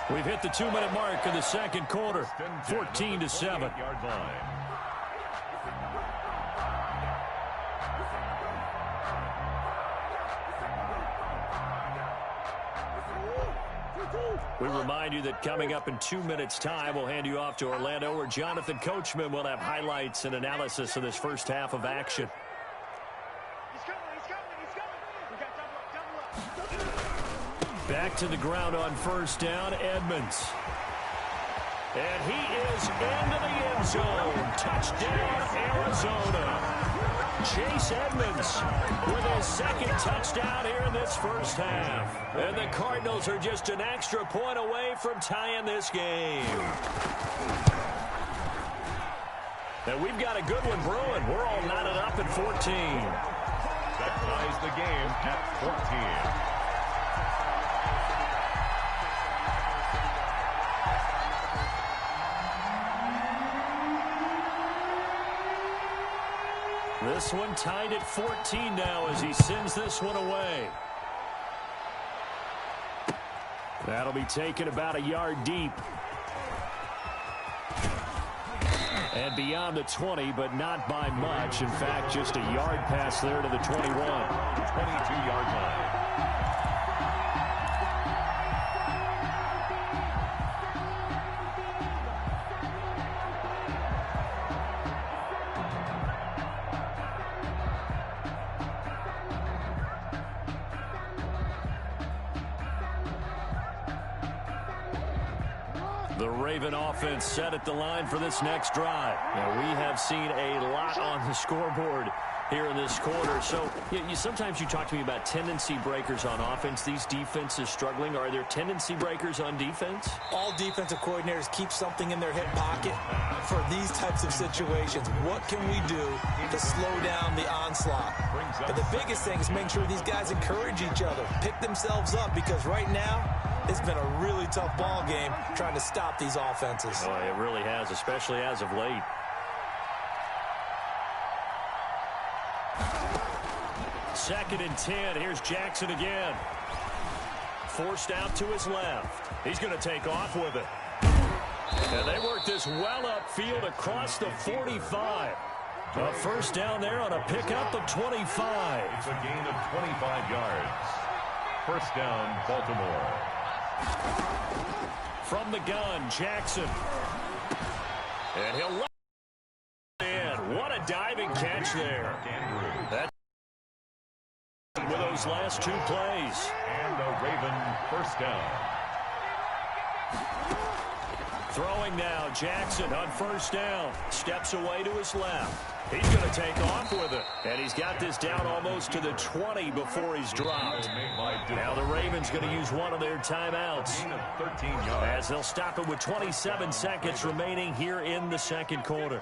[SPEAKER 4] We've hit the 2-minute mark of the second quarter. 14-7. We remind you that coming up in 2 minutes' time, we'll hand you off to Orlando, where Jonathan Coachman will have highlights and analysis of this first half of action. Back to the ground on 1st down, Edmonds. And he is into the end zone. Touchdown, Arizona. Chase Edmonds with his 2nd touchdown here in this first half. And the Cardinals are just an extra point away from tying this game. And we've got a good one brewing. We're all knotted up at 14.
[SPEAKER 5] That ties the game at 14.
[SPEAKER 4] This one tied at 14 now as he sends this one away. That'll be taken about a yard deep. And beyond the 20, but not by much. In fact, just a yard pass there to the 21.
[SPEAKER 5] 22-yard line.
[SPEAKER 4] The Raven offense set at the line for this next drive. Now, we have seen a lot on the scoreboard here in this quarter. So sometimes you talk to me about tendency breakers on offense. These defenses struggling. Are there tendency breakers on defense?
[SPEAKER 6] All defensive coordinators keep something in their hip pocket for these types of situations. What can we do to slow down the onslaught? But the biggest thing is making sure these guys encourage each other, pick themselves up, because right now, it's been a really tough ball game trying to stop these offenses.
[SPEAKER 4] Oh, it really has, especially as of late. Second and 10. Here's Jackson again. Forced out to his left. He's going to take off with it. And they work this well upfield across the 45. A first down there on a pickup of 25.
[SPEAKER 5] It's a gain of 25 yards. First down, Baltimore.
[SPEAKER 14] From the gun, Jackson. And he'll let it in. What a diving catch there. That's with those last two plays.
[SPEAKER 5] And the Raven first down.
[SPEAKER 14] Throwing now, Jackson on first down. Steps away to his left. He's going to take off with it. And he's got this down almost to the 20 before he's dropped. Now the Ravens going to use one of their timeouts,
[SPEAKER 5] 13 yards.
[SPEAKER 14] as they'll stop it with 27 seconds remaining here in the second quarter.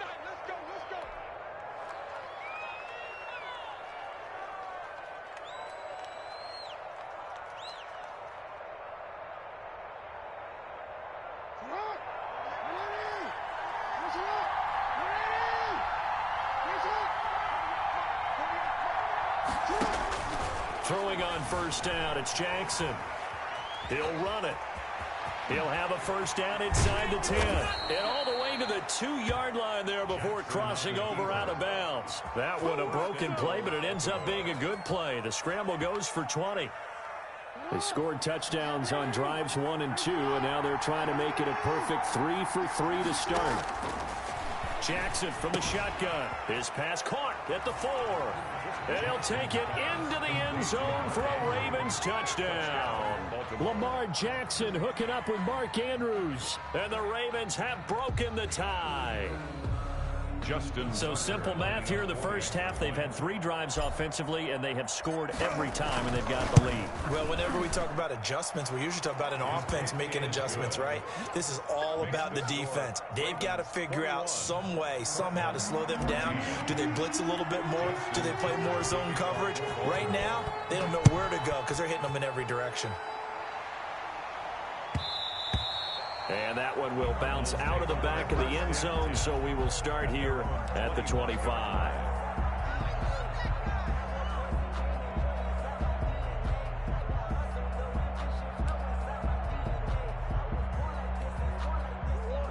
[SPEAKER 14] Throwing on first down, it's Jackson. He'll run it. He'll have a first down inside the 10. And all the way to the 2-yard line there before crossing over out of bounds. That one a broken play, but it ends up being a good play. The scramble goes for 20. They scored touchdowns on drives 1 and 2, and now they're trying to make it a perfect 3 for 3 to start. Jackson from the shotgun. His pass caught at the 4. And he'll take it into the end zone for a Ravens touchdown. Lamar Jackson hooking up with Mark Andrews. And the Ravens have broken the tie. So simple math here in the first half. They've had 3 drives offensively, and they have scored every time, and they've got the lead.
[SPEAKER 6] Well, whenever we talk about adjustments, we usually talk about an offense making adjustments, right? This is all about the defense. They've got to figure out some way, somehow to slow them down. Do they blitz a little bit more? Do they play more zone coverage? Right now, they don't know where to go because they're hitting them in every direction.
[SPEAKER 14] And that one will bounce out of the back of the end zone, so we will start here at the 25.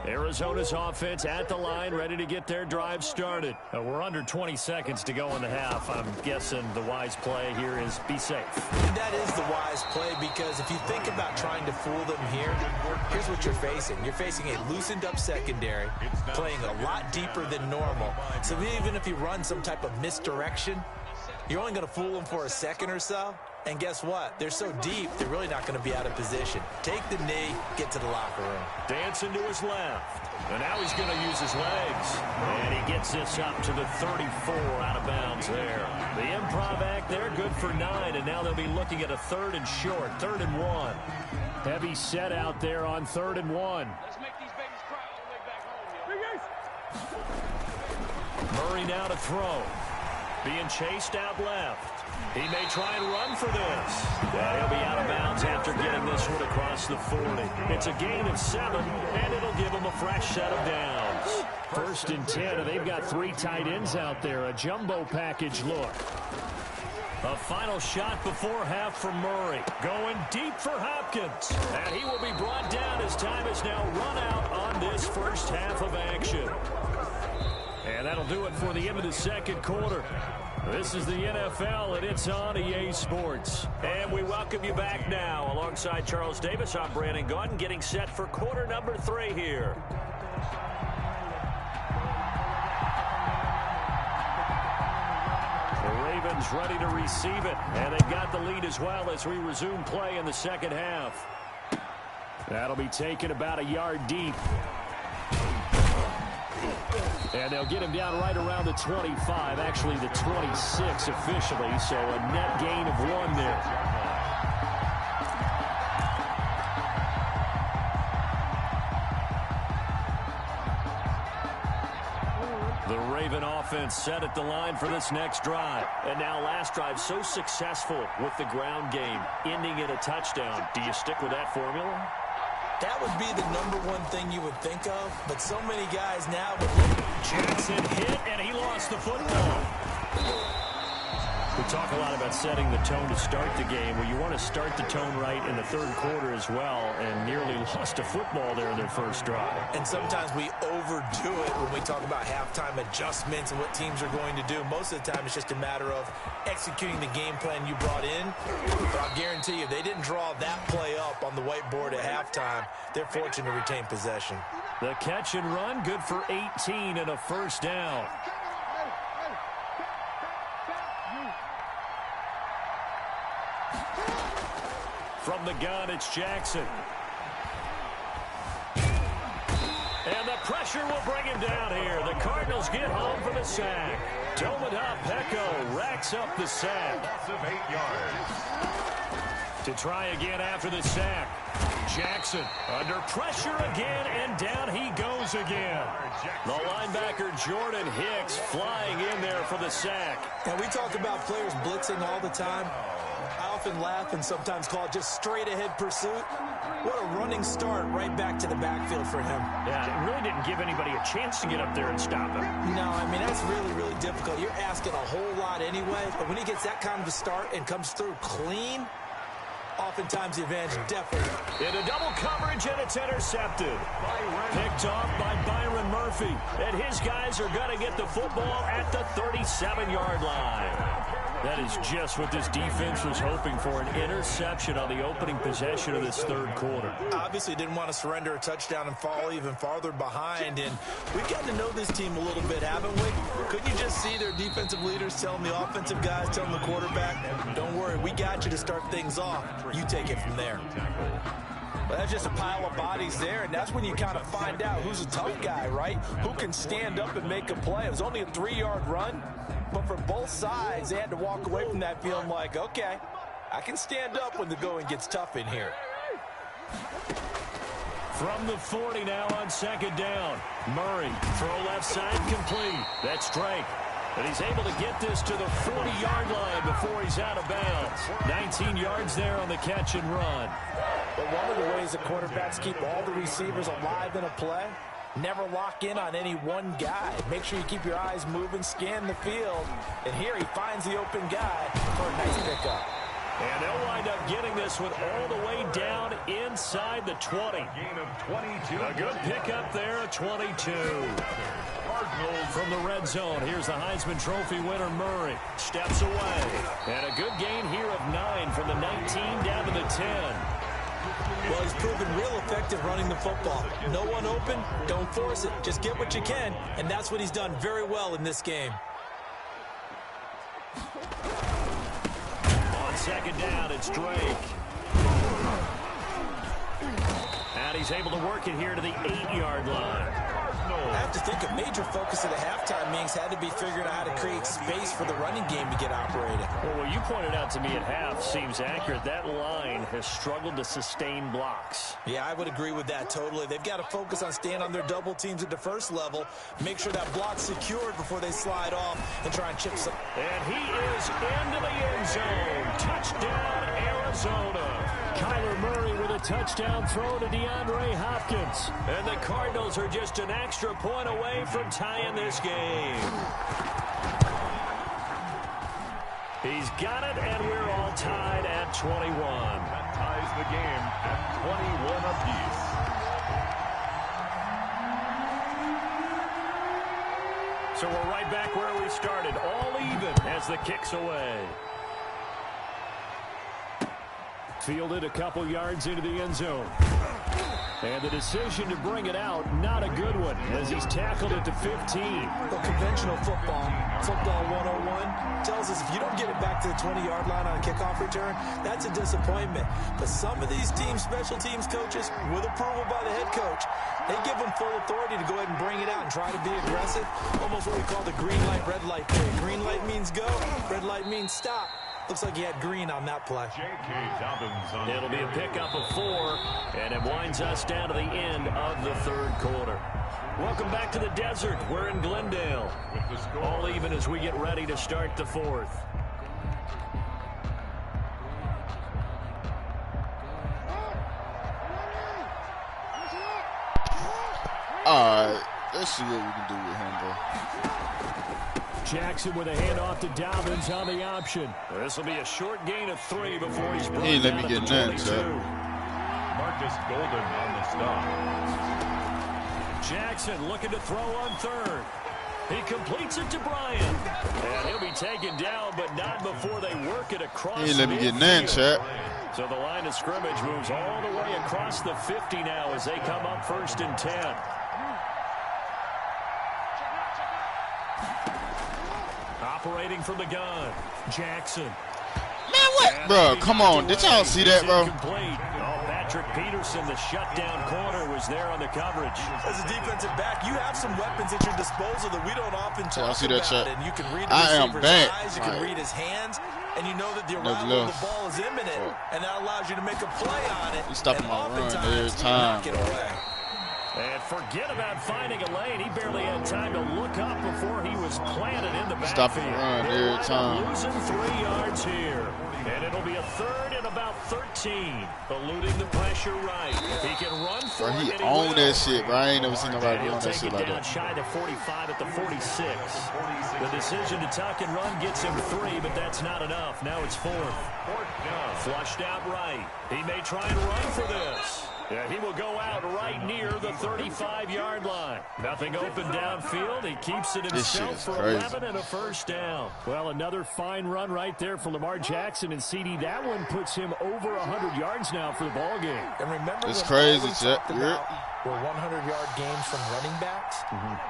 [SPEAKER 14] Arizona's offense at the line, ready to get their drive started. We're under 20 seconds to go in the half. I'm guessing the wise play here is be safe.
[SPEAKER 6] And that is the wise play, because if you think about trying to fool them here, here's what you're facing. You're facing a loosened up secondary, playing a lot deeper than normal. So even if you run some type of misdirection, you're only going to fool them for a second or so. And guess what? They're so deep, they're really not going to be out of position. Take the knee, get to the locker room.
[SPEAKER 14] Dancing to his left. And now he's going to use his legs. And he gets this up to the 34 out of bounds there. The improv act there, good for 9. And now they'll be looking at a 3rd and short, 3rd and 1. Heavy set out there on 3rd and 1.
[SPEAKER 9] Let's make these babies cry all the way back home, yo.
[SPEAKER 14] Murray now to throw. Being chased out left. He may try and run for this. He'll be out of bounds after getting this one across the 40. It's a gain of 7, and it'll give him a fresh set of downs. 1st and 10, and they've got 3 tight ends out there. A jumbo package look. A final shot before half from Murray. Going deep for Hopkins. And he will be brought down as time is now run out on this first half of action. And that'll do it for the end of the second quarter. This is the NFL, and it's on EA Sports. And we welcome you back now. Alongside Charles Davis, I'm Brandon Gaudin, getting set for quarter number 3 here. The Ravens ready to receive it, and they've got the lead as well as we resume play in the second half. That'll be taken about a yard deep. And they'll get him down right around the 25, actually the 26 officially, so a net gain of 1 there. The Raven offense set at the line for this next drive. And now last drive so successful with the ground game, ending in a touchdown. Do you stick with that formula?
[SPEAKER 6] That would be the #1 thing you would think of, but so many guys now would
[SPEAKER 14] Jackson hit, and he lost the football. The
[SPEAKER 4] Talk a lot about setting the tone to start the game. Well, you want to start the tone right in the third quarter as well, and nearly lost a football there in their first drive.
[SPEAKER 6] And sometimes we overdo it when we talk about halftime adjustments and what teams are going to do. Most of the time, it's just a matter of executing the game plan you brought in. But I'll guarantee you, they didn't draw that play up on the whiteboard at halftime. They're fortunate to retain possession.
[SPEAKER 4] The catch and run, good for 18 and a first down. From the gun, it's Jackson. And the pressure will bring him down here. The Cardinals get home for the sack. Tomaha Peko racks up the sack.
[SPEAKER 5] Loss of 8 yards.
[SPEAKER 4] To try again after the sack. Jackson under pressure again, and down he goes again. The linebacker Jordan Hicks flying in there for the sack.
[SPEAKER 6] And we talk about players blitzing all the time. I often laugh and sometimes call it just straight-ahead pursuit. What a running start right back to the backfield for him.
[SPEAKER 4] Yeah, it really didn't give anybody a chance to get up there and stop him.
[SPEAKER 6] No, I mean, that's really, really difficult. You're asking a whole lot anyway, but when he gets that kind of a start and comes through clean, oftentimes the advantage definitely.
[SPEAKER 4] Into double coverage, and it's intercepted. Picked off by Byron Murphy. And his guys are going to get the football at the 37-yard line. That is just what this defense was hoping for, an interception on the opening possession of this third quarter.
[SPEAKER 6] Obviously didn't want to surrender a touchdown and fall even farther behind, and we've gotten to know this team a little bit, haven't we? Couldn't you just see their defensive leaders telling the offensive guys, telling the quarterback, don't worry, we got you to start things off. You take it from there. Well, that's just a pile of bodies there, and that's when you kind of find out who's a tough guy, right? Who can stand up and make a play. It was only a 3-yard run, but for both sides, they had to walk away from that feeling like, okay, I can stand up when the going gets tough in here.
[SPEAKER 4] From the 40 now on second down. Murray, throw left side, complete. That's Drake. And he's able to get this to the 40-yard line before he's out of bounds. 19 yards there on the catch and run.
[SPEAKER 6] But one of the ways the quarterbacks keep all the receivers alive in a play, never lock in on any one guy. Make sure you keep your eyes moving, scan the field. And here he finds the open guy for a nice pickup.
[SPEAKER 4] And they'll wind up getting this one all the way down inside the 20.
[SPEAKER 5] Gain of 22.
[SPEAKER 4] A good pickup there, a 22. From the red zone, here's the Heisman Trophy winner, Murray. Steps away. And a good gain here of 9 from the 19 down to the 10.
[SPEAKER 6] Well, he's proven real effective running the football. No one open, don't force it. Just get what you can, and that's what he's done very well in this game.
[SPEAKER 4] On second down, it's Drake. And he's able to work it here to the 8-yard line.
[SPEAKER 6] I have to think a major focus of the halftime meetings had to be figuring out how to create space for the running game to get operated.
[SPEAKER 4] Well, what you pointed out to me at half seems accurate. That line has struggled to sustain blocks.
[SPEAKER 6] Yeah, I would agree with that totally. They've got to focus on staying on their double teams at the first level, make sure that block's secured before they slide off and try and chip some.
[SPEAKER 4] And he is into the end zone. Touchdown, Arizona. Kyler Murray with a touchdown throw to DeAndre Hopkins. And the Cardinals are just an extra point away from tying this game. He's got it, and we're all tied at 21.
[SPEAKER 5] That ties the game at 21 apiece.
[SPEAKER 4] So we're right back where we started, all even as the kick's away. Fielded a couple yards into the end zone. And the decision to bring it out, not a good one, as he's tackled it to 15.
[SPEAKER 6] Well, conventional football 101, tells us if you don't get it back to the 20-yard line on a kickoff return, that's a disappointment. But some of these teams, special teams coaches, with approval by the head coach, they give them full authority to go ahead and bring it out and try to be aggressive. Almost what we call the green light, red light play. Green light means go, red light means stop. Looks like he had green on that play.
[SPEAKER 4] It'll be a pickup of 4, and it winds us down to the end of the third quarter. Welcome back to the desert. We're in Glendale. All even as we get ready to start the fourth.
[SPEAKER 3] Let's see what we can do with him, bro.
[SPEAKER 14] Jackson with a handoff to Dobbins on the option. This will be a short gain of 3 before he's brought down at the 22.
[SPEAKER 5] Marcus Golden on the stop.
[SPEAKER 14] Jackson looking to throw on third. He completes it to Bryant. And he'll be taken down, but not before they work it across the
[SPEAKER 3] Let me get none, chat.
[SPEAKER 14] So the line of scrimmage moves all the way across the 50 now as they come up 1st and 10. Operating from the gun, Jackson.
[SPEAKER 3] Man, what? Bro, come on. Did y'all see that, bro?
[SPEAKER 14] Patrick Peterson, the shutdown corner, was there on the coverage.
[SPEAKER 6] As a defensive back, you have some weapons at your disposal that we don't often talk about. And you can read the receiver's eyes, you can read his hands, and you know that the arrival of the ball is imminent, and that allows you to make a play on it.
[SPEAKER 3] He's stopping my run every time.
[SPEAKER 14] And forget about finding a lane. He barely had time to look up before he was planted in the backfield.
[SPEAKER 3] Stopping the run every time.
[SPEAKER 14] Losing 3 yards here. And it'll be a 3rd and about 13. Eluding the pressure right. He can run for it.
[SPEAKER 3] He owned that shit, bro. I ain't never seen nobody on that shit like that.
[SPEAKER 14] Shy to 45 at the 46. The decision to tuck and run gets him 3, but that's not enough. Now it's 4th. Flushed out right. He may try and run for this. Yeah, he will go out right near the 35-yard line. Nothing open downfield. He keeps it himself for 11 and a 1st down. Well, another fine run right there for Lamar Jackson and CD. That one puts him over 100 yards now for the ball game.
[SPEAKER 6] And remember,
[SPEAKER 3] it's crazy, Chet.
[SPEAKER 6] Were 100-yard games from running backs?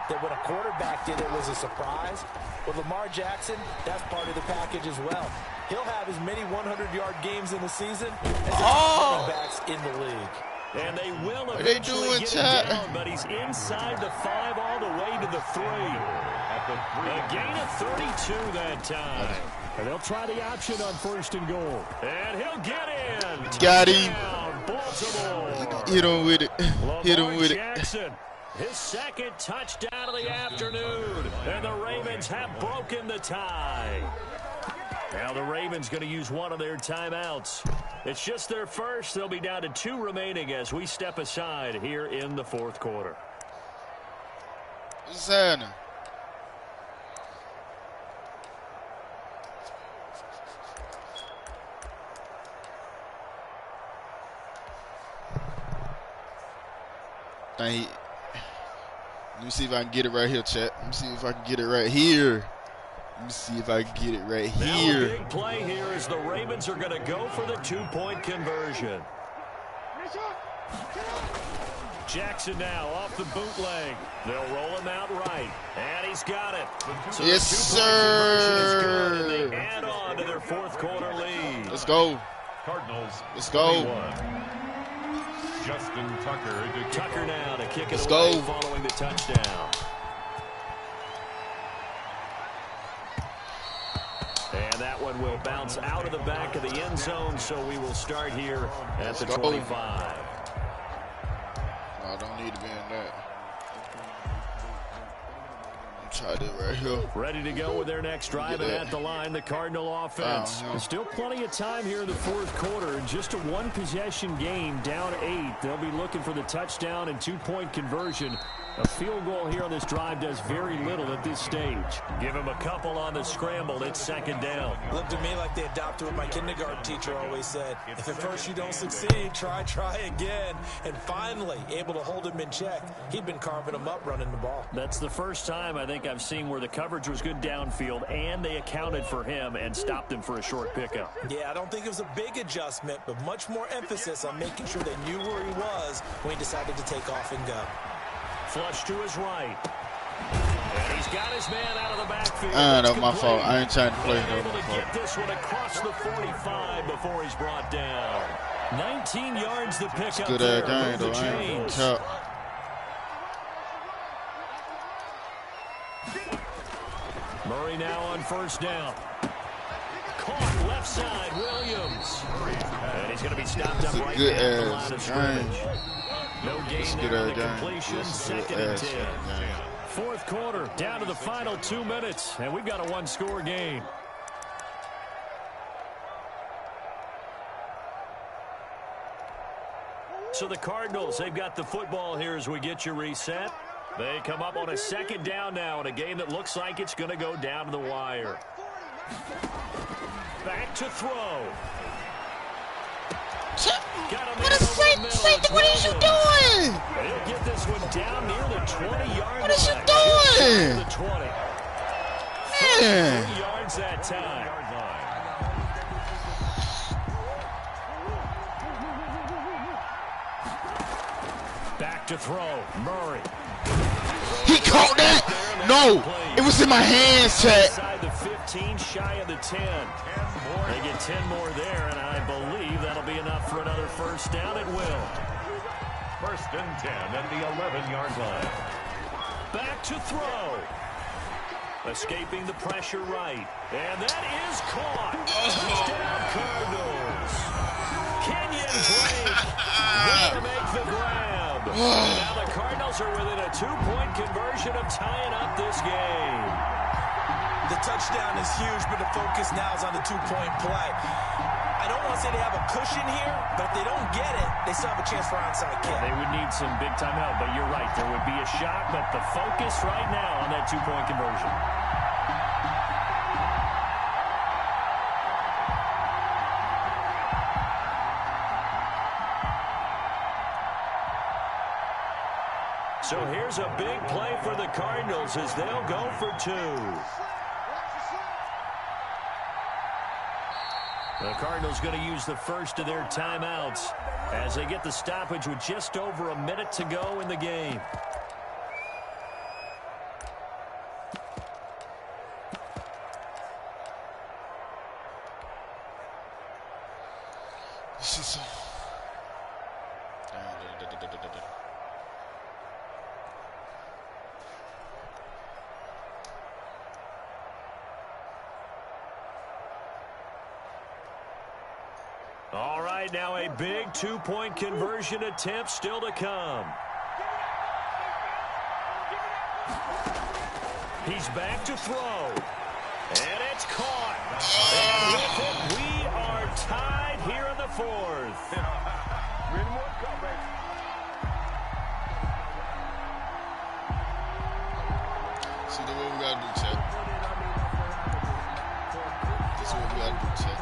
[SPEAKER 6] That when a quarterback did it was a surprise. With Lamar Jackson, that's part of the package as well. He'll have as many 100-yard games in the season as running backs in the league.
[SPEAKER 14] And they will eventually get him down, but he's inside the 5 all the way to the 3. A gain of 32 that time. And they'll try the option on 1st and goal. And he'll get in.
[SPEAKER 3] Got him.
[SPEAKER 14] Baltimore.
[SPEAKER 3] Hit him with it. Hit him with
[SPEAKER 14] Jackson, his 2nd touchdown of the afternoon. And the Ravens have broken the tie. Now the Ravens going to use one of their timeouts. It's just their first. They'll be down to 2 remaining as we step aside here in the 4th quarter.
[SPEAKER 3] What's happening? Let me see if I can get it right here, chat. Let me see if I can get it right here. Let me see if I can get it right here.
[SPEAKER 14] Now a big play here is the Ravens are going to go for the 2-point conversion. Jackson now off the bootleg. They'll roll him out right. And he's got it. So
[SPEAKER 3] yes, sir.
[SPEAKER 14] And they add on to their 4th quarter lead.
[SPEAKER 3] Let's go.
[SPEAKER 5] Cardinals.
[SPEAKER 3] Let's go.
[SPEAKER 5] Justin
[SPEAKER 14] Tucker now to kick it
[SPEAKER 3] away
[SPEAKER 14] following the touchdown. And that one will bounce out of the back of the end zone, so we will start here at the 25.
[SPEAKER 3] No, I don't need to be in that. Try it right here.
[SPEAKER 14] Ready to go with their next drive, and at the line, the Cardinal offense. Still plenty of time here in the 4th quarter. Just a 1-possession game, down 8. They'll be looking for the touchdown and 2-point conversion. A field goal here on this drive does very little at this stage. Give him a couple on the scramble. It's 2nd down.
[SPEAKER 6] Looked to me like they adopted what my kindergarten teacher always said. If at first you don't succeed, try again. And finally, able to hold him in check. He'd been carving him up running the ball.
[SPEAKER 14] That's the first time I think I've seen where the coverage was good downfield, and they accounted for him and stopped him for a short pickup.
[SPEAKER 6] Yeah, I don't think it was a big adjustment, but much more emphasis on making sure they knew where he was when he decided to take off and go.
[SPEAKER 14] Flush to his right. And he's got his man out of the backfield.
[SPEAKER 3] That's my fault. I ain't trying to play no
[SPEAKER 14] able to get this one across the 45 before he's brought down. 19 yards to pick up
[SPEAKER 3] good
[SPEAKER 14] there.
[SPEAKER 3] Game, though.
[SPEAKER 14] Murray now on 1st down. Caught left side, Williams. And he's going to be stopped up right at the line of scrimmage. No gain there on the completion, 2nd and 10. 4th quarter, down to the final 2 minutes, and we've got a 1-score game. So the Cardinals, they've got the football here as we get you reset. They come up on a second down now in a game that looks like it's going to go down to the wire.
[SPEAKER 3] Back to throw.
[SPEAKER 11] What is safety? What is you doing?
[SPEAKER 14] He'll get this one down near the 20-yard line.
[SPEAKER 11] What is you doing?
[SPEAKER 14] The 20.
[SPEAKER 11] Man.
[SPEAKER 14] 3 yards that time. Back to throw. Murray.
[SPEAKER 3] He caught that? No. It was in my hands, Chad.
[SPEAKER 14] Inside the 15, shy of the 10. They get 10 more there, and I believe that'll be enough for another first down. It will.
[SPEAKER 5] 1st and 10 at the 11-yard line.
[SPEAKER 14] Back to throw. Escaping the pressure right. And that is caught. Touchdown Cardinals. Kenyon Drake there to make the grab. Now the Cardinals are within a 2-point conversion of tying up this game.
[SPEAKER 6] The touchdown is huge, but the focus now is on the 2-point play. I don't want to say they have a cushion here, but if they don't get it, they still have a chance for onside kick.
[SPEAKER 14] They would need some big-time help, but you're right. There would be a shot, but the focus right now on that 2-point conversion. So here's a big play for the Cardinals as they'll go for 2. The Cardinals going to use the first of their timeouts as they get the stoppage with just over a minute to go in the game.
[SPEAKER 3] This is so...
[SPEAKER 14] All right, now a big 2-point conversion attempt still to come. He's back to throw. And it's caught. And with it, we are tied here in the 4th.
[SPEAKER 3] See, this is what we got to do, Chet. This is what we got to do, Chet.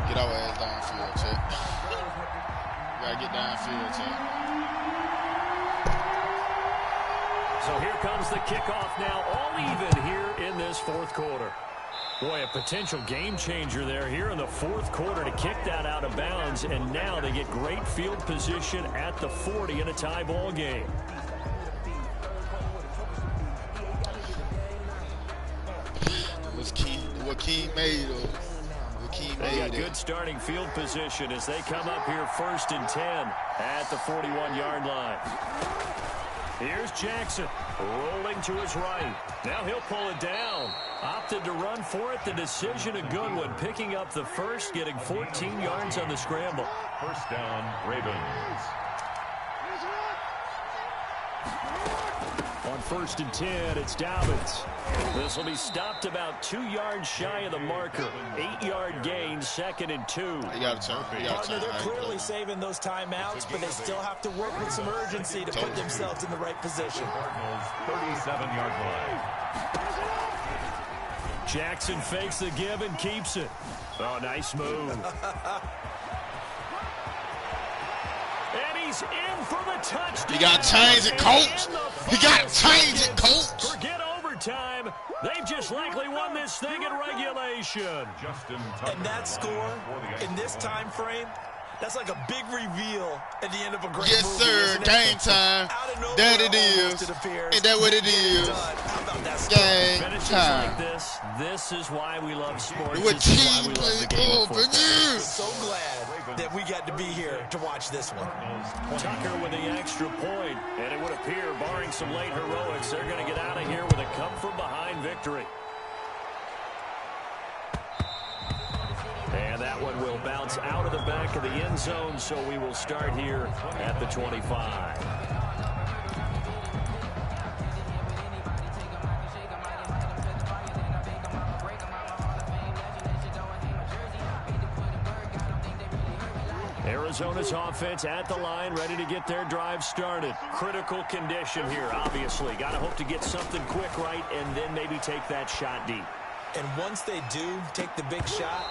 [SPEAKER 3] Get our ass downfield, Chet. We got to get downfield, Chet.
[SPEAKER 14] So here comes the kickoff now, all even here in this 4th quarter. Boy, a potential game changer there here in the 4th quarter to kick that out of bounds, and now they get great field position at the 40 in a tie ball game.
[SPEAKER 3] What King made, though.
[SPEAKER 14] They got good starting field position as they come up here 1st and 10 at the 41-yard line. Here's Jackson rolling to his right. Now he'll pull it down. Opted to run for it. The decision a good one. Picking up the first, getting 14 yards on the scramble.
[SPEAKER 5] 1st down, Ravens.
[SPEAKER 14] On 1st and 10, it's Dobbins. This will be stopped about 2 yards shy of the marker. 8-yard gain, 2nd and 2.
[SPEAKER 3] You got to turn.
[SPEAKER 6] Partner, they're clearly saving those timeouts, but they still have to work with some urgency to put themselves in the right position.
[SPEAKER 5] Cardinals 37-yard line.
[SPEAKER 14] Jackson fakes the give and keeps it. Oh, nice move. And he's in for the touchdown.
[SPEAKER 3] You got to change it, coach. You got to change it, coach.
[SPEAKER 14] Forget overtime. They've just likely won this thing in regulation.
[SPEAKER 6] And that score in this time frame, that's like a big reveal at the end of a great
[SPEAKER 3] yes,
[SPEAKER 6] movie.
[SPEAKER 3] Yes, sir. Game time. That it is. Ain't that what it is? Game time.
[SPEAKER 14] Like this is why we love sports.
[SPEAKER 3] What team
[SPEAKER 14] play? Oh,
[SPEAKER 6] so glad that we got to be here to watch this one.
[SPEAKER 14] Tucker with the extra point, and it would appear, barring some late heroics, they're going to get out of here with a come-from-behind victory. And that one will bounce out of the back of the end zone, so we will start here at the 25. Arizona's offense at the line, ready to get their drive started. Critical condition here, obviously. Got to hope to get something quick right and then maybe take that shot deep.
[SPEAKER 6] And once they do take the big shot,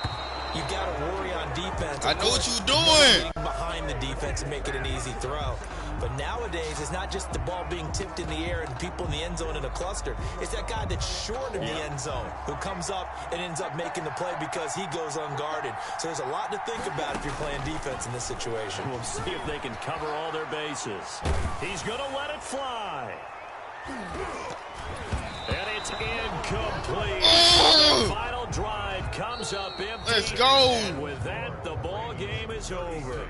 [SPEAKER 6] you got to worry on defense.
[SPEAKER 3] I know what you're doing.
[SPEAKER 6] Behind the defense and make it an easy throw. But nowadays, it's not just the ball being tipped in the air and people in the end zone in a cluster. It's that guy that's short of the end zone who comes up and ends up making the play because he goes unguarded. So there's a lot to think about if you're playing defense in this situation.
[SPEAKER 14] We'll see if they can cover all their bases. He's going to let it fly. And it's incomplete. The final drive comes up empty.
[SPEAKER 3] Let's go.
[SPEAKER 14] And with that, the ball game is over.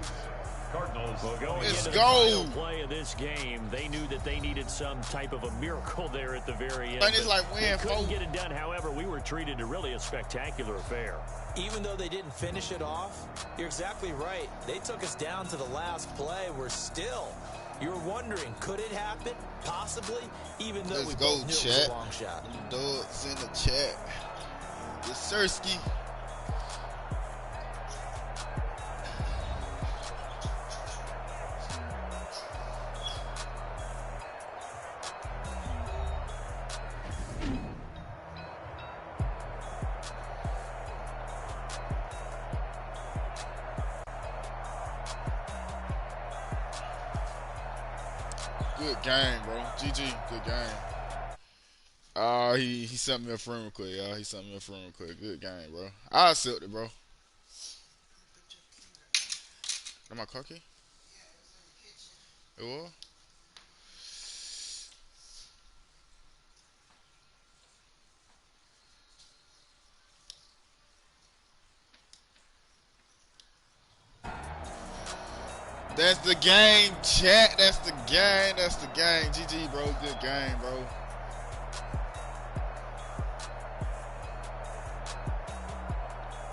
[SPEAKER 5] Cardinals.
[SPEAKER 14] Well, going
[SPEAKER 3] Let's
[SPEAKER 14] into
[SPEAKER 3] go.
[SPEAKER 14] the final play of this game, they knew that they needed some type of a miracle there at the very end.
[SPEAKER 3] But it's like
[SPEAKER 14] they couldn't get it done. However, we were treated to really a spectacular affair.
[SPEAKER 6] Even though they didn't finish it off, you're exactly right. They took us down to the last play. We're still. You were wondering, could it happen? Possibly, even though we both knew it was a long shot.
[SPEAKER 3] Dogs in the chat. It's Sersky. Good game, bro. GG, good game. He sent me a friend request, y'all. He sent me a friend request. Good game, bro. I accept it, bro. That my car key? It was? That's the game, chat. That's the game. That's the game. GG, bro. Good game, bro.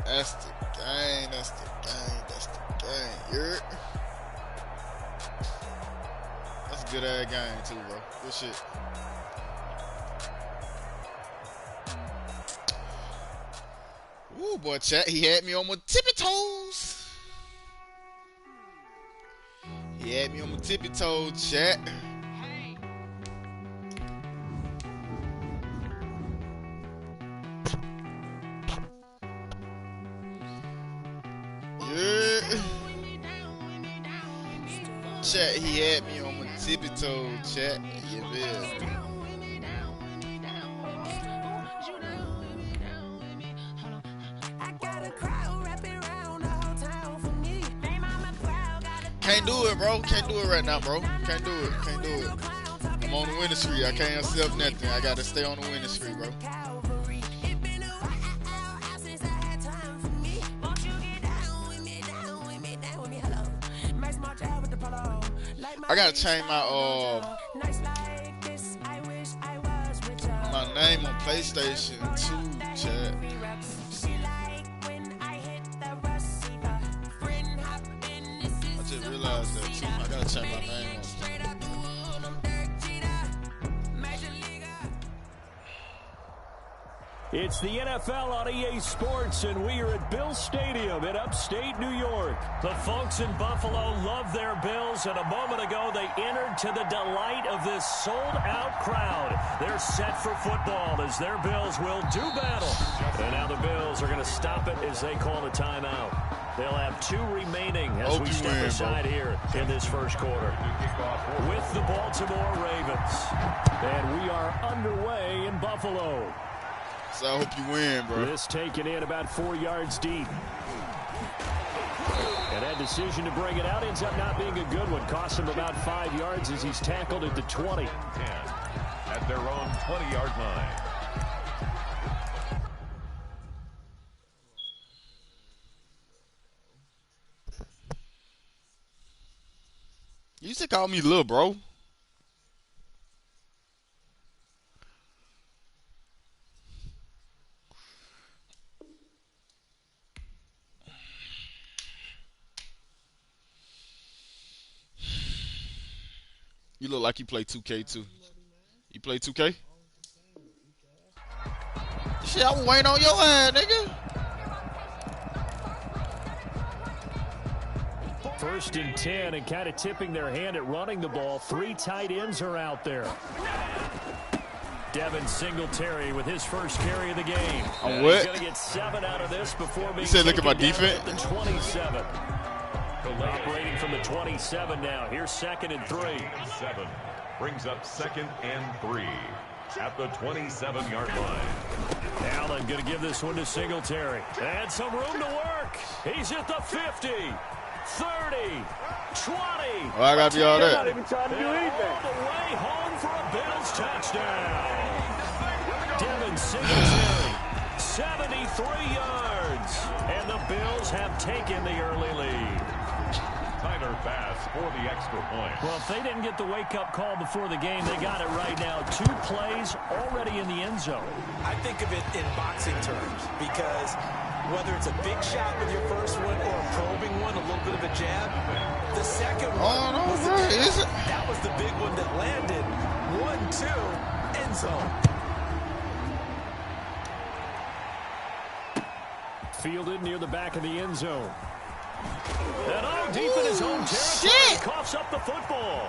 [SPEAKER 3] That's the game. That's the game. That's the game. Yeah. That's a good ass game too, bro. Good shit. Ooh, boy, chat. He had me on my tippy toes. He had me on my tippy toes, chat. Yeah. Chat, he had me on my tippy toes, chat. Yeah, Can't do it, bro. Can't do it right now, bro. Can't do it. Can't do it. I'm on the winning streak. I can't accept nothing. I gotta stay on the winning streak, bro. I gotta change my my name on PlayStation 2, chat. That too. I gotta check my name on.
[SPEAKER 14] It's the NFL on EA Sports, and we are at Bills Stadium in upstate New York. The folks in Buffalo love their Bills, and a moment ago they entered to the delight of this sold-out crowd. They're set for football as their Bills will do battle. And now the Bills are going to stop it as they call a timeout. They'll have 2 remaining as we step aside here in this first quarter. With the Baltimore Ravens. And we are underway in Buffalo.
[SPEAKER 3] So I hope you win, bro.
[SPEAKER 14] This taken in about 4 yards deep. And that decision to bring it out ends up not being a good one. Cost him about 5 yards as he's tackled at the 20.
[SPEAKER 5] 10 at their own 20-yard line.
[SPEAKER 3] You used to call me little, bro. You look like you play 2K too. You play 2K? Shit, I was waiting on your ass, nigga.
[SPEAKER 14] First and 10, and kind of tipping their hand at running the ball. 3 tight ends are out there. Devin Singletary with his first carry of the game. He's going to get 7 out of this before being
[SPEAKER 3] said, look at my defense.
[SPEAKER 14] At the 27. Operating from the 27 now. Here's 2nd and 3.
[SPEAKER 5] 7 brings up 2nd and 3 at the 27-yard line.
[SPEAKER 14] Allen going to give this one to Singletary. And some room to work. He's at the 50, 30, 20.
[SPEAKER 3] Well, I got to be all that.
[SPEAKER 14] Not even trying to do anything. All the way home for a Bills touchdown. Devin Singletary, 73 yards. And the Bills have taken the early lead.
[SPEAKER 5] Tyler Bass for the extra point.
[SPEAKER 14] Well, if they didn't get the wake-up call before the game, they got it right now. 2 plays already in the end zone.
[SPEAKER 6] I think of it in boxing terms because whether it's a big shot with your first one or a probing one, a little bit of a jab, the second one was that was the big one that landed. 1-2, end zone.
[SPEAKER 14] Fielded near the back of the end zone. And deep in his own territory, coughs up the football.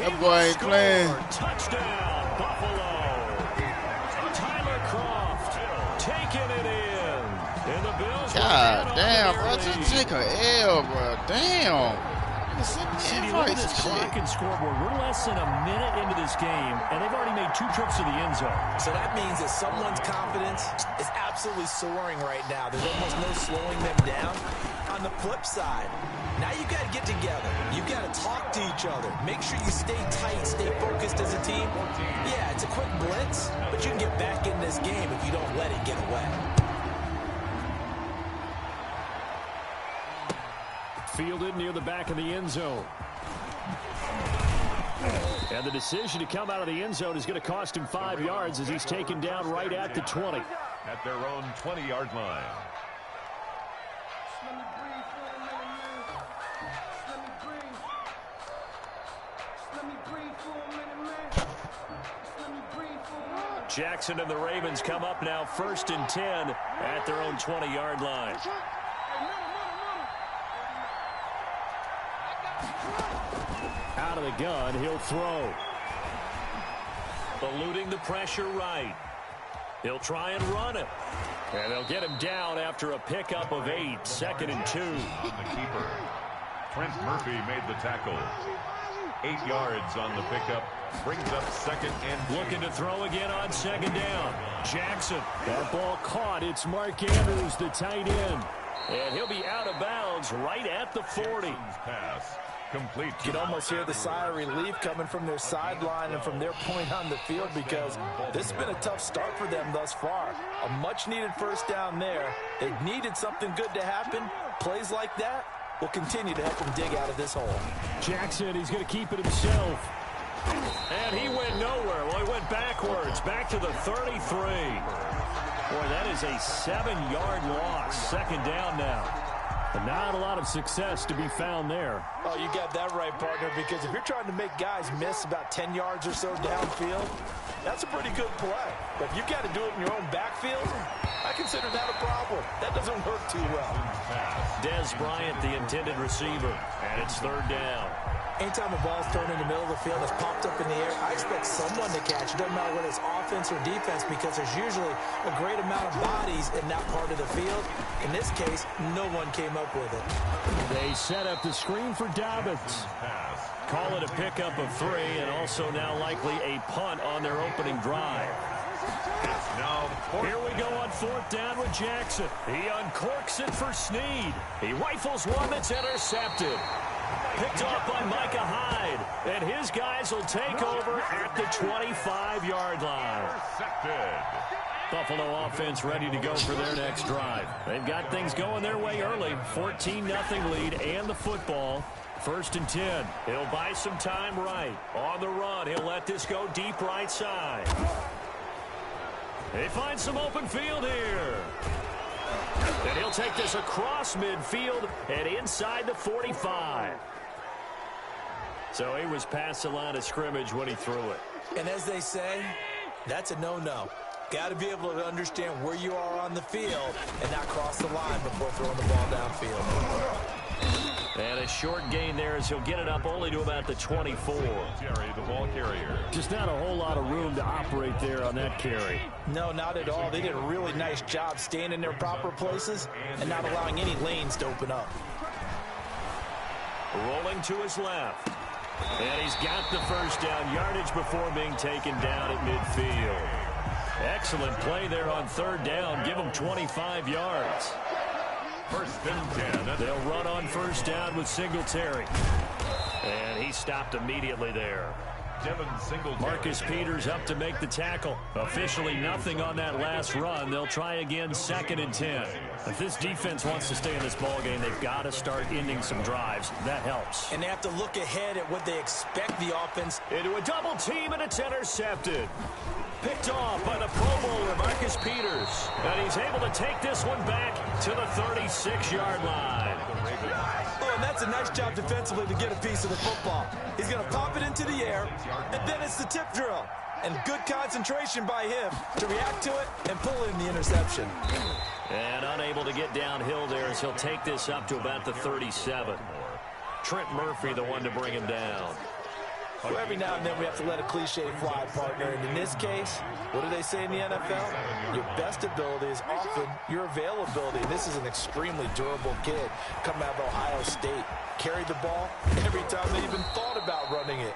[SPEAKER 3] That boy ain't playing.
[SPEAKER 14] Touchdown, Buffalo. Tyler Croft taking it in. And the Bills.
[SPEAKER 3] God damn, bro. Just take an L, bro. Damn.
[SPEAKER 14] See, look at this clock and scoreboard. We're less than a minute into this game, and they've already made 2 trips to the end zone.
[SPEAKER 6] So that means that someone's confidence is absolutely soaring right now. There's almost no slowing them down. On the flip side, now you got to get together. You got to talk to each other. Make sure you stay tight, stay focused as a team. Yeah, it's a quick blitz, but you can get back in this game if you don't let it get away.
[SPEAKER 14] Fielded near the back of the end zone. And the decision to come out of the end zone is going to cost him 5 yards as he's taken down right at the 20.
[SPEAKER 5] At their own 20-yard line.
[SPEAKER 14] Jackson and the Ravens come up now 1st and 10 at their own 20-yard line. Out of the gun, he'll throw. Eluding the pressure right. He'll try and run it. And they'll get him down after a pickup of 8, 2nd and 2.
[SPEAKER 5] On the keeper. Trent Murphy made the tackle. 8 yards on the pickup. Brings up 2nd and 2.
[SPEAKER 14] Looking to throw again on 2nd down. Jackson. That ball caught. It's Mark Andrews, the tight end. And he'll be out of bounds right at the 40.
[SPEAKER 5] Pass. Complete.
[SPEAKER 6] You can almost hear the sigh of relief coming from their sideline and from their point on the field because this has been a tough start for them thus far. A much-needed first down there. They needed something good to happen. Plays like that will continue to help them dig out of this hole.
[SPEAKER 14] Jackson, he's going to keep it himself. And he went nowhere. Well, he went backwards, back to the 33. Boy, that is a 7-yard loss. 2nd down now. But not a lot of success to be found there.
[SPEAKER 6] Oh, you got that right, partner, because if you're trying to make guys miss about 10 yards or so downfield, that's a pretty good play. But if you've got to do it in your own backfield, I consider that a problem. That doesn't work too well.
[SPEAKER 14] Des Bryant, the intended receiver, and it's 3rd down.
[SPEAKER 6] Anytime the ball's thrown in the middle of the field, it's popped up in the air, I expect someone to catch it. Doesn't matter whether it's offense or defense because there's usually a great amount of bodies in that part of the field. In this case, no one came up with it.
[SPEAKER 14] They set up the screen for Dobbins. Call it a pickup of 3 and also now likely a punt on their opening drive. Here we go on 4th down with Jackson. He uncorks it for Snead. He rifles one that's intercepted. Picked off by Micah Hyde. And his guys will take over at the 25-yard line. Buffalo offense ready to go for their next drive. They've got things going their way early. 14-0 lead and the football. 1st and 10. He'll buy some time right. On the run, he'll let this go deep right side. They find some open field here. And he'll take this across midfield and inside the 45. So he was past the line of scrimmage when he threw it.
[SPEAKER 6] And as they say, that's a no-no. Got to be able to understand where you are on the field and not cross the line before throwing the ball downfield.
[SPEAKER 14] And a short gain there as he'll get it up only to about the 24.
[SPEAKER 5] Jerry, the ball carrier.
[SPEAKER 14] Just not a whole lot of room to operate there on that carry.
[SPEAKER 6] No, not at all. They did a really nice job staying in their proper places and not allowing any lanes to open up.
[SPEAKER 14] Rolling to his left. And he's got the first down yardage before being taken down at midfield. Excellent play there on third down. Give him 25 yards.
[SPEAKER 5] First and 10.
[SPEAKER 14] They'll run on first down with Singletary. And he stopped immediately there. Marcus Peters up to make the tackle. Officially nothing on that last run. They'll try again 2nd and 10. If this defense wants to stay in this ball game, they've got to start ending some drives. That helps.
[SPEAKER 6] And they have to look ahead at what they expect the offense.
[SPEAKER 14] Into a double team, and it's intercepted. Picked off by the Pro Bowler, Marcus Peters. And he's able to take this one back to the 36-yard line.
[SPEAKER 6] Oh, and that's a nice job defensively to get a piece of the football. He's going to pop it into the air, and then it's the tip drill. And good concentration by him to react to it and pull in the interception.
[SPEAKER 14] And unable to get downhill there as he'll take this up to about the 37. Trent Murphy, the one to bring him down.
[SPEAKER 6] Well, every now and then we have to let a cliche fly, partner. And in this case, what do they say in the NFL? Your best ability is often your availability. And this is an extremely durable kid coming out of Ohio State. Carried the ball every time they even thought about running it.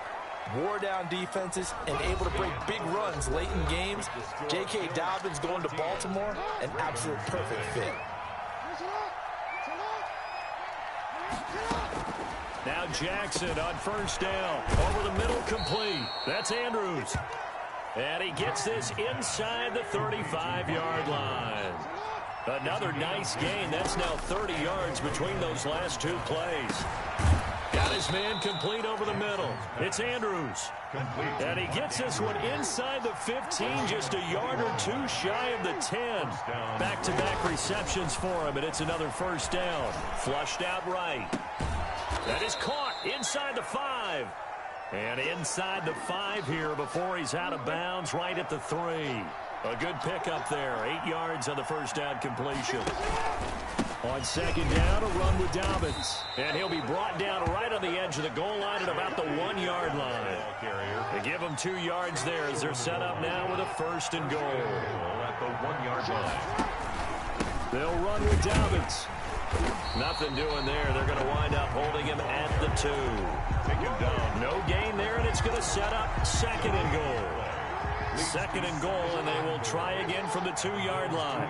[SPEAKER 6] Wore down defenses and able to break big runs late in games. J.K. Dobbins going to Baltimore, an absolute perfect fit.
[SPEAKER 14] Now Jackson on first down. Over the middle, complete. That's Andrews. And he gets this inside the 35-yard line. Another nice gain. That's now 30 yards between those last two plays. Got his man complete over the middle. It's Andrews. And he gets this one inside the 15, just a yard or two shy of the 10. Back-to-back receptions for him, and it's another first down. Flushed out right. That is caught inside the 5. And inside the 5 here before he's out of bounds right at the 3. A good pickup there. 8 yards on the first down completion. On second down, a run with Dobbins. And he'll be brought down right on the edge of the goal line at about the 1-yard line. They give him 2 yards there as they're set up now with a first and goal.
[SPEAKER 5] At the 1-yard line.
[SPEAKER 14] They'll run with Dobbins. Nothing doing there. They're going to wind up holding him at the 2.
[SPEAKER 5] Take him down.
[SPEAKER 14] No gain there, and it's going to set up 2nd and goal. 2nd and goal, and they will try again from the 2-yard line.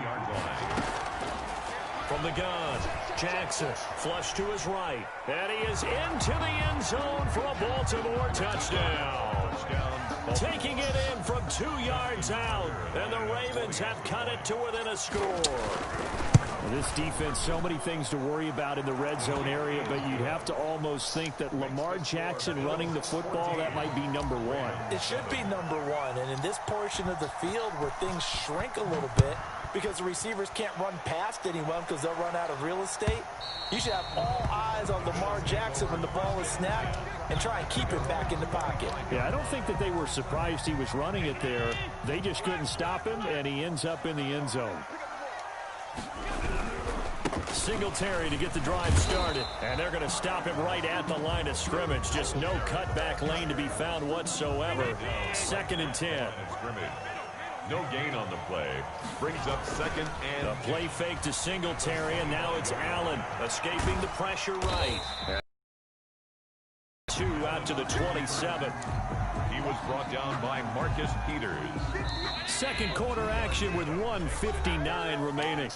[SPEAKER 14] From the gun, Jackson, flush to his right. And he is into the end zone for a Baltimore touchdown. Taking it in from 2 yards out. And the Ravens have cut it to within a score. This defense, so many things to worry about in the red zone area, but you'd have to almost think that Lamar Jackson running the football, that might be number 1.
[SPEAKER 6] It should be number 1, and in this portion of the field where things shrink a little bit because the receivers can't run past anyone because they'll run out of real estate, you should have all eyes on Lamar Jackson when the ball is snapped and try and keep it back in the pocket.
[SPEAKER 14] Yeah, I don't think that they were surprised he was running it there. They just couldn't stop him, and he ends up in the end zone. Singletary to get the drive started, and they're going to stop him right at the line of scrimmage. Just no cutback lane to be found whatsoever. 2nd and 10.
[SPEAKER 5] No gain on the play. Brings up 2nd and...
[SPEAKER 14] The play fake to Singletary, and now it's Allen escaping the pressure right. 2 out to the 27.
[SPEAKER 5] He was brought down by Marcus Peters.
[SPEAKER 14] Second quarter action with 1:59 remaining.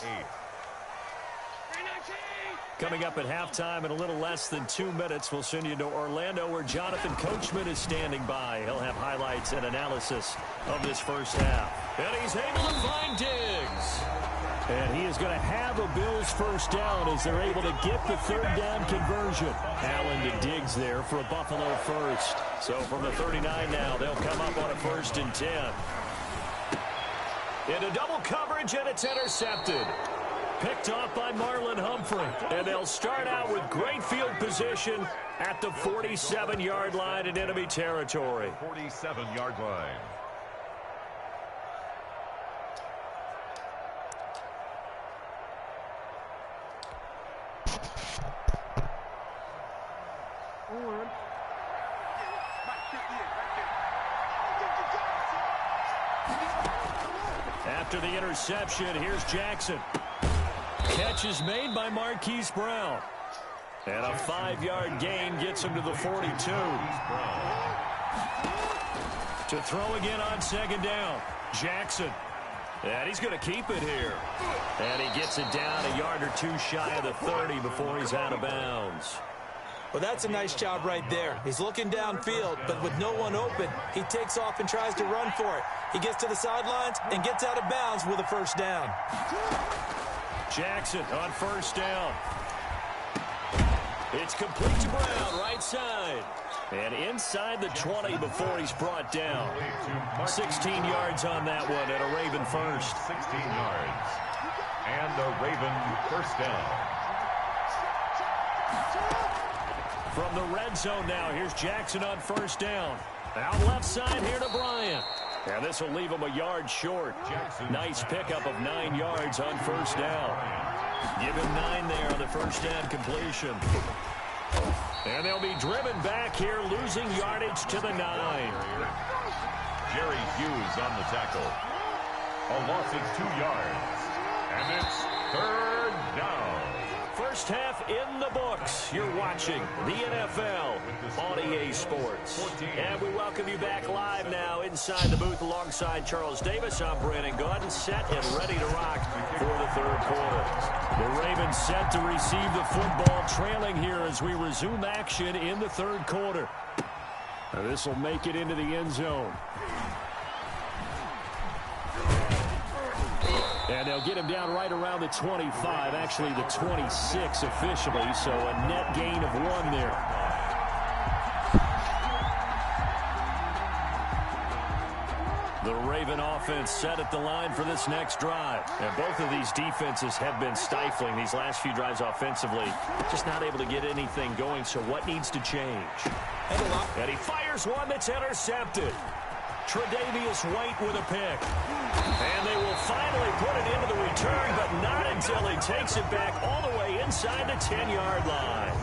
[SPEAKER 14] Coming up at halftime in a little less than 2 minutes, we'll send you to Orlando where Jonathan Coachman is standing by. He'll have highlights and analysis of this first half. And he's able to find Diggs. And he is going to have a Bills first down as they're able to get the third down conversion. Allen to Diggs there for a Buffalo first. So from the 39 now, they'll come up on a 1st and 10. Into double coverage, and it's intercepted. Picked off by Marlon Humphrey. And they'll start out with great field position at the 47-yard line in enemy territory.
[SPEAKER 5] 47-yard line.
[SPEAKER 14] After the interception, here's Jackson. Catch is made by Marquise Brown. And a 5-yard gain gets him to the 42. To throw again on second down. Jackson. And he's going to keep it here. And he gets it down a yard or two shy of the 30 before he's out of bounds.
[SPEAKER 6] Well, that's a nice job right there. He's looking downfield, but with no one open, he takes off and tries to run for it. He gets to the sidelines and gets out of bounds with a first down.
[SPEAKER 14] Jackson on first down. It's complete to Brown, right side. And inside the 20 before he's brought down. 16 yards on that one and a Raven first.
[SPEAKER 5] 16 yards. And a Raven first down.
[SPEAKER 14] From the red zone now, here's Jackson on first down. Out left side here to Bryant. And this will leave him a yard short. Nice pickup of 9 yards on first down. Give him 9 there on the first down completion. And they'll be driven back here, losing yardage to the 9.
[SPEAKER 5] Jerry Hughes on the tackle. A loss of 2 yards. And it's third down.
[SPEAKER 14] First half in the books. You're watching the NFL on EA Sports. And we welcome you back live now inside the booth alongside Charles Davis. I'm Brandon Gordon, set and ready to rock for the third quarter. The Ravens set to receive the football, trailing here as we resume action in the third quarter. Now this will make it into the end zone. And they'll get him down right around the 25, actually the 26 officially, so a net gain of 1 there. The Raven offense set at the line for this next drive. And both of these defenses have been stifling these last few drives offensively. Just not able to get anything going, so what needs to change? And he fires one that's intercepted. Tre'Davious White with a pick. And they will finally put it into the return, but not until he takes it back all the way inside the 10-yard line.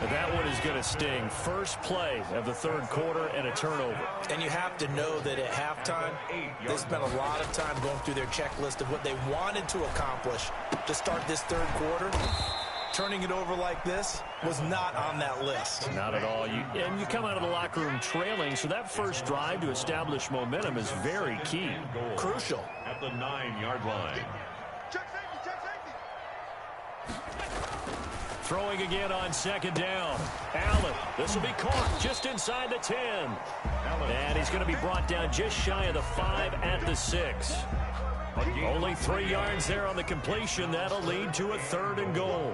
[SPEAKER 14] That one is going to sting. First play of the third quarter and a turnover.
[SPEAKER 6] And you have to know that at halftime, they spent a lot of time going through their checklist of what they wanted to accomplish to start this third quarter. Turning it over like this was not on that list.
[SPEAKER 14] Not at all. And you come out of the locker room trailing, so that first drive to establish momentum is very key.
[SPEAKER 6] Crucial.
[SPEAKER 5] At the 9-yard line.
[SPEAKER 14] Throwing again on second down. Allen, this will be caught just inside the 10. And he's going to be brought down just shy of the 5 at the 6. Only 3 yards there on the completion. That'll lead to a 3rd and goal.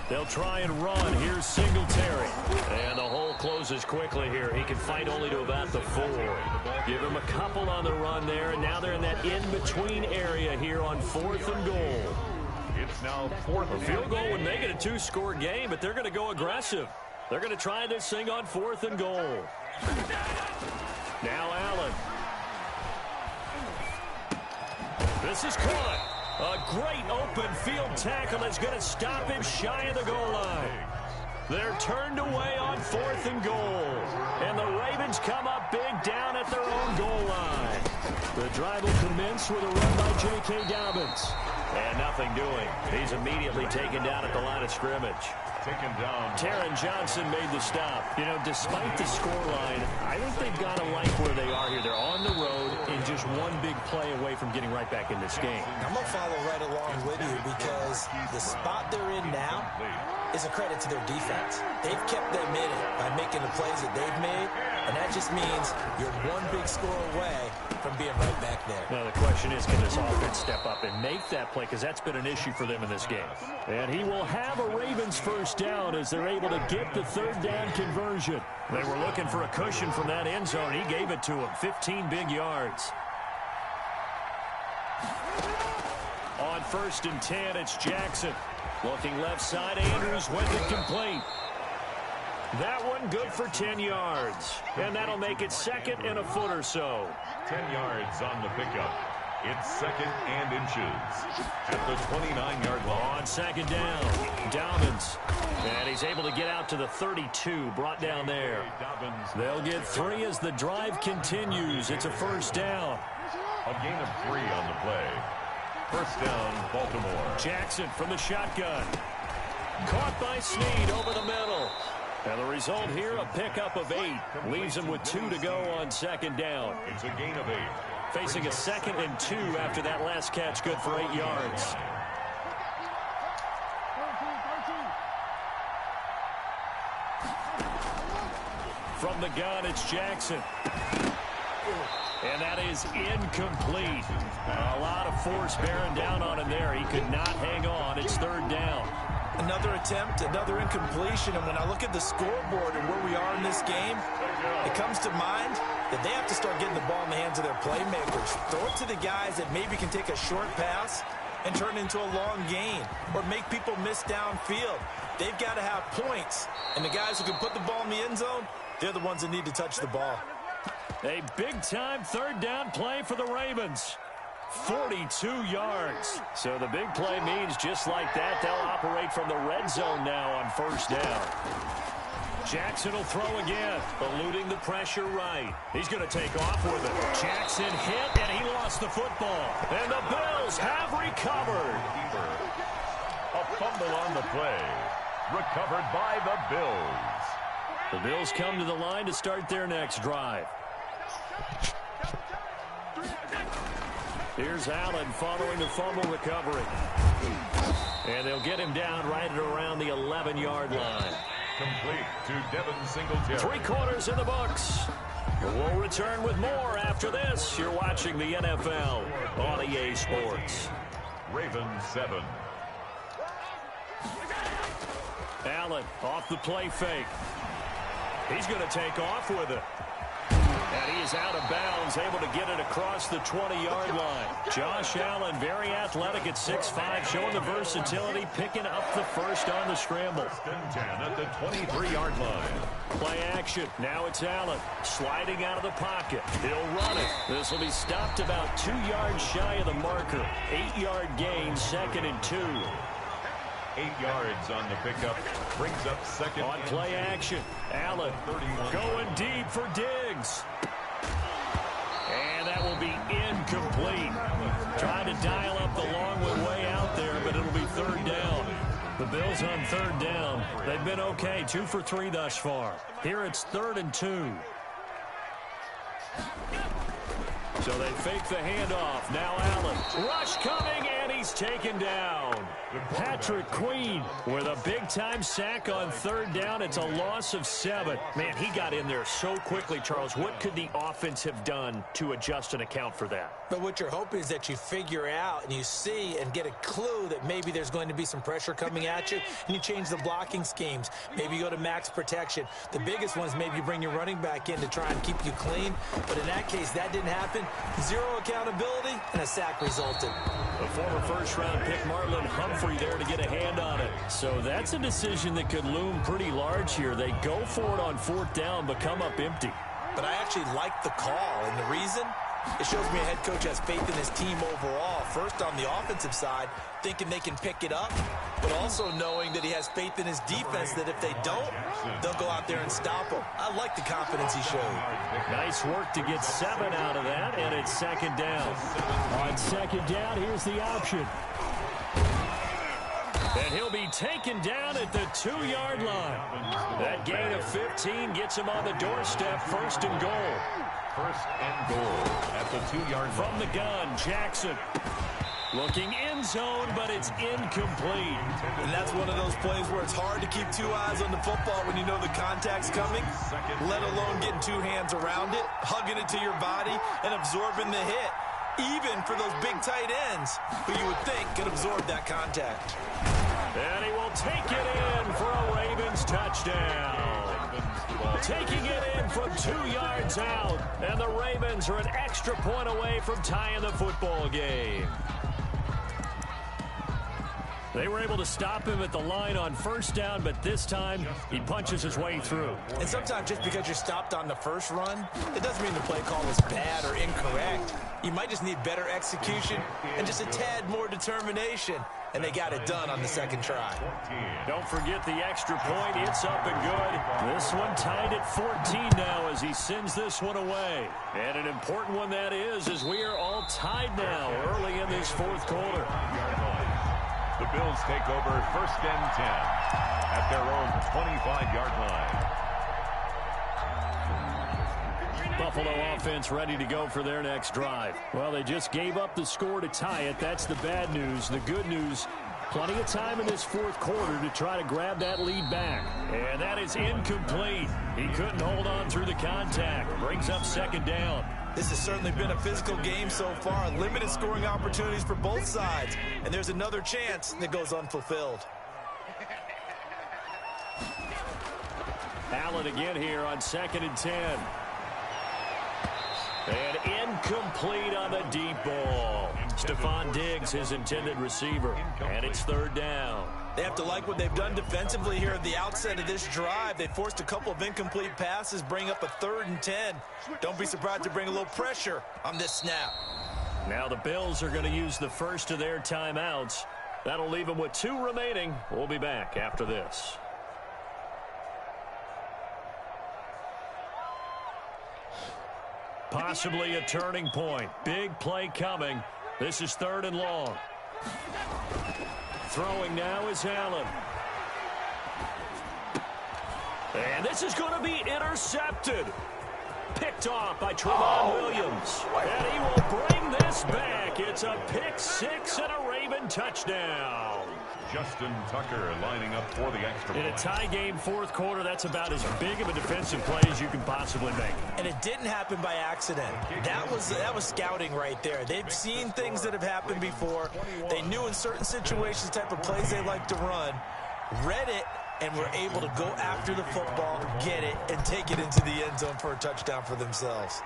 [SPEAKER 14] They'll try and run. Here's Singletary. And the hole closes quickly here. He can fight only to about the 4. Give him a couple on the run there, and now they're in that in-between area here on 4th and goal.
[SPEAKER 5] It's now 4th.
[SPEAKER 14] A field goal would make it a 2-score game, but they're going to go aggressive. They're going to try this thing on 4th and goal. Now Allen. This is caught. A great open field tackle is going to stop him shy of the goal line. They're turned away on 4th and goal. And the Ravens come up big down at their own goal line. The drive will commence with a run by J.K. Dobbins. And nothing doing. He's immediately taken down at the line of scrimmage.
[SPEAKER 5] Taken down.
[SPEAKER 14] Taron Johnson made the stop. You know, despite the scoreline, I think they've got to like where they are here. They're on the road and just one big play away from getting right back in this game.
[SPEAKER 6] I'm going to follow right along with you because the spot they're in now is a credit to their defense. They've kept them in it by making the plays that they've made, and that just means you're one big score away from being right back there.
[SPEAKER 14] Now the question is, can this offense step up and make that play, because that's been an issue for them in this game. And he will have a Ravens first down as they're able to get the 3rd down conversion. They were looking for a cushion from that end zone. He gave it to him. 15 big yards. On 1st and 10, it's Jackson. Looking left side, Andrews with it complete. That one good for 10 yards. And that'll make it 2nd and a foot or so.
[SPEAKER 5] 10 yards on the pickup. It's 2nd and inches at the 29-yard line.
[SPEAKER 14] On 2nd down, Dobbins. And he's able to get out to the 32, brought down there. They'll get 3 as the drive continues. It's a first down.
[SPEAKER 5] A gain of 3 on the play. First down, Baltimore.
[SPEAKER 14] Jackson from the shotgun. Caught by Snead over the middle. And the result here, a pickup of 8. Leaves him with 2 to go on second down.
[SPEAKER 5] It's a gain of 8.
[SPEAKER 14] Facing a 2nd and 2 after that last catch, good for 8 yards. From the gun, it's Jackson. And that is incomplete. A lot of force bearing down on him there. He could not hang on. It's third down.
[SPEAKER 6] Another attempt, another incompletion, and when I look at the scoreboard and where we are in this game, it comes to mind that they have to start getting the ball in the hands of their playmakers. Throw it to the guys that maybe can take a short pass and turn it into a long gain or make people miss downfield. They've got to have points, and the guys who can put the ball in the end zone, they're the ones that need to touch the ball.
[SPEAKER 14] A big-time third down play for the Ravens. 42 yards. So the big play means just like that, they'll operate from the red zone now on first down. Jackson will throw again, eluding the pressure right. He's going to take off with it. Jackson hit, and he lost the football. And the Bills have recovered.
[SPEAKER 5] A fumble on the play. Recovered by the Bills.
[SPEAKER 14] The Bills come to the line to start their next drive. Here's Allen following the fumble recovery. And they'll get him down right at around the 11-yard line.
[SPEAKER 5] Complete to Devin Singletary.
[SPEAKER 14] 3 quarters in the books. We'll return with more after this. You're watching the NFL on EA Sports.
[SPEAKER 5] Ravens 7.
[SPEAKER 14] Allen off the play fake. He's going to take off with it. And he is out of bounds, able to get it across the 20-yard line. Josh Allen, very athletic at 6'5", showing the versatility, picking up the first on the scramble.
[SPEAKER 5] 10 at the 23-yard line.
[SPEAKER 14] Play action. Now it's Allen sliding out of the pocket. He'll run it. This will be stopped about 2 yards shy of the marker. 8-yard gain, 2nd and 2.
[SPEAKER 5] 8 yards on the pickup. Brings up second.
[SPEAKER 14] On play action. Allen going deep for Diggs. And that will be incomplete. Trying to dial up the long way out there, but it'll be third down. The Bills on third down. They've been okay. 2 for 3 thus far. Here it's 3rd and 2. So they fake the handoff. Now Allen. Rush coming, and he's taken down. Patrick Queen with a big-time sack on third down. It's a loss of 7. Man, he got in there so quickly, Charles. What could the offense have done to adjust and account for that?
[SPEAKER 6] But what you're hoping is that you figure out and you see and get a clue that maybe there's going to be some pressure coming at you, and you change the blocking schemes. Maybe you go to max protection. The biggest one is maybe you bring your running back in to try and keep you clean. But in that case, that didn't happen. 0 accountability, and a sack resulted.
[SPEAKER 14] The former first-round pick Marlon Humphrey there to get a hand on it. So that's a decision that could loom pretty large here. They go for it on 4th down, but come up empty.
[SPEAKER 6] But I actually like the call, and the reason? It shows me a head coach has faith in his team overall. First, on the offensive side, thinking they can pick it up, but also knowing that he has faith in his defense that if they don't, they'll go out there and stop him. I like the confidence he showed.
[SPEAKER 14] Nice work to get 7 out of that, and it's 2nd down. On 2nd down, here's the option. And he'll be taken down at the 2-yard line. That gain of 15 gets him on the doorstep, 1st and goal.
[SPEAKER 5] 1st and goal at the 2-yard line.
[SPEAKER 14] From the gun, Jackson. Looking end zone, but it's incomplete.
[SPEAKER 6] And that's one of those plays where it's hard to keep 2 eyes on the football when you know the contact's coming, let alone getting 2 hands around it, hugging it to your body, and absorbing the hit. Even for those big tight ends, who you would think could absorb that contact.
[SPEAKER 14] And he will take it in for a Ravens touchdown. Taking it in from 2 yards out. And the Ravens are an extra point away from tying the football game. They were able to stop him at the line on first down, but this time he punches his way through.
[SPEAKER 6] And sometimes just because you're stopped on the first run, it doesn't mean the play call is bad or incorrect. You might just need better execution and just a tad more determination. And they got it done on the second try.
[SPEAKER 14] Don't forget the extra point. It's up and good. This one tied at 14 now as he sends this one away. And an important one that is, as we are all tied now early in this fourth quarter.
[SPEAKER 5] The Bills take over first and 10 at their own 25-yard line.
[SPEAKER 14] Buffalo offense ready to go for their next drive. Well, they just gave up the score to tie it. That's the bad news. The good news, plenty of time in this fourth quarter to try to grab that lead back. And that is incomplete. He couldn't hold on through the contact. Brings up second down.
[SPEAKER 6] This has certainly been a physical game so far. Limited scoring opportunities for both sides. And there's another chance that goes unfulfilled.
[SPEAKER 14] Allen again here on 2nd and 10. And incomplete on the deep ball. Stephon Diggs, his intended receiver. And it's third down.
[SPEAKER 6] They have to like what they've done defensively here at the outset of this drive. They forced a couple of incomplete passes, bring up a 3rd and 10. Don't be surprised to bring a little pressure on this snap.
[SPEAKER 14] Now the Bills are going to use the first of their timeouts. That'll leave them with 2 remaining. We'll be back after this. Possibly a turning point. Big play coming. This is 3rd and long. Throwing now is Allen. And this is going to be intercepted. Picked off by Trevon Williams. And he will bring this back. It's a pick 6 and a Raven touchdown.
[SPEAKER 5] Justin Tucker lining up for the extra point.
[SPEAKER 14] In a tie game fourth quarter, that's about as big of a defensive play as you can possibly make.
[SPEAKER 6] And it didn't happen by accident. That was scouting right there. They've seen things that have happened before. They knew in certain situations the type of plays they like to run, read it, and were able to go after the football, get it, and take it into the end zone for a touchdown for themselves.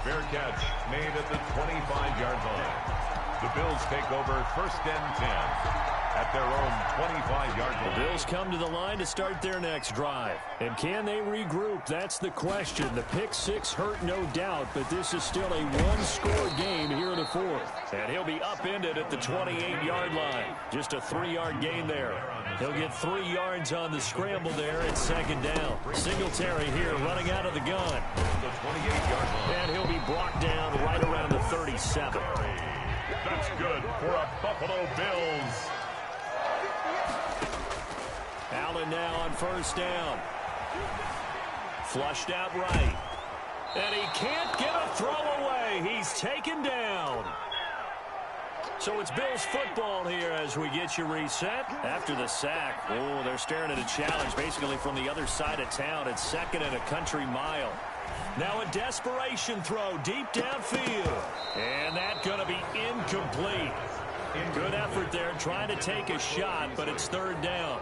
[SPEAKER 5] Fair catch made at the 25-yard line. The Bills take over first and 10 at their own 25-yard line.
[SPEAKER 14] The Bills come to the line to start their next drive. And can they regroup? That's the question. The pick 6 hurt, no doubt, but this is still a one-score game here in the fourth. And he'll be upended at the 28-yard line. Just a 3-yard gain there. He'll get 3 yards on the scramble there at second down. Singletary here running out of the gun.
[SPEAKER 5] The 28-yard line.
[SPEAKER 14] And he'll be brought down right around the 37.
[SPEAKER 5] That's good for a Buffalo Bills.
[SPEAKER 14] Allen now on first down. Flushed out right. And he can't get a throw away. He's taken down. So it's Bills football here as we get you reset. After the sack, oh, they're staring at a challenge basically from the other side of town. It's 2nd and a country mile. Now a desperation throw deep downfield. And that's going to be incomplete. Good effort there trying to take a shot, but it's 3rd down.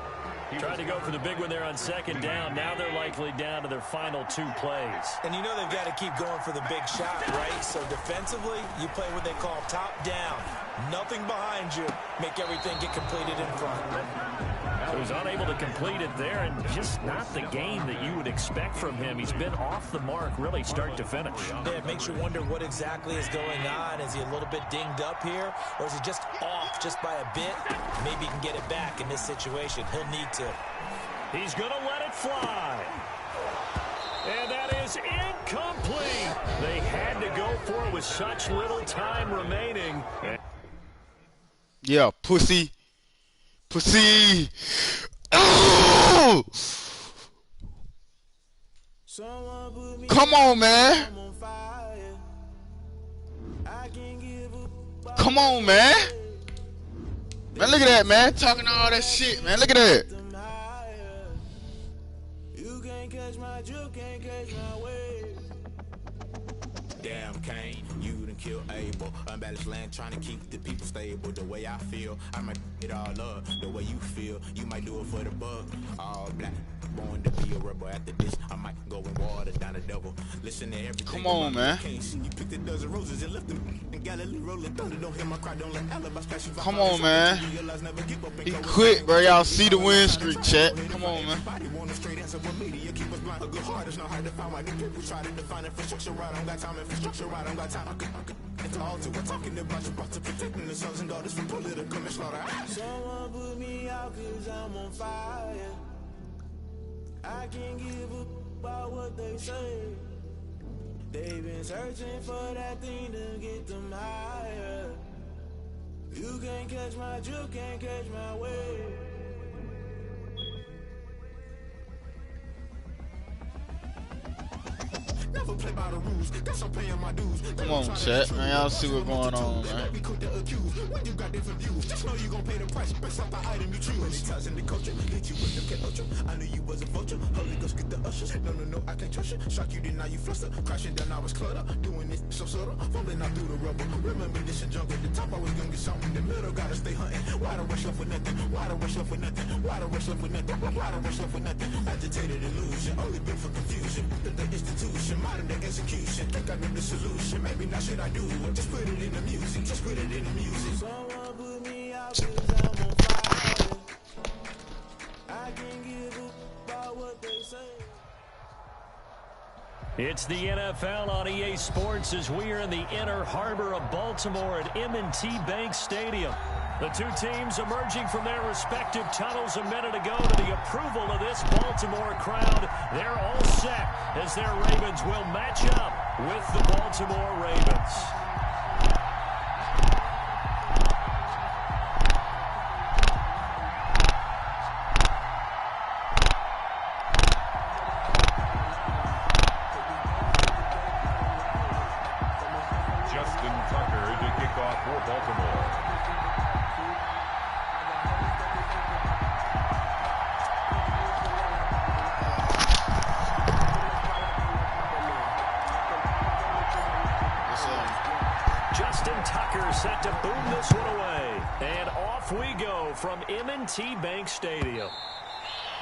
[SPEAKER 14] Trying to go for the big one there on 2nd down. Now they're likely down to their final 2 plays.
[SPEAKER 6] And you know they've got to keep going for the big shot, right? So defensively, you play what they call top down. Nothing behind you. Make everything get completed in front.
[SPEAKER 14] So he's unable to complete it there, and just not the game that you would expect from him. He's been off the mark really start to finish.
[SPEAKER 6] Yeah, it makes you wonder what exactly is going on. Is he a little bit dinged up here, or is he just off just by a bit? Maybe he can get it back in this situation. He'll need to.
[SPEAKER 14] He's going to let it fly. And that is incomplete. They had to go for it with such little time remaining.
[SPEAKER 3] Yeah, pussy. Pussy. Oh! Come on, man. Come on, man. Man, look at that, man. Talking all that shit, man. Look at that.
[SPEAKER 1] Damn, Kane, you done and kill Abel. Unbalanced land trying to keep the people stable. The way I feel, I might it all up. The way you feel, you might do it for the buck. All black, born to be a rebel. After this, I might go and water down the devil. Listen to everything.
[SPEAKER 3] Come on, man.
[SPEAKER 1] You picked a dozen roses and left them in Galilee rolling thunder. Don't hear my cry, don't let alibis crash.
[SPEAKER 3] Come on, man. He quit, bro. Y'all see the win streak, chat. Come on, man.
[SPEAKER 1] A good heart is not hard to find. Why people try to define infrastructure right? I don't got time. Infrastructure right? I don't got time. I could it's all to we're talking about you about to protecting the sons and daughters from political slaughter.
[SPEAKER 15] Someone put me out 'cause I'm on fire. I can't give up about what they say. They've been searching for that thing to get them higher. You can't catch my drift, can't catch my wave.
[SPEAKER 1] Never play by the rules. Guess I'm paying my dues.
[SPEAKER 3] Come on, chat, man. Y'all see what's going on, man.
[SPEAKER 1] When you got different views, just know you gon' pay the price based off the item you choose. Many times in the culture, hit you with them get ultra. I knew you was a vulture. Holy Ghost get the ushers. No, I can't trust you. Shock you, then now you fluster. Crashing down, I was clutter. Doing this so subtle, falling out through the rubble. Remember this and jump at the top. I was gonna get something in the middle. Gotta stay hunting. Why the rush left with nothing? Why the rush left with nothing? Why the rush left with nothing? Why the rush left with nothing? Agitated illusion, only built for confusion. The institution, modern day execution. Think I know the solution. Maybe not should I do it? Just put it in the music. Just put it in the music.
[SPEAKER 15] Someone put me out 'cause I'm on fire. I can't give up about what they say.
[SPEAKER 14] It's the NFL on EA Sports as we are in the inner harbor of Baltimore at M&T Bank Stadium. The two teams emerging from their respective tunnels a minute ago to the approval of this Baltimore crowd. They're all set as their Ravens will match up with the Baltimore Ravens.
[SPEAKER 5] Justin Tucker to kick off for Baltimore.
[SPEAKER 14] Justin Tucker set to boom this one away. And off we go from M&T Bank Stadium.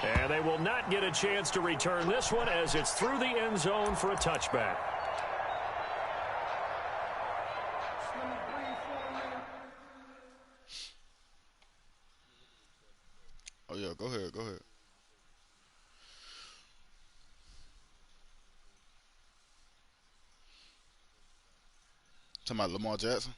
[SPEAKER 14] And they will not get a chance to return this one as it's through the end zone for a touchback.
[SPEAKER 3] Oh, yeah, go ahead, go ahead. Talking about Lamar Jackson?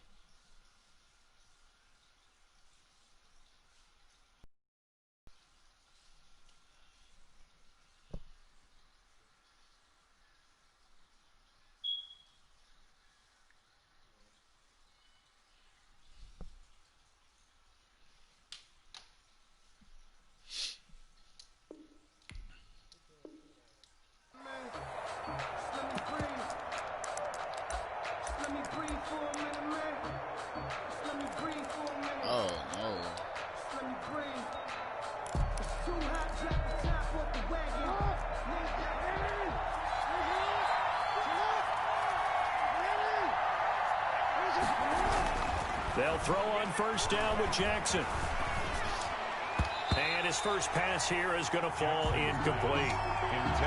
[SPEAKER 3] Oh, no.
[SPEAKER 14] They'll throw on first down with Jackson. And his first pass here is going to fall incomplete.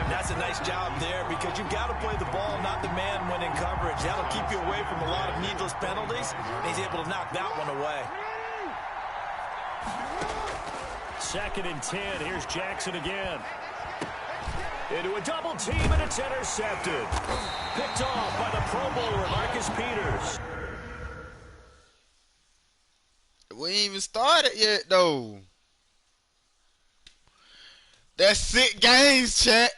[SPEAKER 6] That's a nice job there because you've got to play the ball, not the man when in coverage. That'll keep you away from a lot of needless penalties. And he's able to knock that one away.
[SPEAKER 14] 2nd and 10. Here's Jackson again. Into a double team, and it's intercepted. Picked off by the Pro Bowler, Marcus Peters.
[SPEAKER 3] We ain't even started yet, though. That's 6 games, chat.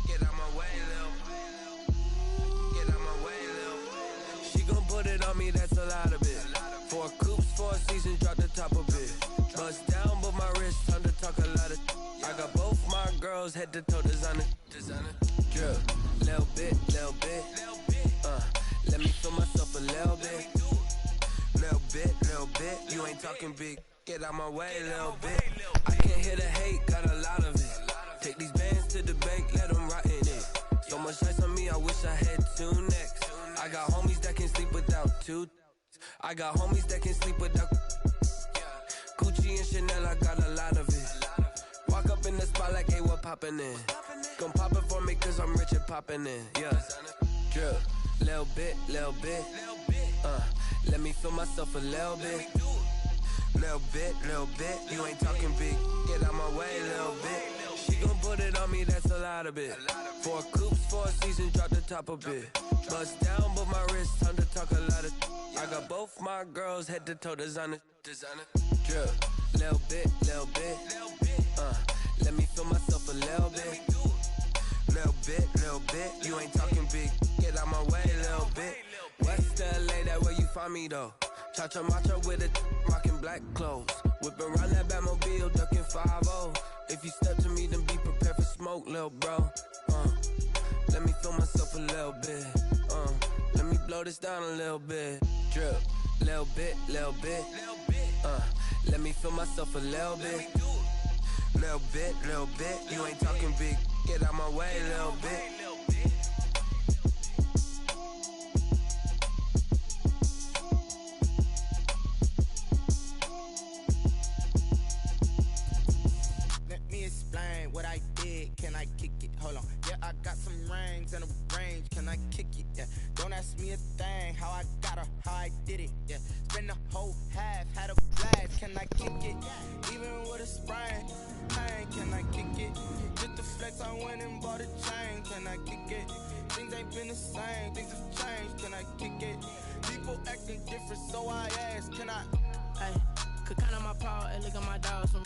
[SPEAKER 15] Get out my way, Lil. Get out my way, Lil. She gon' put it on me, that's a lot of it. 4 coops, 4 seasons, drop the top of it. Bust down, but my wrist, time to talk a lot of. I got both my girls head to toe designer. Drip, little bit, little bit. Let me feel myself a little bit. Little bit, you ain't talking big. Get out my way, little bit. I can't hear the hate, got a lot of it. Take these bands to the bank, let them rot in it. So much ice on me, I wish I had 2 necks. I got homies that can sleep without 2. I got homies that can sleep without Gucci and Chanel, I got a lot of it. Walk up in the spot like, hey, what poppin' in? Gon' pop it for me cause I'm rich and poppin' in, yeah. Drip, little bit, let me feel myself a little bit. Little bit, you ain't talking big. Get out my way, little bit. She gon' put it on me, that's a lot of it. 4 coops, 4 seasons, drop the top a bit. Bust down, but my wrist, time to talk a lot of. I got both my girls head to toe designer. Drip, little bit, let me feel myself a little bit. Little bit, you ain't talking big. Get out my way, little bit. West LA, that where you find me though. Cha-cha matcha with it, rockin' black clothes. Whip around that Batmobile, ducking 5-0. If you step to me, then be prepared for smoke, lil' bro. Let me feel myself a little bit. Let me blow this down a little bit. Drip, little bit. Let me feel myself a little bit. Little bit, you ain't talking big. Get out my way, little bit.
[SPEAKER 16] Let me explain what I did. Can I kick it? Hold on. Yeah, I got some rings and a range. Can I kick it? Yeah. Don't ask me a thing. How I got her, how I did it. Yeah. Spend the whole half, had a blast. Can I kick it? Even with a sprain. Pain, can I kick it? Just the flex, I went and bought a chain. Can I kick it? Things ain't been the same. Things have changed. Can I kick it? People acting different, so I ask. Can I?
[SPEAKER 10] Hey, could count on my power and look at my dogs from.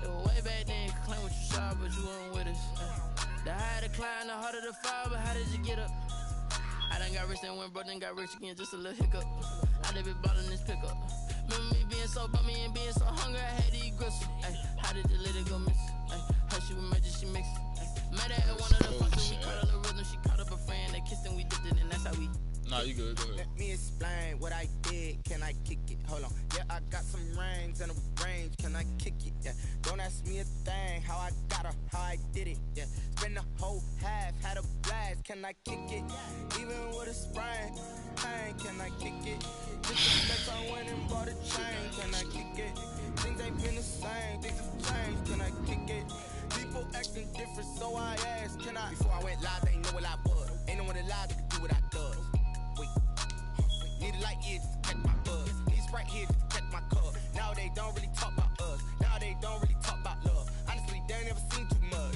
[SPEAKER 10] It was way back then, could claim what you saw, but you weren't with us. The higher the climb, the harder the fall, but how did you get up? I done got rich and went broke, then got rich again, just a little hiccup. I done been ballin' this pickup. Remember me being so bummy and being so hungry, I had to eat gristle. Ay, how did the lady go miss? Ay, her she was magic, she mixed. Met her at one of the functions, we caught her the rhythm, she caught up a friend, they kissed and we dipped it, and that's how we.
[SPEAKER 3] Nah, you good, go ahead.
[SPEAKER 16] Let me explain what I did. Can I kick it? Hold on. Yeah, I got some rings and a range. Can I kick it? Yeah. Don't ask me a thing. How I got her, how I did it. Yeah. Spend the whole half, had a blast. Can I kick it? Even with a sprain. Pain, can I kick it? Just the flex, I went and bought a chain. Can I kick it? Things ain't been the same. Things have changed. Can I kick it? People acting different, so I asked. Can I? Before I went live, they ain't know what I was. Ain't no one alive that could do what I does. Need a light here just to catch my buzz. Need Sprite here just to catch my cup. Now they don't really talk about us. Now they don't really talk about love. Honestly, they ain't never seen too much.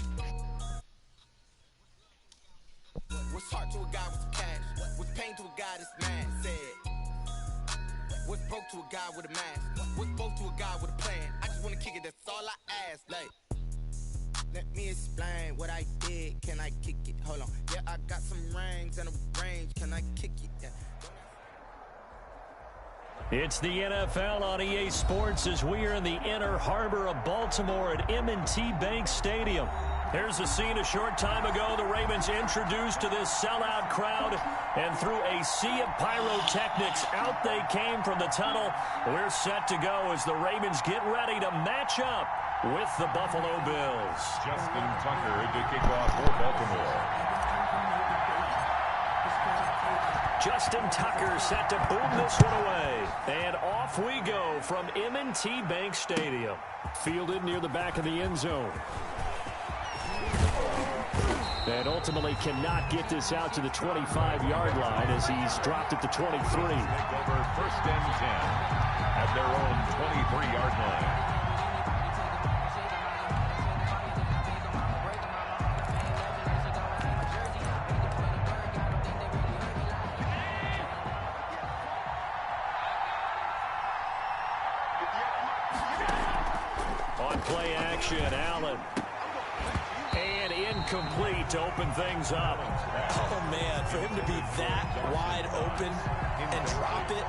[SPEAKER 16] What's hard to a guy with some cash? What's pain to a guy that's mad? Said. What's broke to a guy with a mask? What's broke to a guy with a plan? I just wanna kick it, that's all I ask. Like, let me explain what I did. Can I kick it? Hold on. Yeah, I got some rings and a range. Can I kick it? Yeah.
[SPEAKER 4] It's the NFL on EA Sports as we are in the inner harbor of Baltimore at M&T Bank Stadium. Here's a scene a short time ago. The Ravens introduced to this sellout crowd, and through a sea of pyrotechnics, out they came from the tunnel. We're set to go as the Ravens get ready to match up with the Buffalo Bills.
[SPEAKER 5] Justin Tucker to kick off for Baltimore.
[SPEAKER 4] Justin Tucker set to boom this one away. And off we go from M&T Bank Stadium. Fielded near the back of the end zone. And ultimately cannot get this out to the 25-yard line as he's dropped at the 23.
[SPEAKER 5] Take over first and 10 at their own 23-yard line.
[SPEAKER 4] Play action, Allen. And incomplete to open things up.
[SPEAKER 6] Oh, man, for him to be that wide open and drop it.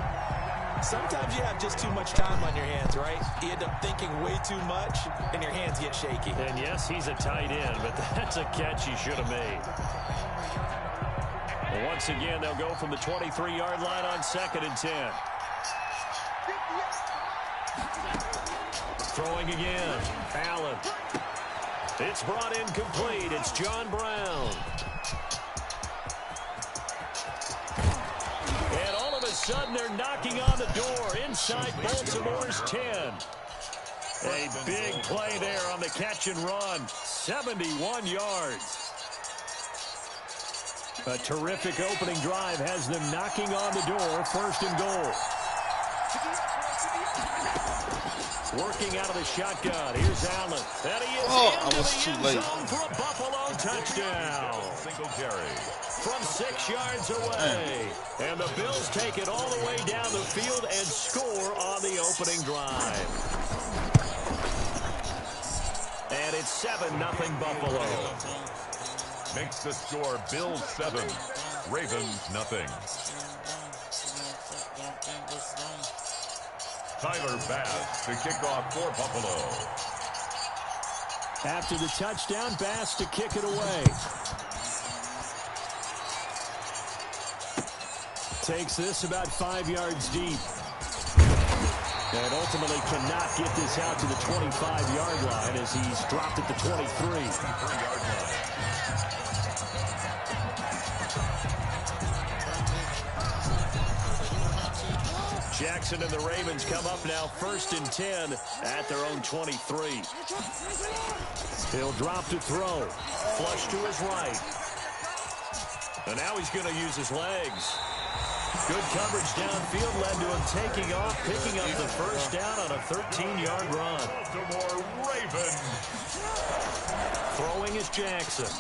[SPEAKER 6] Sometimes you have just too much time on your hands, right? You end up thinking way too much, and your hands get shaky.
[SPEAKER 4] And yes, he's a tight end, but that's a catch he should have made. Once again, they'll go from the 23-yard line on 2nd and 10.
[SPEAKER 14] Throwing again. Allen. It's brought in complete. It's John Brown. And all of a sudden, they're knocking on the door inside Baltimore's 10. A big play there on the catch and run. 71 yards. A terrific opening drive has them knocking on the door. First and goal. Working out of the shotgun. Here's Allen. And he is into the end zone for a Buffalo touchdown. From 6 yards away. And the Bills take it all the way down the field and score on the opening drive. And it's 7-0 Buffalo.
[SPEAKER 5] Makes the score Bills 7, Ravens nothing. Tyler Bass to kick off for Buffalo.
[SPEAKER 14] After the touchdown, Bass to kick it away. Takes this about 5 yards deep. And ultimately cannot get this out to the 25-yard line as he's dropped at the 23-yard line. Jackson and the Ravens come up now 1st and 10 at their own 23. He'll drop to throw. Flush to his right. And now he's going to use his legs. Good coverage downfield led to him taking off, picking up the first down on a 13-yard run.
[SPEAKER 5] Baltimore Ravens.
[SPEAKER 14] Throwing is Jackson.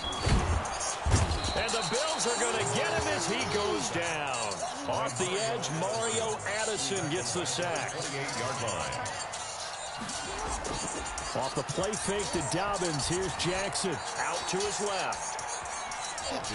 [SPEAKER 14] And the Bills are going to get him as he goes down. Off the edge, Mario Addison gets the sack.
[SPEAKER 5] 28-yard line.
[SPEAKER 14] Off the play fake to Dobbins, here's Jackson. Out to his left.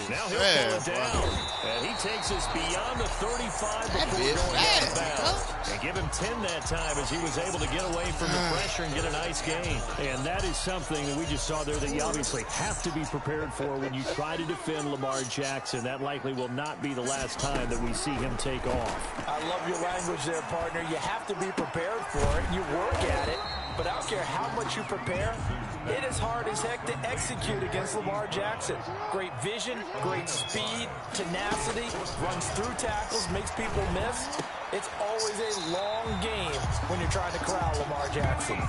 [SPEAKER 14] Now he'll pull it down. And he takes us beyond the 35 before going out of bounds. And give him 10 that time as he was able to get away from the pressure and get a nice gain. And that is something that we just saw there that you obviously have to be prepared for when you try to defend Lamar Jackson. That likely will not be the last time that we see him take off.
[SPEAKER 6] I love your language there, partner. You have to be prepared for it. You work at it. But I don't care how much you prepare, it is hard as heck to execute against Lamar Jackson. Great vision, great speed, tenacity, runs through tackles, makes people miss. It's always a long game when you're trying to corral Lamar Jackson.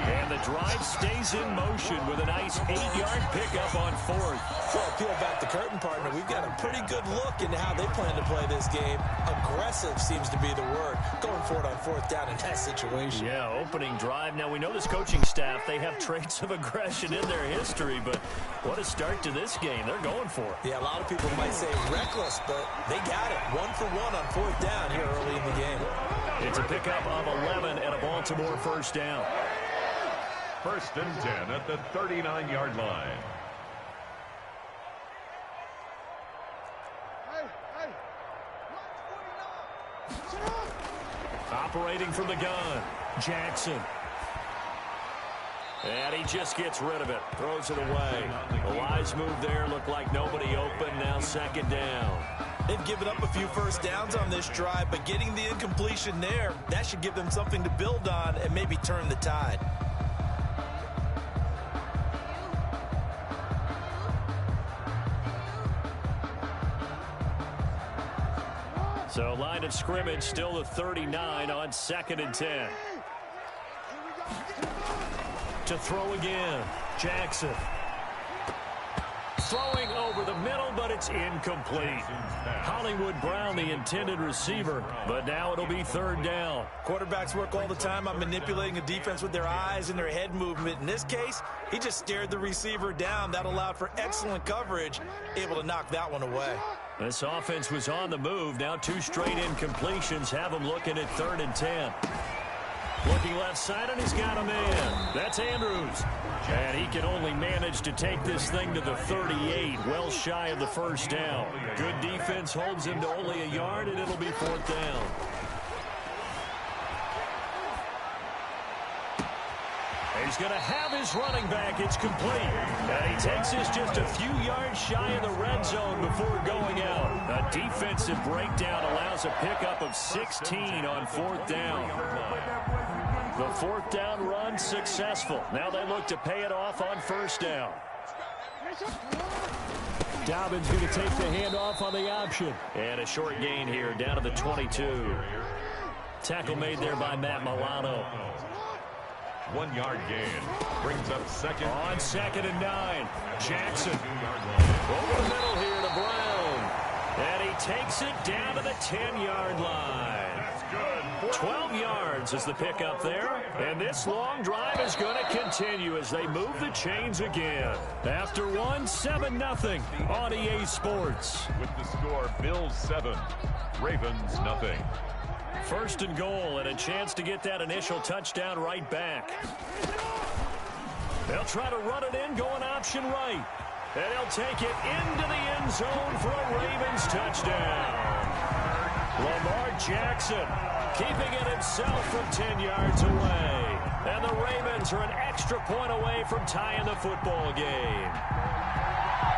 [SPEAKER 14] And the drive stays in motion with a nice 8-yard pickup on 4th.
[SPEAKER 6] Well, peel back the curtain, partner. We've got a pretty good look into how they plan to play this game. Aggressive seems to be the word. Going for it on 4th down in that situation.
[SPEAKER 14] Yeah, opening drive. Now, we know this coaching staff, they have traits of aggression in their history, but what a start to this game. They're going for it.
[SPEAKER 6] Yeah, a lot of people might say reckless, but they got it. 1 for 1 on 4th down here early in the game.
[SPEAKER 14] It's a pickup of 11 and a Baltimore first down.
[SPEAKER 5] 1st and 10 at the 39-yard line.
[SPEAKER 14] Operating from the gun, Jackson. And he just gets rid of it, throws it away. A wise move there, looked like nobody open, now 2nd down.
[SPEAKER 6] They've given up a few first downs on this drive, but getting the incompletion there, that should give them something to build on and maybe turn the tide.
[SPEAKER 14] So line of scrimmage still the 39 on 2nd and 10. To throw again, Jackson. Throwing over the middle, but it's incomplete. Hollywood Brown, the intended receiver, but now it'll be 3rd down.
[SPEAKER 6] Quarterbacks work all the time on manipulating a defense with their eyes and their head movement. In this case, he just stared the receiver down. That allowed for excellent coverage, able to knock that one away.
[SPEAKER 14] This offense was on the move. Now 2 straight incompletions have them looking at 3rd and 10. Looking left side, and he's got a man. That's Andrews. And he can only manage to take this thing to the 38, well shy of the first down. Good defense holds him to only a yard, and it'll be 4th down. He's going to have his running back. It's complete. And he takes this just a few yards shy of the red zone before going out. A defensive breakdown allows a pickup of 16 on 4th down. The fourth down run successful. Now they look to pay it off on first down.
[SPEAKER 4] Dobbins going to take the handoff on the option.
[SPEAKER 14] And a short gain here down to the 22. Tackle made there by Matt Milano.
[SPEAKER 5] 1 yard gain. Brings up second.
[SPEAKER 14] On 2nd and 9. Jackson. Over the middle here to Brown. And he takes it down to the 10-yard line. 12 yards is the pickup there. And this long drive is going to continue as they move the chains again. After one, 7-0 on EA Sports.
[SPEAKER 5] With the score, Bills 7, Ravens nothing.
[SPEAKER 14] First and goal and a chance to get that initial touchdown right back. They'll try to run it in, going option right. And he'll take it into the end zone for a Ravens touchdown. Lamar Jackson keeping it himself from 10 yards away. And the Ravens are an extra point away from tying the football game.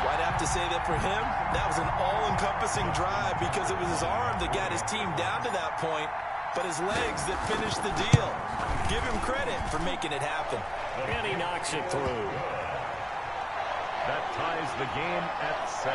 [SPEAKER 6] Well, I'd have to say that for him, that was an all-encompassing drive because it was his arm that got his team down to that point, but his legs that finished the deal. Give him credit for making it happen.
[SPEAKER 14] And he knocks it through.
[SPEAKER 5] That ties the game at 7.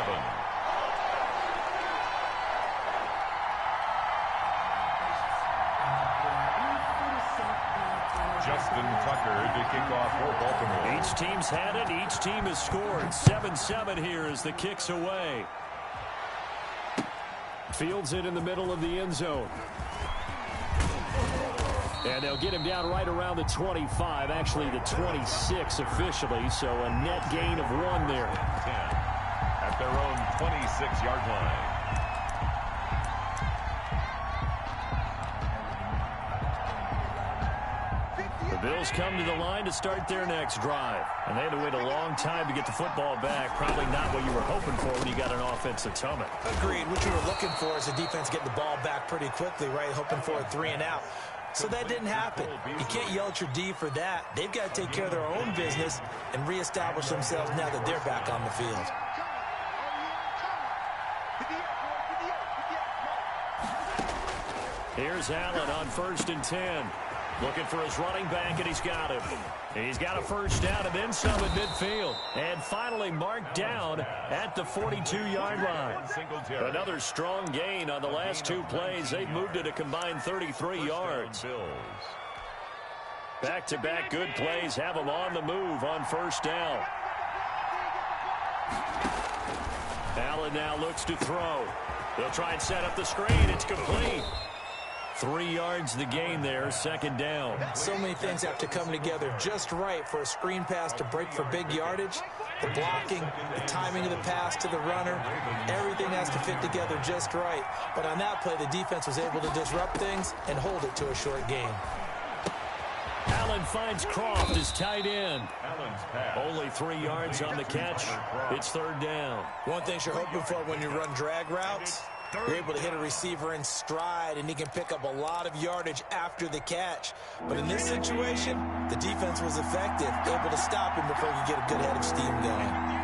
[SPEAKER 5] Justin Tucker to kick off for Baltimore.
[SPEAKER 14] Each team's had it. Each team has scored. 7-7 here as the kick's away.
[SPEAKER 4] Fields it in the middle of the end zone. And they'll get him down right around the 25, actually the 26 officially, so a net gain of 1 there.
[SPEAKER 5] 10 at their own 26-yard line.
[SPEAKER 14] The Bills come to the line to start their next drive. And they had to wait a long time to get the football back. Probably not what you were hoping for when you got an offense that's humming.
[SPEAKER 6] Agreed. What you were looking for is the defense getting the ball back pretty quickly, right? Hoping for a 3 and out. So that didn't happen. You can't yell at your D for that. They've got to take care of their own business and reestablish themselves now that they're back on the field.
[SPEAKER 14] Here's Allen on 1st and 10. Looking for his running back, and he's got him. He's got a first down and then some at midfield. And finally marked down at the 42-yard line. Another strong gain on the last 2 plays. They've moved it a combined 33 yards. Back-to-back good plays have them on the move on first down. Allen now looks to throw. They'll try and set up the screen. It's complete. 3 yards the gain there, 2nd down.
[SPEAKER 6] So many things have to come together just right for a screen pass to break for big yardage. The blocking, the timing of the pass to the runner, everything has to fit together just right. But on that play, the defense was able to disrupt things and hold it to a short gain.
[SPEAKER 14] Allen finds Croft as tight end. Only 3 yards on the catch. It's 3rd down.
[SPEAKER 6] One thing you're hoping for when you run drag routes, you're able to hit a receiver in stride, and he can pick up a lot of yardage after the catch. But in this situation, the defense was effective, able to stop him before he could get a good head of steam going.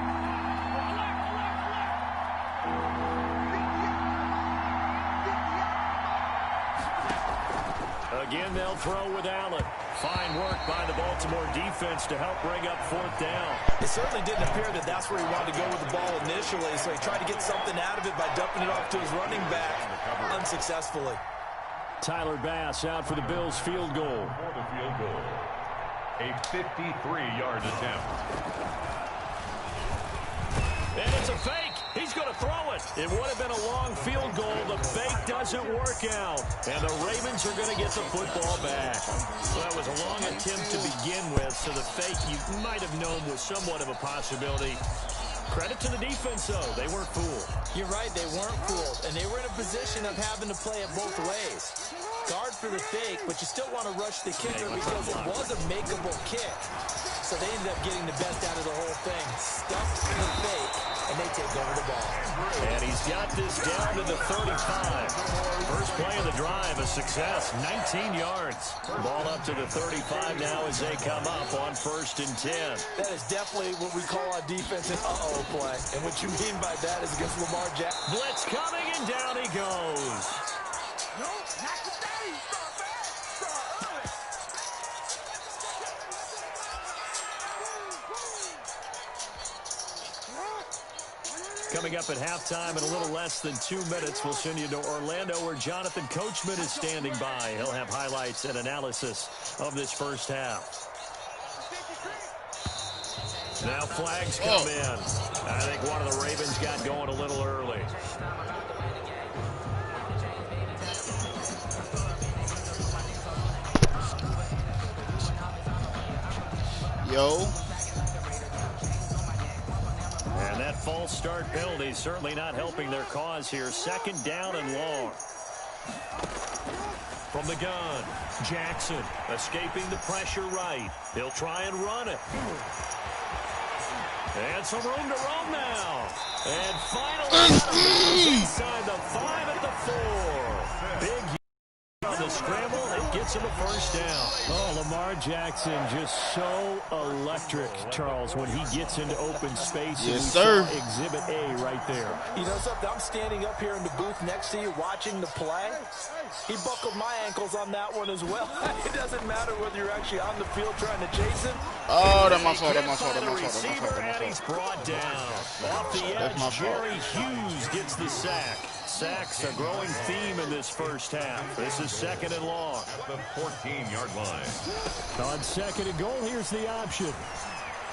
[SPEAKER 14] Again, they'll throw with Allen. Fine work by the Baltimore defense to help bring up 4th down.
[SPEAKER 6] It certainly didn't appear that that's where he wanted to go with the ball initially, so he tried to get something out of it by dumping it off to his running back unsuccessfully.
[SPEAKER 4] Tyler Bass out for the Bills field goal.
[SPEAKER 5] For the field goal. A 53-yard attempt.
[SPEAKER 14] And it's a fake. He's going to throw it. It would have been a long field goal. The fake doesn't work out. And the Ravens are going to get the football back. Well, that was a long attempt to begin with, so the fake you might have known was somewhat of a possibility. Credit to the defense, though. They weren't fooled.
[SPEAKER 6] You're right. They weren't fooled. And they were in a position of having to play it both ways. Guard for the fake, but you still want to rush the kicker because it was a makeable kick. So they ended up getting the best out of the whole thing. Stuffed the fake, and they take over the ball.
[SPEAKER 14] And he's got this down to the 35. First play of the drive, a success, 19 yards. Ball up to the 35 now as they come up on 1st and 10.
[SPEAKER 6] That is definitely what we call our defense an uh-oh play. And what you mean by that is against Lamar Jackson.
[SPEAKER 14] Blitz coming, and down he goes.
[SPEAKER 4] coming up at halftime in a little less than 2 minutes. We'll send you to Orlando, where Jonathan Coachman is standing by. He'll have highlights and analysis of this first half. Now flags come in. I think one of the Ravens got going a little early.
[SPEAKER 3] Yo.
[SPEAKER 4] And that false start penalty certainly not helping their cause here. Second down and long. From the gun, Jackson escaping the pressure right. He'll try and run it. And some room to roam now. And finally inside the 5 at the 4. Big on the scramble. It gets him a first down. Oh, Lamar Jackson just so electric, Charles, when he gets into open space.
[SPEAKER 3] Yes, sir.
[SPEAKER 4] Exhibit A right there.
[SPEAKER 6] You know something? I'm standing up here in the booth next to you watching the play. He buckled my ankles on that one as well. It doesn't matter whether you're actually on the field trying to chase him.
[SPEAKER 3] Oh, that's my fault. That's my fault.
[SPEAKER 4] And he's brought down. Off the edge, Jerry Hughes gets the sack. Sacks a growing theme in this first half. This is second and long.
[SPEAKER 5] The 14-yard line.
[SPEAKER 4] On second and goal, here's the option.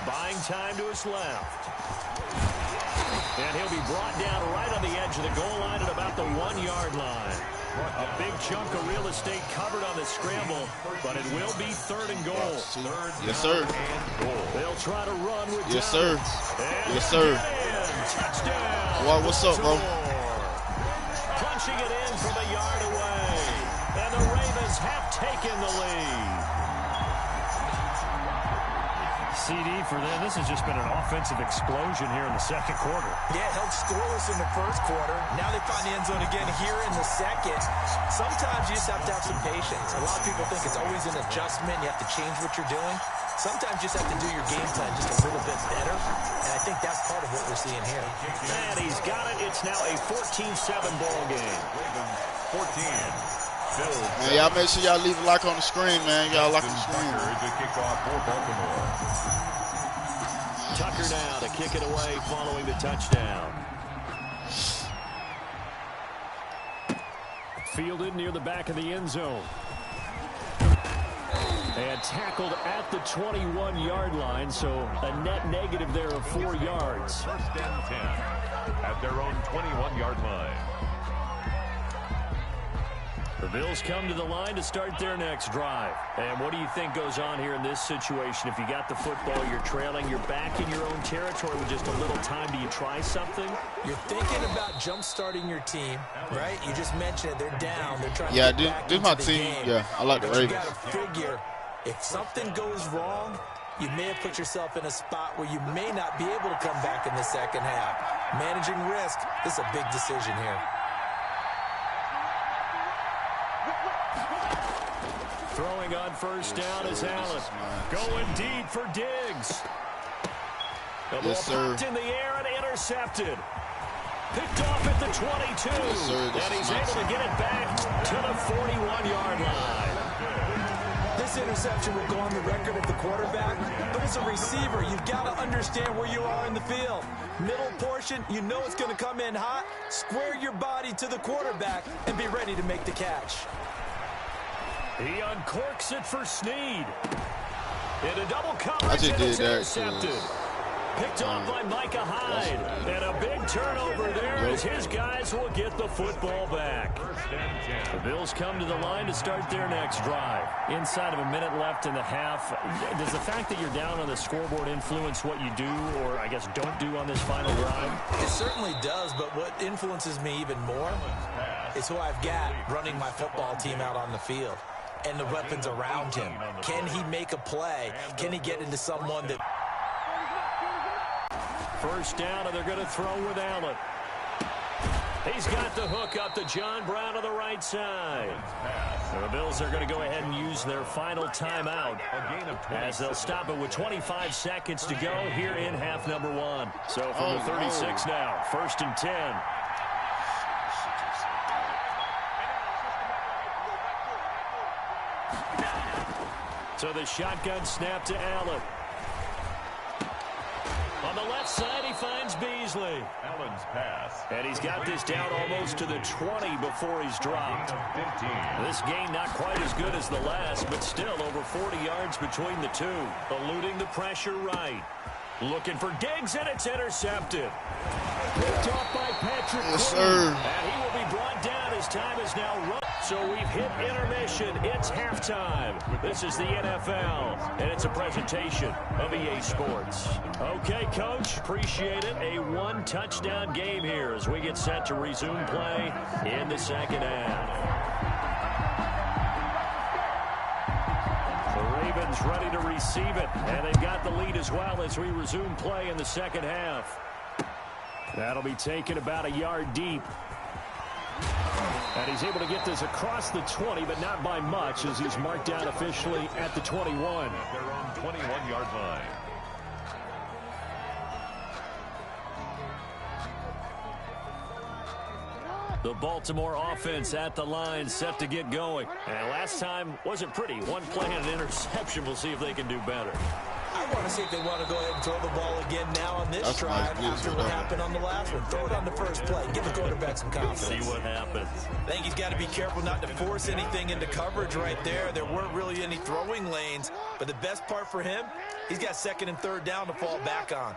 [SPEAKER 4] Buying time to his left. And he'll be brought down right on the edge of the goal line at about the 1-yard line. A big chunk of real estate covered on the scramble, but it will be third and goal.
[SPEAKER 3] Yes, sir.
[SPEAKER 4] They'll try to run with
[SPEAKER 3] yes, sir.
[SPEAKER 4] And
[SPEAKER 3] yes, sir.
[SPEAKER 4] Touchdown.
[SPEAKER 3] Well, what's up, bro?
[SPEAKER 4] Punching it in from a yard away. And the Ravens have taken the lead. CD for them. This has just been an offensive explosion here in the second quarter.
[SPEAKER 6] Yeah, held scoreless in the first quarter. Now they find the end zone again here in the second. Sometimes you just have to have some patience. A lot of people think it's always an adjustment. You have to change what you're doing. Sometimes you just have to do your game plan just a little bit better. And I think that's part of what we're seeing here.
[SPEAKER 4] And he's got it. It's now a 14-7 ball game.
[SPEAKER 5] 14.
[SPEAKER 3] Man, y'all make sure y'all leave a like on the screen, man. Y'all like on the screen.
[SPEAKER 5] To kick off for Baltimore.
[SPEAKER 4] Tucker now to kick it away following the touchdown. Fielded near the back of the end zone. And tackled at the 21-yard line, so a net negative there of 4 yards.
[SPEAKER 5] First and 10 at their own 21-yard line.
[SPEAKER 4] The Bills come to the line to start their next drive. And what do you think goes on here in this situation? If you got the football, you're trailing, you're back in your own territory with just a little time. Do you try something?
[SPEAKER 6] You're thinking about jump-starting your team, right? You just mentioned it. They're down. They're trying to
[SPEAKER 3] Yeah,
[SPEAKER 6] get back
[SPEAKER 3] this
[SPEAKER 6] into
[SPEAKER 3] my
[SPEAKER 6] the
[SPEAKER 3] team.
[SPEAKER 6] game.
[SPEAKER 3] Yeah, I like the
[SPEAKER 6] But you
[SPEAKER 3] Ravens.
[SPEAKER 6] got to figure, if something goes wrong, you may have put yourself in a spot where you may not be able to come back in the second half. Managing risk, this is a big decision here.
[SPEAKER 4] Throwing on first down is Allen. Going deep for Diggs. The ball popped in the air and intercepted. Picked off at the 22. And he's able to get it back to the 41-yard line.
[SPEAKER 6] This interception will go on the record of the quarterback, but as a receiver, you've got to understand where you are in the field. Middle portion, you know it's going to come in hot. Square your body to the quarterback and be ready to make the catch.
[SPEAKER 4] He uncorks it for Snead. In a double coverage,
[SPEAKER 3] I just did that.
[SPEAKER 4] Intercepted. Picked off by Micah Hyde. And a big turnover there as his guys will get the football back. The Bills come to the line to start their next drive. Inside of a minute left in the half, does the fact that you're down on the scoreboard influence what you do, or I guess don't do on this final drive?
[SPEAKER 6] It certainly does, but what influences me even more is who I've got running my football team out on the field and the weapons around him. Can he make a play? Can he get into someone that...
[SPEAKER 4] First down, and they're going to throw with Allen. He's got the hook up to John Brown on the right side. So the Bills are going to go ahead and use their final timeout as they'll stop it with 25 seconds to go here in half number 1. So from the 36 now, first and 10. So the shotgun snap to Allen. A
[SPEAKER 14] On the left side, he finds Beasley.
[SPEAKER 5] Allen's pass.
[SPEAKER 14] And he's got this down almost to the 20 before he's dropped.
[SPEAKER 5] 15.
[SPEAKER 14] This game not quite as good as the last, but still over 40 yards between the two. Eluding the pressure right. Looking for Diggs, and it's intercepted. Picked off by Patrick.
[SPEAKER 3] Yes, sir.
[SPEAKER 14] And he will be brought down. His time is now run. So we've hit intermission. It's halftime. This is the NFL, and it's a presentation of EA Sports. Okay, Coach, appreciate it. A one-touchdown game here as we get set to resume play in the second half. The Ravens ready to receive it, and they've got the lead as well as we resume play in the second half. That'll be taken about a yard deep. And he's able to get this across the 20, but not by much as he's marked down officially at the 21.
[SPEAKER 5] At their own 21-yard line.
[SPEAKER 14] The Baltimore offense at the line, set to get going. And last time wasn't pretty. One play and an interception. We'll see if they can do better.
[SPEAKER 6] I want to see if they want to go ahead and throw the ball again now on this drive after what happened on the last one. Throw it on the first play. Give the quarterback some confidence.
[SPEAKER 14] See what happens.
[SPEAKER 6] I think he's got to be careful not to force anything into coverage right there. There weren't really any throwing lanes, but the best part for him, he's got second and third down to fall back on.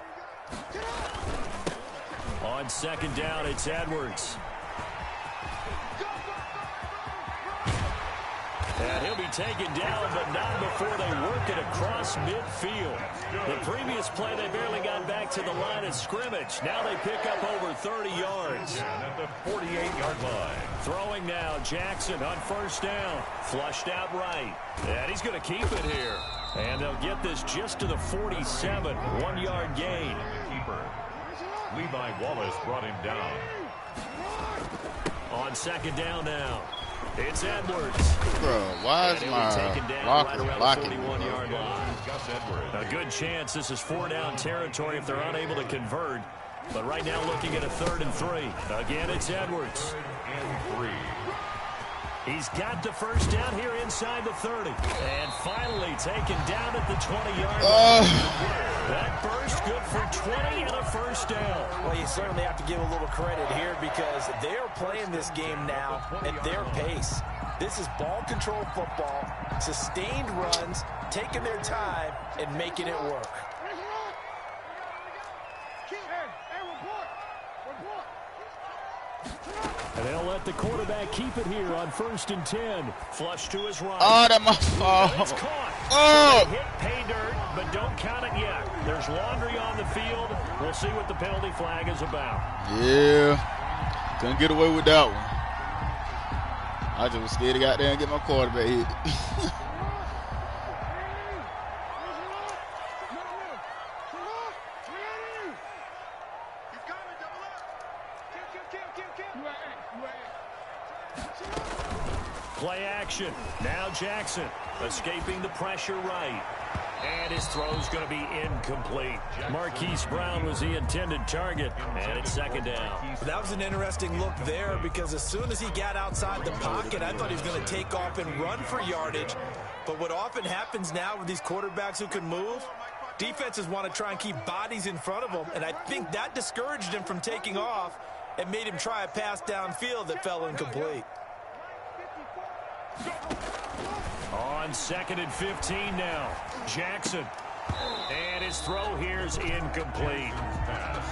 [SPEAKER 14] On second down, it's Edwards. And he'll be taken down, but not before they work it across midfield. The previous play, they barely got back to the line of scrimmage. Now they pick up over 30 yards.
[SPEAKER 5] At the 48-yard line.
[SPEAKER 14] Throwing now, Jackson on first down. Flushed out right. And he's going to keep it here. And they'll get this just to the 47. 1-yard gain.
[SPEAKER 5] Keeper. Levi Wallace brought him down.
[SPEAKER 14] On second down now. It's Edwards.
[SPEAKER 3] Bro, why is my blocker blocking?
[SPEAKER 14] 41-yard line. A good chance this is 4-down territory if they're unable to convert. But right now looking at a 3rd and 3. Again, it's Edwards.
[SPEAKER 5] 3rd and 3.
[SPEAKER 14] He's got the first down here inside the 30. And finally taken down at the 20-yard line. That burst good for 20 and a first down.
[SPEAKER 6] Well, you certainly have to give a little credit here because they are playing this game now at their pace. This is ball control football, sustained runs, taking their time and making it work.
[SPEAKER 14] And they'll let the quarterback keep it here on 1st and 10. Flush to his right.
[SPEAKER 3] Oh, that's my fault.
[SPEAKER 14] It's caught.
[SPEAKER 3] Oh!
[SPEAKER 14] Hit pay dirt, but don't count it yet. There's laundry on the field. We'll see what the penalty flag is about.
[SPEAKER 3] Yeah. Couldn't get away with that one. I just was scared to get there and get my quarterback hit.
[SPEAKER 14] Play action. Now Jackson escaping the pressure right. And his throw's going to be incomplete. Marquise Brown was the intended target. And it's second down.
[SPEAKER 6] That was an interesting look there because as soon as he got outside the pocket, I thought he was going to take off and run for yardage. But what often happens now with these quarterbacks who can move, defenses want to try and keep bodies in front of them. And I think that discouraged him from taking off and made him try a pass downfield that fell incomplete.
[SPEAKER 14] On 2nd and 15 now. Jackson. And his throw here is incomplete.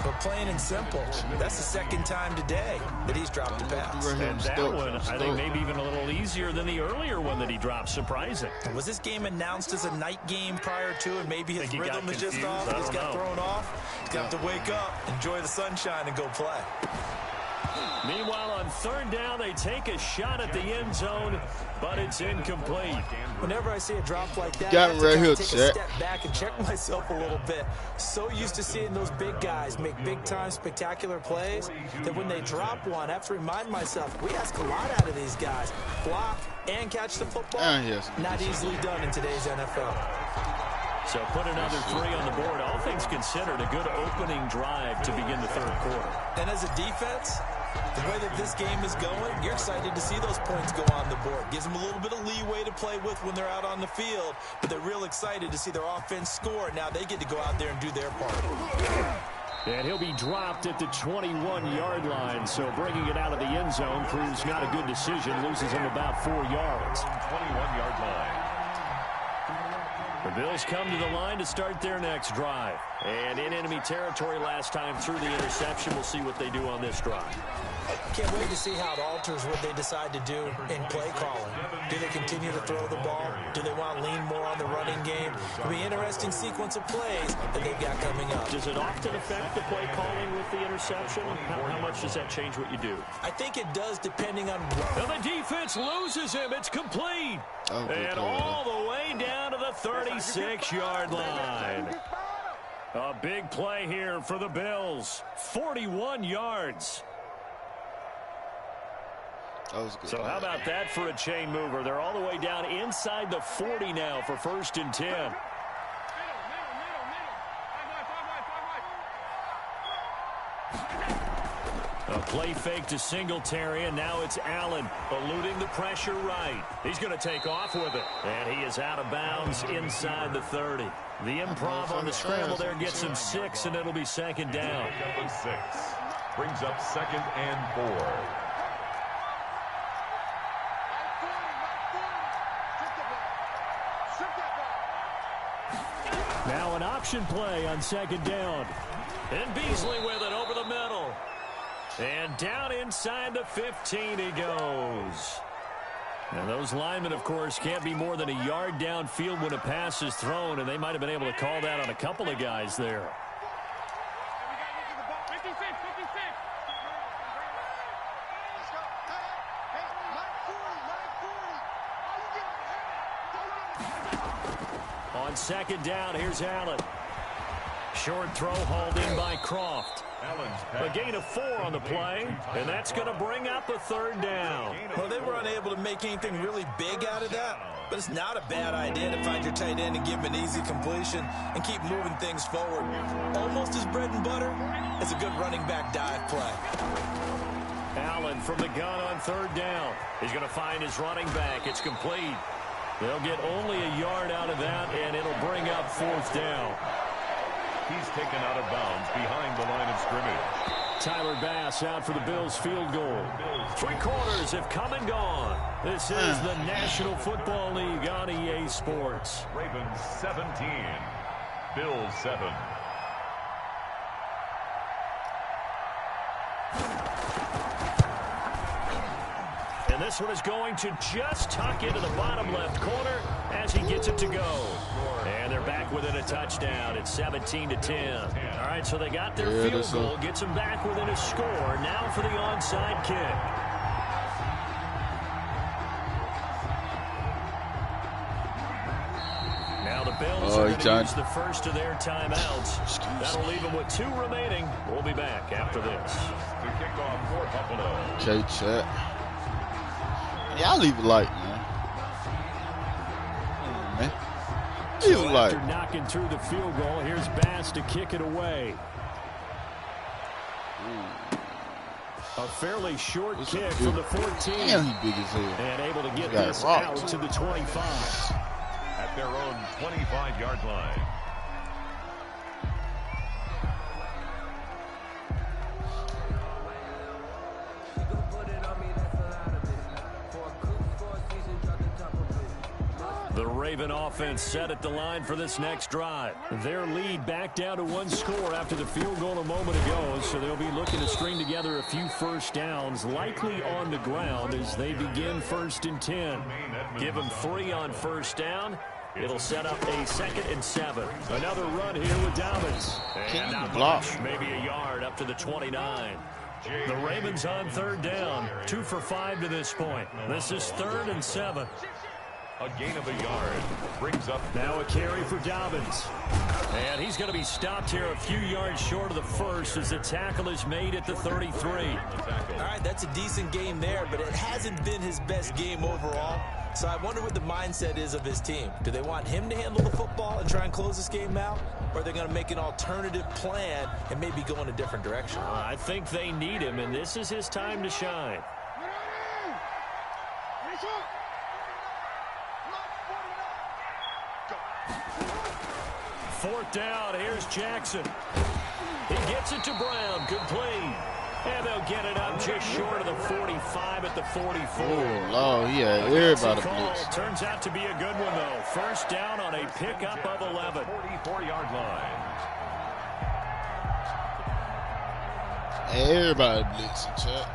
[SPEAKER 6] But plain and simple, that's the second time today that he's dropped a pass.
[SPEAKER 14] And that one, I think maybe even a little easier than the earlier one that he dropped. Surprising.
[SPEAKER 6] Was this game announced as a night game prior to, and maybe his rhythm is just off? He just got thrown off. He's got to wake up, enjoy the sunshine, and go play.
[SPEAKER 14] Meanwhile, on 3rd down, they take a shot at the end zone, but it's incomplete.
[SPEAKER 6] Whenever I see a drop like that,
[SPEAKER 3] Got
[SPEAKER 6] I
[SPEAKER 3] him
[SPEAKER 6] have
[SPEAKER 3] right
[SPEAKER 6] to
[SPEAKER 3] here,
[SPEAKER 6] take a
[SPEAKER 3] Chet.
[SPEAKER 6] step back and check myself a little bit. So used to seeing those big guys make big-time spectacular plays that when they drop one, I have to remind myself, we ask a lot out of these guys. Block and catch the football,
[SPEAKER 3] Yes.
[SPEAKER 6] not easily done in today's NFL.
[SPEAKER 14] So put another 3 on the board. All things considered, a good opening drive to begin the 3rd quarter.
[SPEAKER 6] And as a defense, The way that this game is going, you're excited to see those points go on the board. Gives them a little bit of leeway to play with when they're out on the field, but they're real excited to see their offense score. Now they get to go out there and do their part.
[SPEAKER 14] And he'll be dropped at the 21-yard line, so bringing it out of the end zone proves not a good decision. Loses him about 4 yards.
[SPEAKER 5] 21-yard line.
[SPEAKER 14] The Bills come to the line to start their next drive. And in enemy territory last time through the interception. We'll see what they do on this drive.
[SPEAKER 6] Can't wait to see how it alters what they decide to do in play calling. Do they continue to throw the ball? Do they want to lean more on the running game? It'll be an interesting sequence of plays that they've got coming up.
[SPEAKER 14] Does it often affect the play calling with the interception? How much does that change what you do?
[SPEAKER 6] I think it does, depending on
[SPEAKER 14] what. And the defense loses him. It's complete. And all the way down to the 36-yard line. A big play here for the Bills. 41 yards. So how about that for a chain mover? They're all the way down inside the 40 now for 1st and 10. A play fake to Singletary, and now it's Allen eluding the pressure right. He's going to take off with it, and he is out of bounds inside the 30. The improv on the scramble there gets him 6, and it'll be 2nd down.
[SPEAKER 5] 6 brings up 2nd and 4.
[SPEAKER 14] Now an option play on 2nd down. And Beasley with it over the middle. And down inside the 15 he goes. And those linemen, of course, can't be more than a yard downfield when a pass is thrown, and they might have been able to call that on a couple of guys there. On 2nd down, here's Allen. Short throw hauled in by Croft. A gain of 4 on the play, and that's going to bring up a 3rd down.
[SPEAKER 6] Well, they were unable to make anything really big out of that, but it's not a bad idea to find your tight end and give him an easy completion and keep moving things forward. Almost as bread and butter as a good running back dive play.
[SPEAKER 14] Allen from the gun on 3rd down. He's going to find his running back. It's complete. They'll get only a yard out of that, and it'll bring up 4th down.
[SPEAKER 5] He's taken out of bounds behind the line of scrimmage.
[SPEAKER 14] Tyler Bass out for the Bills field goal. 3 quarters have come and gone. This is the National Football League on EA Sports.
[SPEAKER 5] Ravens 17, Bills 7.
[SPEAKER 14] And this one is going to just tuck into the bottom left corner as he gets it to go. And they're back within a touchdown. It's 17-10. All right, so they got their field goal, gets them back within a score. Now for the onside kick. Now the Bills are going to use the first of their timeouts. That'll leave them with 2 remaining. We'll be back after this.
[SPEAKER 5] To kick off for Buffalo.
[SPEAKER 3] Okay, chat. Y'all leave a like, man. Man. Leave a like.
[SPEAKER 14] After knocking through the field goal, here's Bass to kick it away. A fairly short kick from the 14.
[SPEAKER 3] Damn, he big as hell.
[SPEAKER 14] And able to get this out to the 25.
[SPEAKER 5] At their own 25-yard line.
[SPEAKER 14] The Raven offense set at the line for this next drive. Their lead back down to 1 score after the field goal a moment ago, so they'll be looking to string together a few first downs, likely on the ground as they begin 1st and 10. Give them 3 on 1st down. It'll set up a 2nd and 7. Another run here with Dobbins. And not much, maybe a yard up to the 29. The Ravens on 3rd down, 2 for 5 to this point. This is 3rd and 7.
[SPEAKER 5] A gain of a yard. Brings up
[SPEAKER 14] now a carry for Dobbins. And he's going to be stopped here a few yards short of the first as the tackle is made at the 33.
[SPEAKER 6] All right, that's a decent game there, but it hasn't been his best game overall. So I wonder what the mindset is of his team. Do they want him to handle the football and try and close this game out? Or are they going to make an alternative plan and maybe go in a different direction?
[SPEAKER 14] I think they need him, and this is his time to shine. Fourth down, here's Jackson. He gets it to Brown, complete. And they'll get it up just short of the 45 at the 44.
[SPEAKER 3] Oh, Lord, yeah, everybody blitz.
[SPEAKER 14] Turns out to be a good one, though. First down on a pickup of 11.
[SPEAKER 5] 44-yard line.
[SPEAKER 3] Everybody blitzing, Chuck.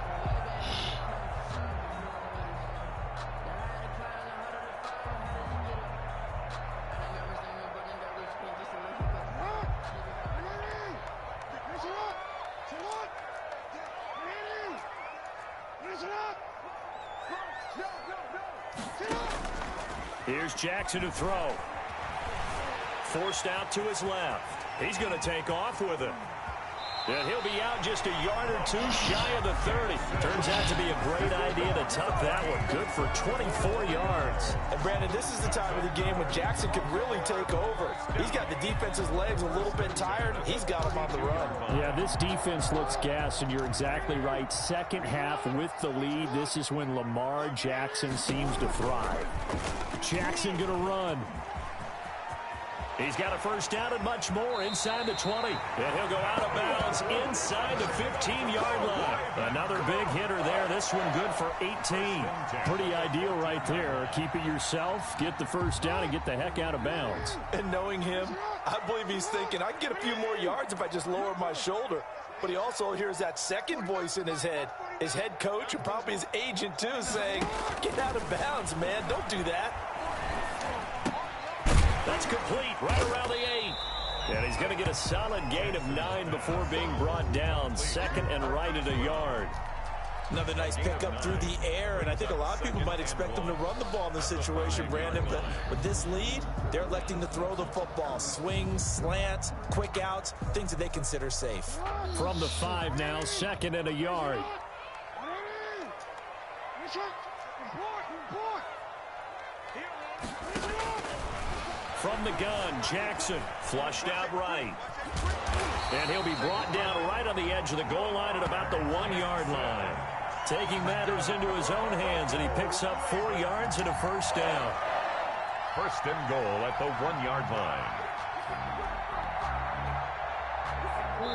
[SPEAKER 14] Here's Jackson to throw. Forced out to his left. He's going to take off with it. And he'll be out just a yard or two shy of the 30. Turns out to be a great idea to tuck that one. Good for 24 yards.
[SPEAKER 6] And Brandon, this is the time of the game when Jackson can really take over. He's got the defense's legs a little bit tired. He's got him on the run.
[SPEAKER 14] Yeah, this defense looks gassed, and you're exactly right. Second half with the lead. This is when Lamar Jackson seems to thrive. Jackson going to run. He's got a first down and much more inside the 20. And he'll go out of bounds inside the 15-yard line. Another big hitter there. This one good for 18. Pretty ideal right there. Keep it yourself, get the first down, and get the heck out of bounds.
[SPEAKER 6] And knowing him, I believe he's thinking, I can get a few more yards if I just lower my shoulder. But he also hears that second voice in his head. His head coach and probably his agent, too, saying, get out of bounds, man. Don't do that.
[SPEAKER 14] That's complete right around the 8. And he's going to get a solid gain of 9 before being brought down. Second and right at a yard.
[SPEAKER 6] Another nice pickup through the air, and I think a lot of people might expect him to run the ball in this situation, Brandon, but with this lead, they're electing to throw the football. Swings, slants, quick outs, things that they consider safe.
[SPEAKER 14] From the 5 now, second and a yard. From the gun, Jackson flushed out right. And he'll be brought down right on the edge of the goal line at about the 1-yard line. Taking matters into his own hands, and he picks up 4 yards and a first down.
[SPEAKER 5] First and goal at the 1-yard line.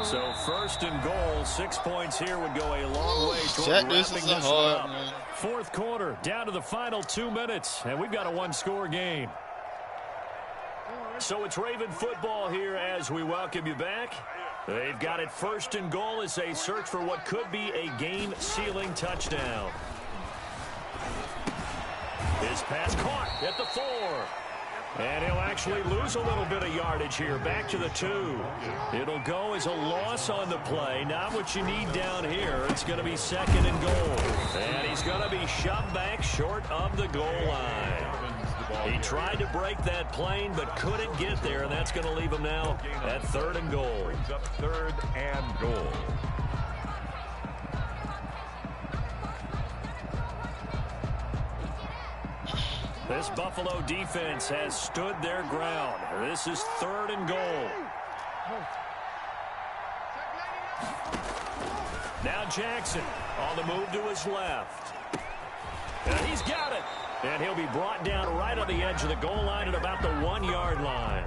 [SPEAKER 14] So first and goal, 6 points here would go a long way toward wrapping this up. Fourth quarter, down to the final 2 minutes, and we've got a one-score game. So it's Raven football here as we welcome you back. They've got it first and goal as they search for what could be a game-sealing touchdown. His pass caught at the 4. And he'll actually lose a little bit of yardage here, back to the 2. It'll go as a loss on the play. Not what you need down here. It's going to be second and goal. And he's going to be shoved back short of the goal line. He tried to break that plane, but couldn't get there, and that's going to leave him now at third and goal.
[SPEAKER 5] Brings up third and goal.
[SPEAKER 14] This Buffalo defense has stood their ground. This is third and goal. Now Jackson on the move to his left. And he's got it. And he'll be brought down right on the edge of the goal line at about the 1-yard line.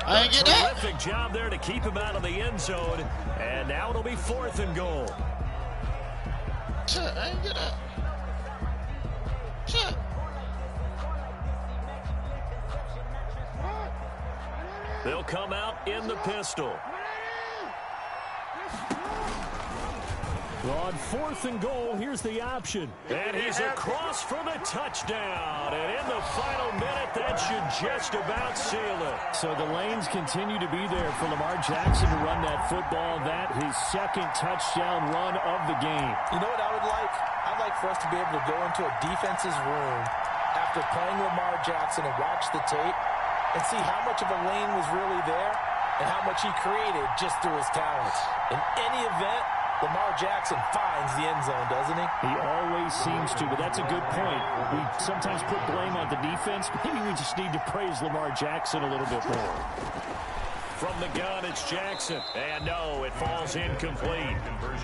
[SPEAKER 3] I ain't get that.
[SPEAKER 14] Terrific job there to keep him out of the end zone. And now it'll be fourth and goal.
[SPEAKER 3] Shut, I ain't get that. Shut.
[SPEAKER 14] They'll come out in the pistol. On fourth and goal, here's the option. And he's across for the touchdown. And in the final minute, that should just about seal it. So the lanes continue to be there for Lamar Jackson to run that football. That his second touchdown run of the game.
[SPEAKER 6] You know what I would like? I'd like for us to be able to go into a defense's room
[SPEAKER 17] after playing Lamar Jackson and watch the tape and see how much of a lane was really there and how much he created just through his talents. In any event, Lamar Jackson finds the end zone, doesn't he?
[SPEAKER 14] He always seems to, but that's a good point. We sometimes put blame on the defense. Maybe we just need to praise Lamar Jackson a little bit more.
[SPEAKER 4] From the gun, it's Jackson. And no, it falls incomplete.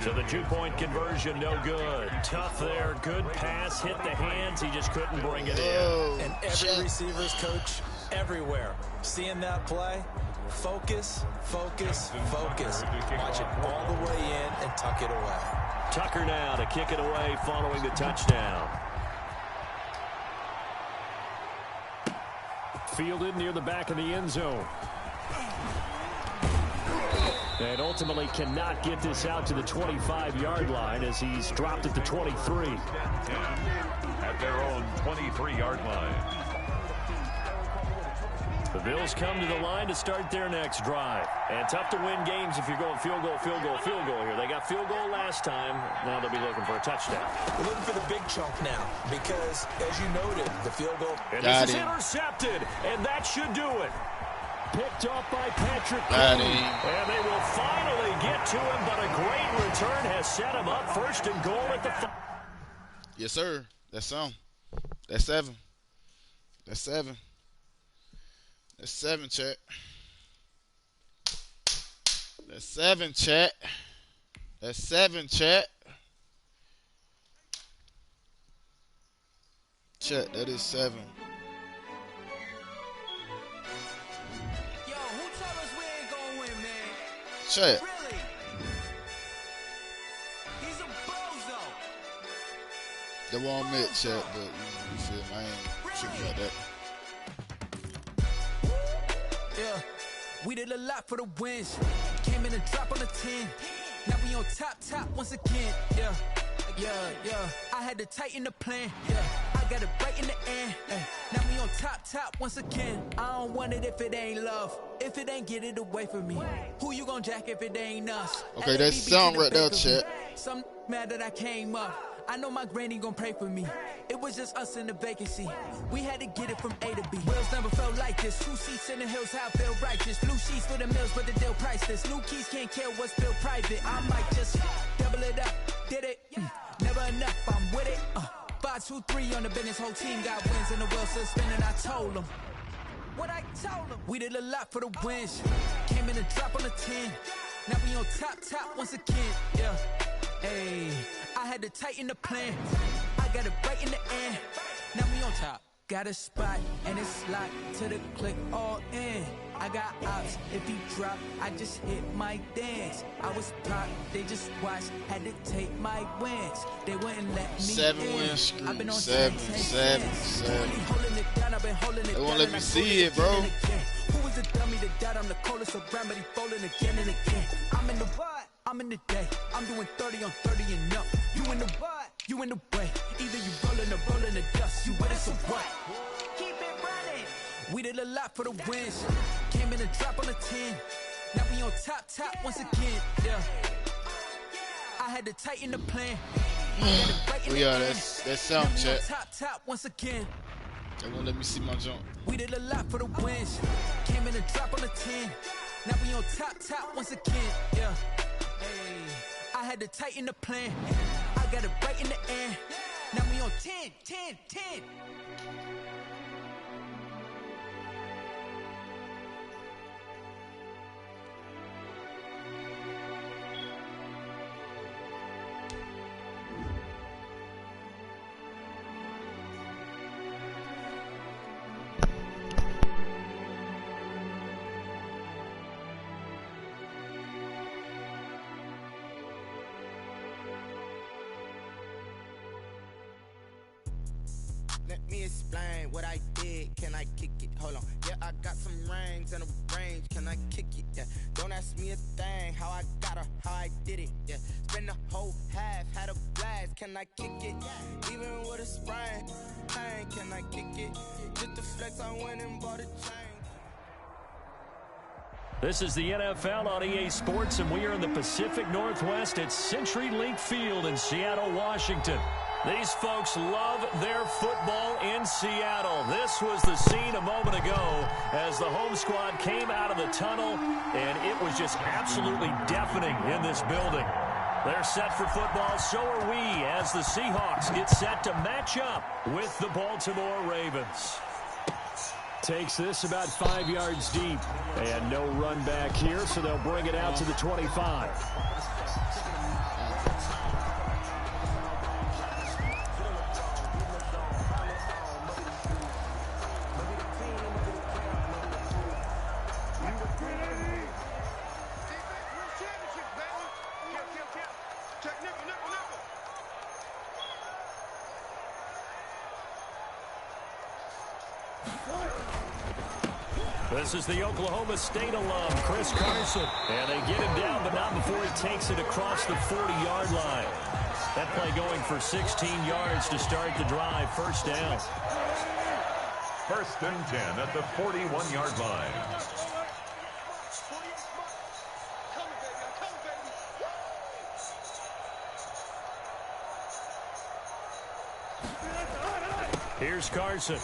[SPEAKER 4] So the two-point conversion, no good. Tough there. Good pass. Hit the hands. He just couldn't bring it in.
[SPEAKER 6] And every receiver's coach everywhere. Seeing that play, focus, focus, focus. Watch it all the way in and tuck it away.
[SPEAKER 4] Tucker now to kick it away following the touchdown. Fielded near the back of the end zone. And ultimately cannot get this out to the 25-yard line as he's dropped at the 23.
[SPEAKER 5] At their own 23-yard line.
[SPEAKER 4] The Bills come to the line to start their next drive. And tough to win games if you're going field goal, field goal, field goal here. They got field goal last time. Now they'll be looking for a touchdown.
[SPEAKER 6] We're looking for the big chunk now because, as you noted, the field goal.
[SPEAKER 4] And this is intercepted, and that should do it. Picked off by Patrick Queen. And they will finally get to him, but a great return has set him up first and goal at the 5.
[SPEAKER 3] Yes, sir. That's some. That's 7. That's 7. That's 7, chat. That's 7, chat. That's 7, chat. Chat, that is 7. Chat.
[SPEAKER 11] Really? He's a bozo.
[SPEAKER 3] That won't admit, chat, but you feel me? I ain't tripping about that.
[SPEAKER 8] Yeah, we did a lot for the wins. Came in and drop on the 10. Now we on top once again. Yeah. I had to tighten the plan. Yeah, I got it right in the end. Now we on top once again. I don't want it if it ain't love. If it ain't, get it away from me. Who you gon' jack if it ain't us?
[SPEAKER 3] Okay, that sound right there, chat.
[SPEAKER 8] Some mad that I came up. I know my granny gon' pray for me. It was just us in the vacancy. We had to get it from A to B. Wheels never felt like this. 2 seats in the hills, how I feel righteous. Blue sheets for the mills, but the deal priceless. New keys can't kill what's built private. I might just double it up. Did it? Never enough, I'm with it. 5, 2, 3 on the business. Whole team got wins and the wheels still spinning. I told them what I told them. We did a lot for the wins. Came in and drop on the 10. Now we on top once again. Yeah. Hey, I had to tighten the plan. I got it right in the end. Now we on top. Got a spot and it's locked to the click all in. I got ops, if he drop, I just hit my dance. I was pop, they just watched, had to take my wins. They wouldn't let me
[SPEAKER 3] 7
[SPEAKER 8] in.
[SPEAKER 3] win streak,
[SPEAKER 8] I've been on
[SPEAKER 3] 7. They won't let me see it, bro.
[SPEAKER 8] Who was the dummy that died? I'm the coldest around, but he falling again and again. I'm in the what? I'm in the day. I'm doing 30 on 30 and up. You in the what? You in the way. Either you rolling the dust. You with us or what? Keep it running. We did a lot for the wins. Came in and drop on the 10. Now we on top once again. Yeah. I had to tighten the plan.
[SPEAKER 3] We are. That's sound, chat.
[SPEAKER 8] Top once again.
[SPEAKER 3] They won't let me see my jump.
[SPEAKER 8] We did a lot for the wins. Came in and drop on the 10. Now we on top once again. Yeah. Hey, I had to tighten the plan. I got it right in the end. Now we on 10.
[SPEAKER 16] Let me explain what I did. Can I kick it? Hold on. Yeah, I got some rings and a range. Can I kick it? Yeah. Don't ask me a thing. How I got her, how I did it. Yeah. Spend the whole half, had a blast. Can I kick it? Even with a sprain. Pain, can I kick it? Just the flex, I went and bought a chain.
[SPEAKER 4] This is the NFL on EA Sports, and we are in the Pacific Northwest at CenturyLink Field in Seattle, Washington.
[SPEAKER 14] These folks love their football in Seattle. This was the scene a moment ago as the home squad came out of the tunnel, and it was just absolutely deafening in this building. They're set for football, so are we, as the Seahawks get set to match up with the Baltimore Ravens.
[SPEAKER 4] Takes this about 5 yards deep, and no run back here, so they'll bring it out to the 25.
[SPEAKER 14] This is the Oklahoma State alum, Chris Carson. And they get him down, but not before he takes it across the 40-yard line. That play going for 16 yards to start the drive. First down.
[SPEAKER 5] 1st and 10 at the 41-yard line.
[SPEAKER 14] Here's Carson.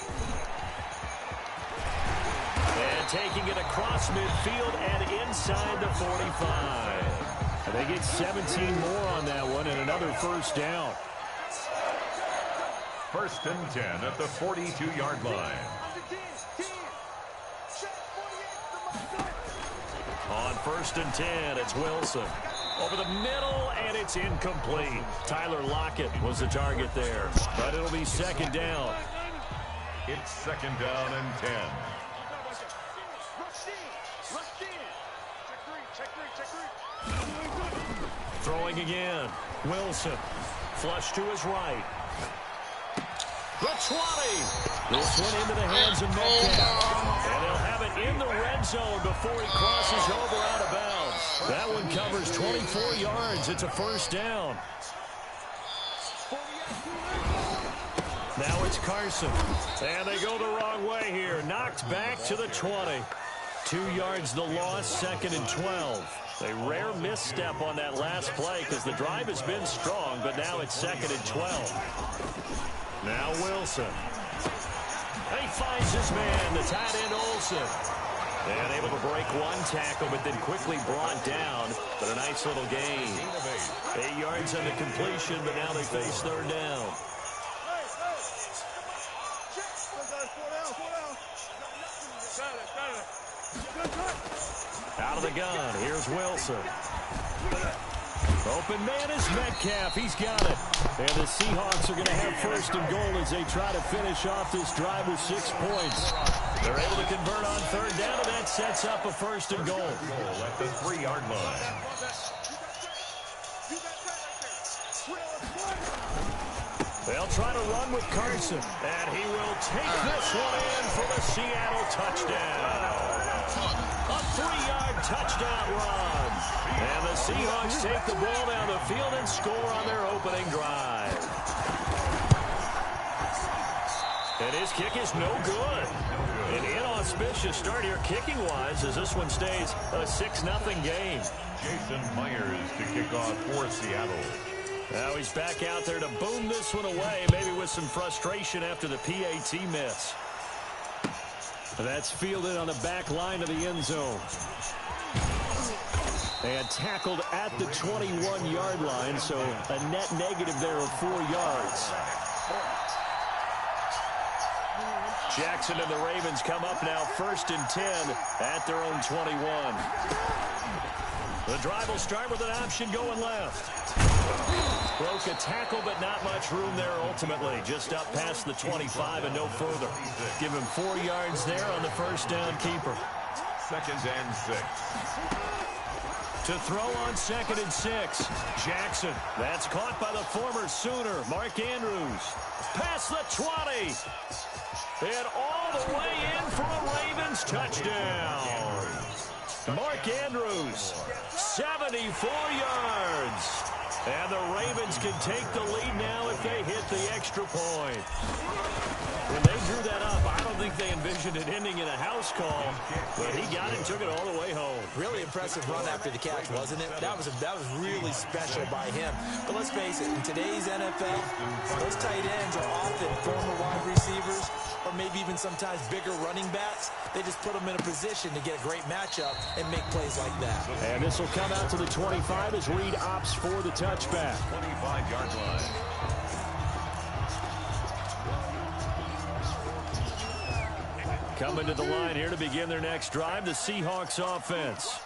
[SPEAKER 14] And taking it across midfield and inside the 45. And they get 17 more on that one and another first down.
[SPEAKER 5] 1st and 10 at the 42-yard line.
[SPEAKER 14] On 1st and 10, it's Wilson. Over the middle, and it's incomplete. Tyler Lockett was the target there, but it'll be 2nd down.
[SPEAKER 5] It's 2nd down and 10.
[SPEAKER 14] Throwing again. Wilson. Flush to his right. The 20. This one into the hands of Metcalf. And they'll have it in the red zone before he crosses over out of bounds. That one covers 24 yards. It's a first down. Now it's Carson. And they go the wrong way here. Knocked back to the 20. 2 yards the loss, 2nd and 12. A rare misstep on that last play because the drive has been strong, but now it's 2nd and 12. Now Wilson. He finds his man, the tight end Olsen. And able to break one tackle, but then quickly brought down. But a nice little gain. 8 yards on the completion, but now they face 3rd down. Out of the gun, here's Wilson. Open man is Metcalf, he's got it. And the Seahawks are going to have 1st and goal as they try to finish off this drive with 6 points. They're able to convert on 3rd down, and that sets up a 1st and goal.
[SPEAKER 5] At the 3-yard line.
[SPEAKER 14] They'll try to run with Carson, and he will take this one in for the Seattle touchdown. A 3-yard touchdown run. And the Seahawks take the ball down the field and score on their opening drive. And his kick is no good. An inauspicious start here kicking-wise as this one stays a 6-0 game.
[SPEAKER 5] Jason Myers to kick off for Seattle.
[SPEAKER 14] Now he's back out there to boom this one away, maybe with some frustration after the PAT miss. That's fielded on the back line of the end zone. And tackled at the 21-yard line, so a net negative there of 4 yards. Jackson and the Ravens come up now 1st and 10 at their own 21. The drive will start with an option going left. Broke a tackle, but not much room there ultimately. Just up past the 25 and no further. Give him 4 yards there on the first down keeper.
[SPEAKER 5] 2nd and 6.
[SPEAKER 14] To throw on 2nd and 6. Jackson. That's caught by the former Sooner, Mark Andrews. Past the 20. And all the way in for a Ravens touchdown. Mark Andrews, 74 yards. And the Ravens can take the lead now if they hit the extra point. When they drew that up, I don't think they envisioned envisioned it ending in a house call, but he got it, took it all the way home.
[SPEAKER 17] Really impressive run after the catch, wasn't it? That was really special by him. But let's face it, in today's NFL, those tight ends are often former wide receivers or maybe even sometimes bigger running backs. They just put them in a position to get a great matchup and make plays like that.
[SPEAKER 14] And this will come out to the 25 as Reed opts for the touchback.
[SPEAKER 5] 25-yard line.
[SPEAKER 14] Coming to the line here to begin their next drive, the Seahawks offense.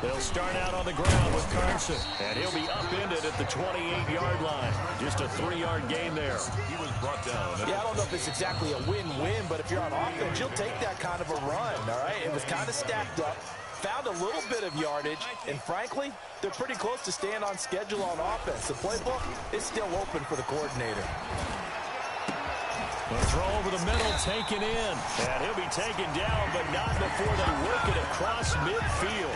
[SPEAKER 14] They'll start out on the ground with Carson, and he'll be upended at the 28-yard line. Just a 3-yard gain there.
[SPEAKER 5] He was brought down.
[SPEAKER 17] Yeah, I don't know if it's exactly a win-win, but if you're on offense, you'll take that kind of a run, all right? It was kind of stacked up, found a little bit of yardage, and frankly, they're pretty close to staying on schedule on offense. The playbook is still open for the coordinator.
[SPEAKER 14] The throw over the middle, taken in. And he'll be taken down, but not before they work it across midfield.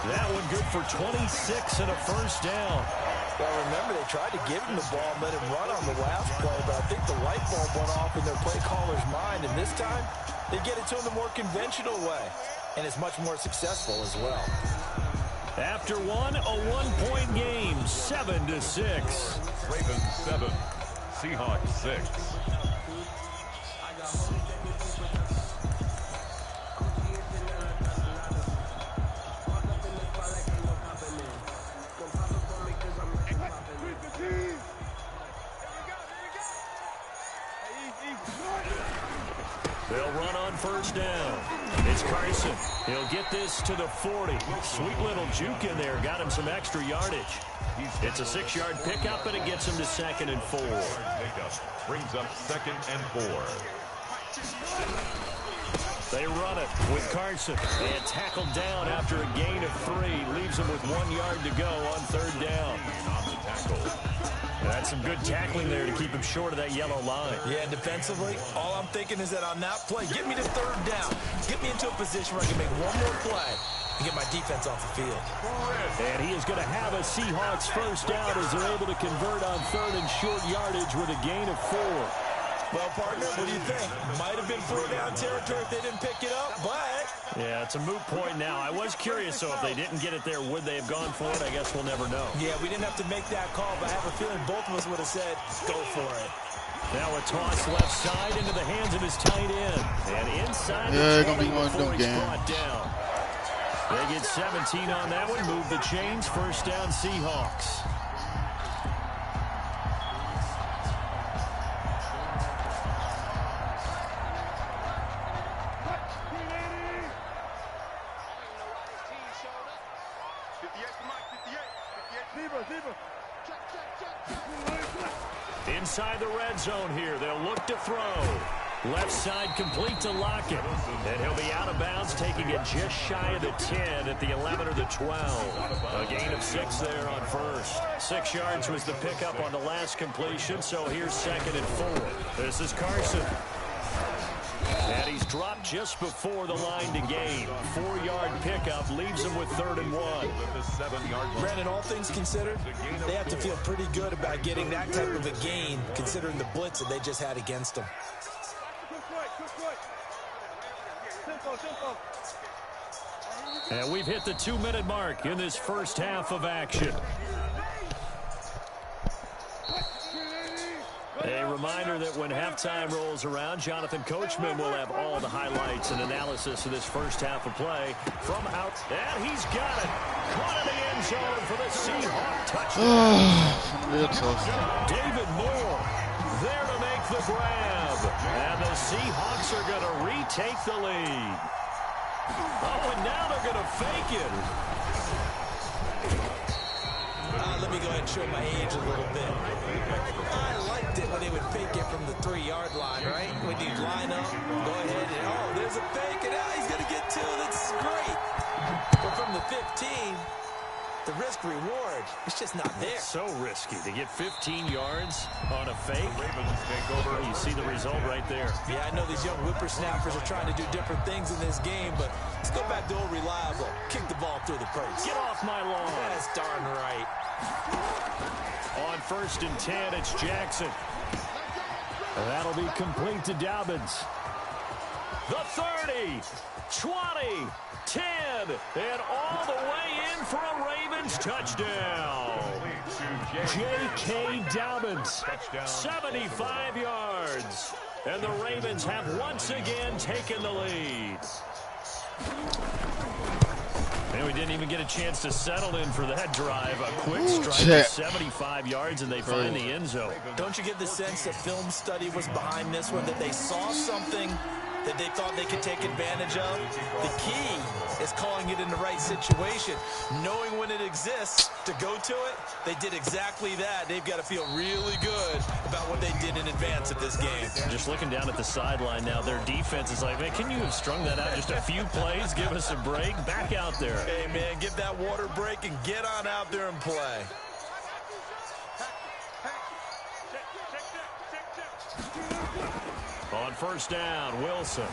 [SPEAKER 14] That one good for 26 and a first down.
[SPEAKER 17] Well, remember, they tried to give him the ball and let him run on the last play, but I think the light bulb went off in their play caller's mind, and this time, they get it to him the more conventional way, and it's much more successful as well.
[SPEAKER 14] After one, a one-point game, 7-6.
[SPEAKER 5] Ravens 7, Seahawks 6.
[SPEAKER 14] They'll run on first down. It's Carson. He'll get this to the 40. Sweet little juke in there. Got him some extra yardage. It's a 6-yard pickup, and it gets him to 2nd and 4.
[SPEAKER 5] Pickup brings up 2nd and 4.
[SPEAKER 14] They run it with Carson. And tackled down after a gain of 3. Leaves him with 1 yard to go on 3rd down.
[SPEAKER 5] On the tackle.
[SPEAKER 14] That's some good tackling there to keep him short of that yellow line.
[SPEAKER 17] Yeah, defensively, all I'm thinking is that on that play, get me to 3rd down. Get me into a position where I can make one more play and get my defense off the field.
[SPEAKER 14] And he is going to have a Seahawks first down as they're able to convert on 3rd and short yardage with a gain of 4.
[SPEAKER 17] Well, partner, what do you think? Might have been 4-down territory if they didn't pick it up, but...
[SPEAKER 14] Yeah, it's a moot point now. I was curious, so if they didn't get it there, would they have gone for it? I guess we'll never know.
[SPEAKER 17] Yeah, we didn't have to make that call, but I have a feeling both of us would have said, go for it.
[SPEAKER 14] Now a toss left side into the hands of his tight end. And inside
[SPEAKER 3] the
[SPEAKER 14] 20 before he's brought down. They get 17 on that one, move the chains, first down Seahawks. Inside the red zone here, they'll look to throw. Left side complete to Lockett. And he'll be out of bounds, taking it just shy of the 10 at the 11 or the 12. A gain of 6 there on first. 6 yards was the pickup on the last completion, so here's 2nd and 4. This is Carson. And he's dropped just before the line to gain. 4-yard pickup leaves him with 3rd and 1.
[SPEAKER 17] Brandon, all things considered, they have to feel pretty good about getting that type of a gain, considering the blitz that they just had against them.
[SPEAKER 14] And we've hit the 2-minute mark in this first half of action. A reminder that when halftime rolls around, Jonathan Coachman will have all the highlights and analysis of this first half of play from out. And he's got it. Caught in the end zone for the Seahawk touchdown. David Moore there to make the grab. And the Seahawks are going to retake the lead. Oh, and now they're going to fake it.
[SPEAKER 17] Let me go ahead and show my age a little bit. I liked it when they would fake it from the 3-yard line, right? When you line up, go ahead and, oh, there's a fake, and now he's going to get 2. That's great. But from the 15, the risk reward, it's just not there.
[SPEAKER 14] It's so risky to get 15 yards on a fake. Ravens take over. You see the result right there.
[SPEAKER 17] Yeah, I know these young whippersnappers are trying to do different things in this game, but let's go back to old reliable. Kick the ball through the post.
[SPEAKER 14] Get off my lawn.
[SPEAKER 17] That's darn right.
[SPEAKER 14] On 1st and 10, it's Jackson. That'll be complete to Dobbins. The 30, 20, 10, and all the way in for a Ravens touchdown. J.K. Dobbins, 75 yards. And the Ravens have once again taken the lead. And we didn't even get a chance to settle in for that drive. A quick strike of 75 yards, and they find the end zone.
[SPEAKER 6] Don't you get the sense that film study was behind this one, that they saw something that they thought they could take advantage of? The key is calling it in the right situation, knowing when it exists to go to it. They did exactly that. They've got to feel really good about what they did in advance of this game.
[SPEAKER 14] Just looking down at the sideline now, their defense is like, man, can you have strung that out just a few plays? Give us a break. Back out there.
[SPEAKER 6] Hey, man, give that water break and get on out there and play.
[SPEAKER 14] On first down, Wilson.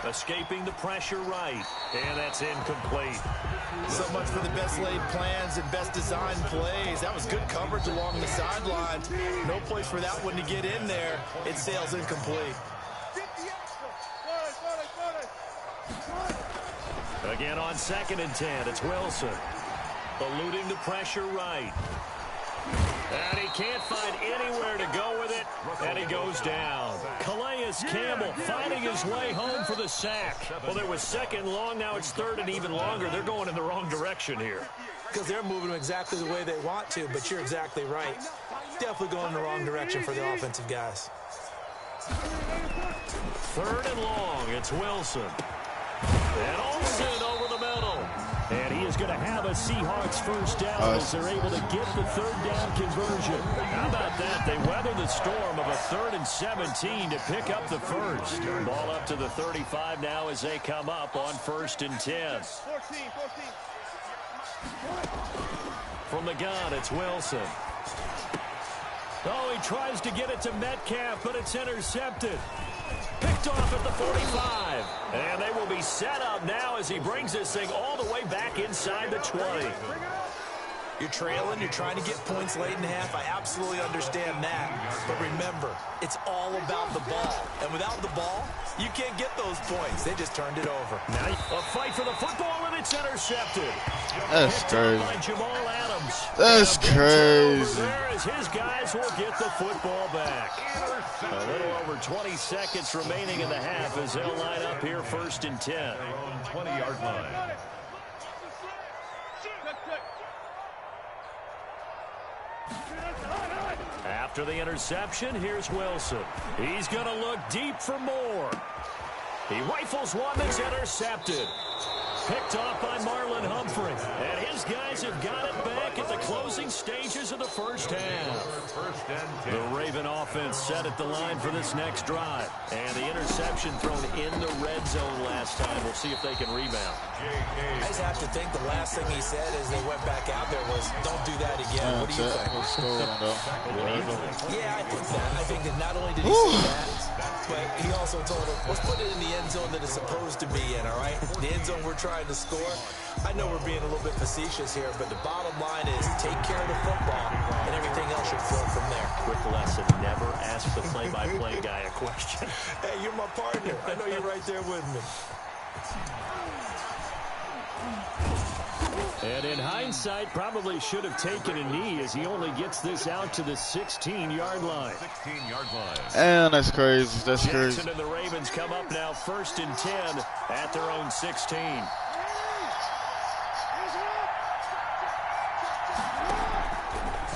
[SPEAKER 14] Escaping the pressure right. And that's incomplete.
[SPEAKER 6] So much for the best laid plans and best designed plays. That was good coverage along the sideline. No place for that one to get in there. It sails incomplete.
[SPEAKER 14] Again on 2nd and 10, it's Wilson. Eluding the pressure right. And he can't find anywhere to go with it, and he goes down. Calais Campbell finding his way home for the sack. Well, it was 2nd long, now it's 3rd and even longer. They're going in the wrong direction here.
[SPEAKER 17] Because they're moving exactly the way they want to, but you're exactly right. Definitely going in the wrong direction for the offensive guys.
[SPEAKER 14] 3rd and long, it's Wilson. And Olsen over the middle. And he is going to have a Seahawks first down as they're able to get the 3rd down conversion. How about that? They weather the storm of a 3rd and 17 to pick up the first. Ball up to the 35 now as they come up on 1st and 10. From the gun, it's Wilson. Oh, he tries to get it to Metcalf, but it's intercepted. Picked off at the 45. And they will be set up now as he brings this thing all the way back inside the 20.
[SPEAKER 6] You're trailing, you're trying to get points late in half. I absolutely understand that. But remember, it's all about the ball. And without the ball, you can't get those points. They just turned it over.
[SPEAKER 14] Now a fight for the football, and it's intercepted.
[SPEAKER 3] That's crazy.
[SPEAKER 14] By Jamal Adams.
[SPEAKER 3] That's crazy.
[SPEAKER 14] There as his guys will get the football back. A little over 20 seconds remaining in the half as they'll line up here 1st and 10.
[SPEAKER 5] 20-yard line.
[SPEAKER 14] After the interception, here's Wilson. He's going to look deep for more. He rifles one that's intercepted. Picked off by Marlon Humphrey. And his guys have got it back at the closing stages of the first half. The Raven offense set at the line for this next drive. And the interception thrown in the red zone last time. We'll see if they can rebound.
[SPEAKER 17] I just have to think the last thing he said as they went back out there was, don't do that again. What do you think? Yeah, I think that. I think that not only did he say that, but he also told him, let's put it in the end zone that it's supposed to be in, all right? The end zone we're trying to score. I know we're being a little bit facetious here, but the bottom line is take care of the football, and everything else should flow from there.
[SPEAKER 14] Quick lesson, never ask the play-by-play guy a question.
[SPEAKER 6] Hey, you're my partner. I know you're right there with me.
[SPEAKER 14] And in hindsight, probably should have taken a knee as he only gets this out to the 16-yard line.
[SPEAKER 5] 16-yard line.
[SPEAKER 3] And that's crazy. That's crazy.
[SPEAKER 14] Jackson and the Ravens come up now 1st and 10 at their own 16.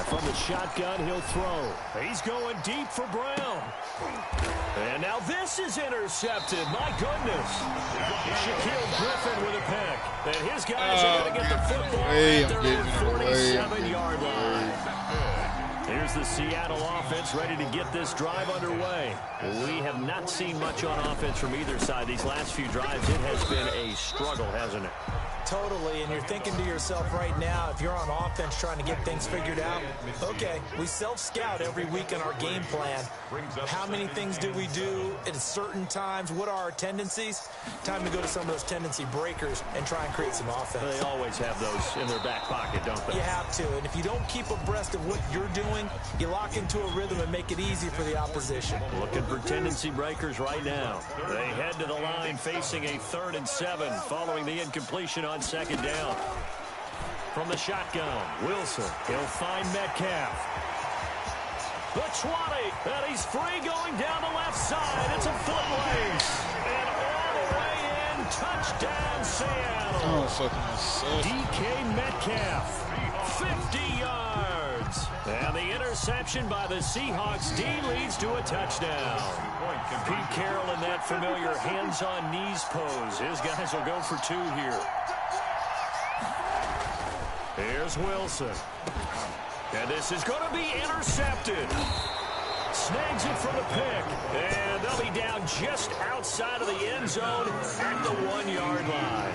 [SPEAKER 14] From the shotgun, he'll throw. He's going deep for Brown. And now this is intercepted. My goodness. Shaquille Griffin with a pick. And his guys are going to get the football at their own 47-yard line. Here's the Seattle offense ready to get this drive underway. We have not seen much on offense from either side. These last few drives, it has been a struggle, hasn't it?
[SPEAKER 17] Totally, and you're thinking to yourself right now, if you're on offense trying to get things figured out, okay, we self-scout every week in our game plan. How many things do we do at certain times? What are our tendencies? Time to go to some of those tendency breakers and try and create some offense.
[SPEAKER 14] They always have those in their back pocket, don't they?
[SPEAKER 17] You have to, and if you don't keep abreast of what you're doing, you lock into a rhythm and make it easy for the opposition.
[SPEAKER 14] Looking for tendency breakers right now. They head to the line facing a 3rd and 7 following the incompletion on 2nd down. From the shotgun, Wilson. He'll find Metcalf. The 20, and he's free going down the left side. It's a foot race. And all the way in, touchdown Seattle.
[SPEAKER 3] Oh, fucking sucks.
[SPEAKER 14] DK Metcalf, 50 yards. And the interception by the Seahawks D leads to a touchdown. Pete Carroll in that familiar hands-on knees pose. His guys will go for 2 here. Here's Wilson. And this is going to be intercepted. Snags it for the pick. And they'll be down just outside of the end zone at the 1-yard line.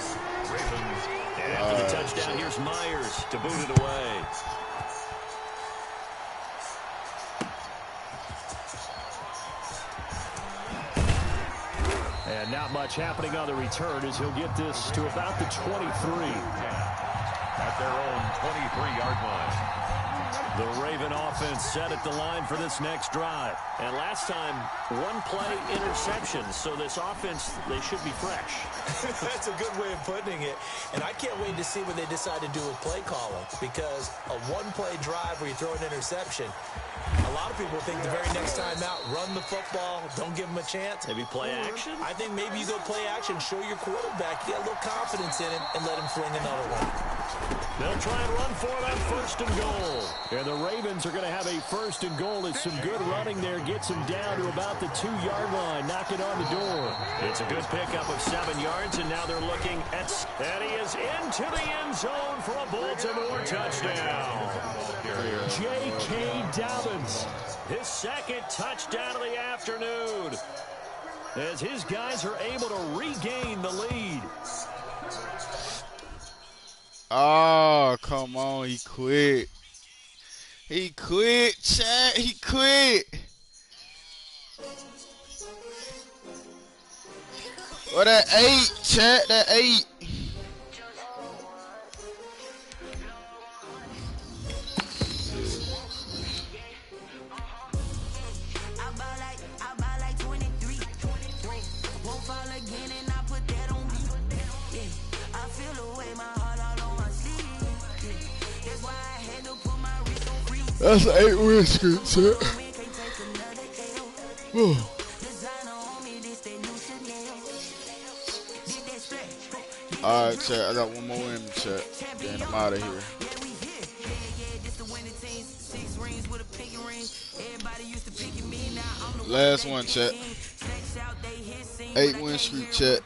[SPEAKER 14] And after the touchdown, here's Myers to boot it away. And not much happening on the return as he'll get this to about the 23.
[SPEAKER 5] At their own 23-yard line.
[SPEAKER 14] The Raven offense set at the line for this next drive. And last time, 1-play interception. So this offense, they should be fresh.
[SPEAKER 17] That's a good way of putting it. And I can't wait to see what they decide to do with play calling. Because a 1-play drive where you throw an interception, a lot of people think the very next time out, run the football, don't give them a chance.
[SPEAKER 14] Maybe play action?
[SPEAKER 17] I think maybe you go play action, show your quarterback, you got a little confidence in him, and let him fling another one.
[SPEAKER 14] They'll try and run for it on 1st and goal. And the Ravens are going to have a 1st and goal as some good running there gets him down to about the 2-yard line, knock it on the door. It's a good pickup of 7 yards, and now they're looking at... And he is into the end zone for a Baltimore touchdown. J.K. Dobbins, his 2nd touchdown of the afternoon, as his guys are able to regain the lead.
[SPEAKER 3] Oh, come on. He quit. He quit, chat. He quit. Oh, that 8, chat. That 8. That's an 8-win streak, chat. Alright, chat. I got one more in the chat. Then I'm out of here. Last one, chat. 8-win streak, chat.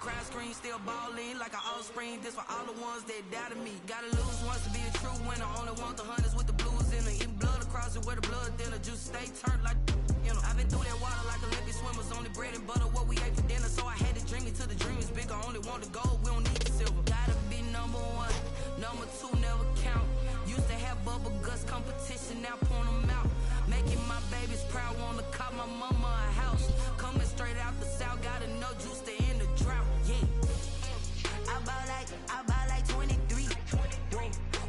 [SPEAKER 3] Where the blood then the juice stay turned like, you know, I've been through that water like Olympic swimmers, only bread and butter what we ate for dinner, so I had to dream it till the dream is bigger, only want the gold, we don't need the silver. Gotta be number 1, number 2 never count. Used to have bubble guts competition, now point them out. Making my babies proud, wanna cop my mama a house. Coming straight out the south, got enough juice to end the drought, yeah. I buy like 23,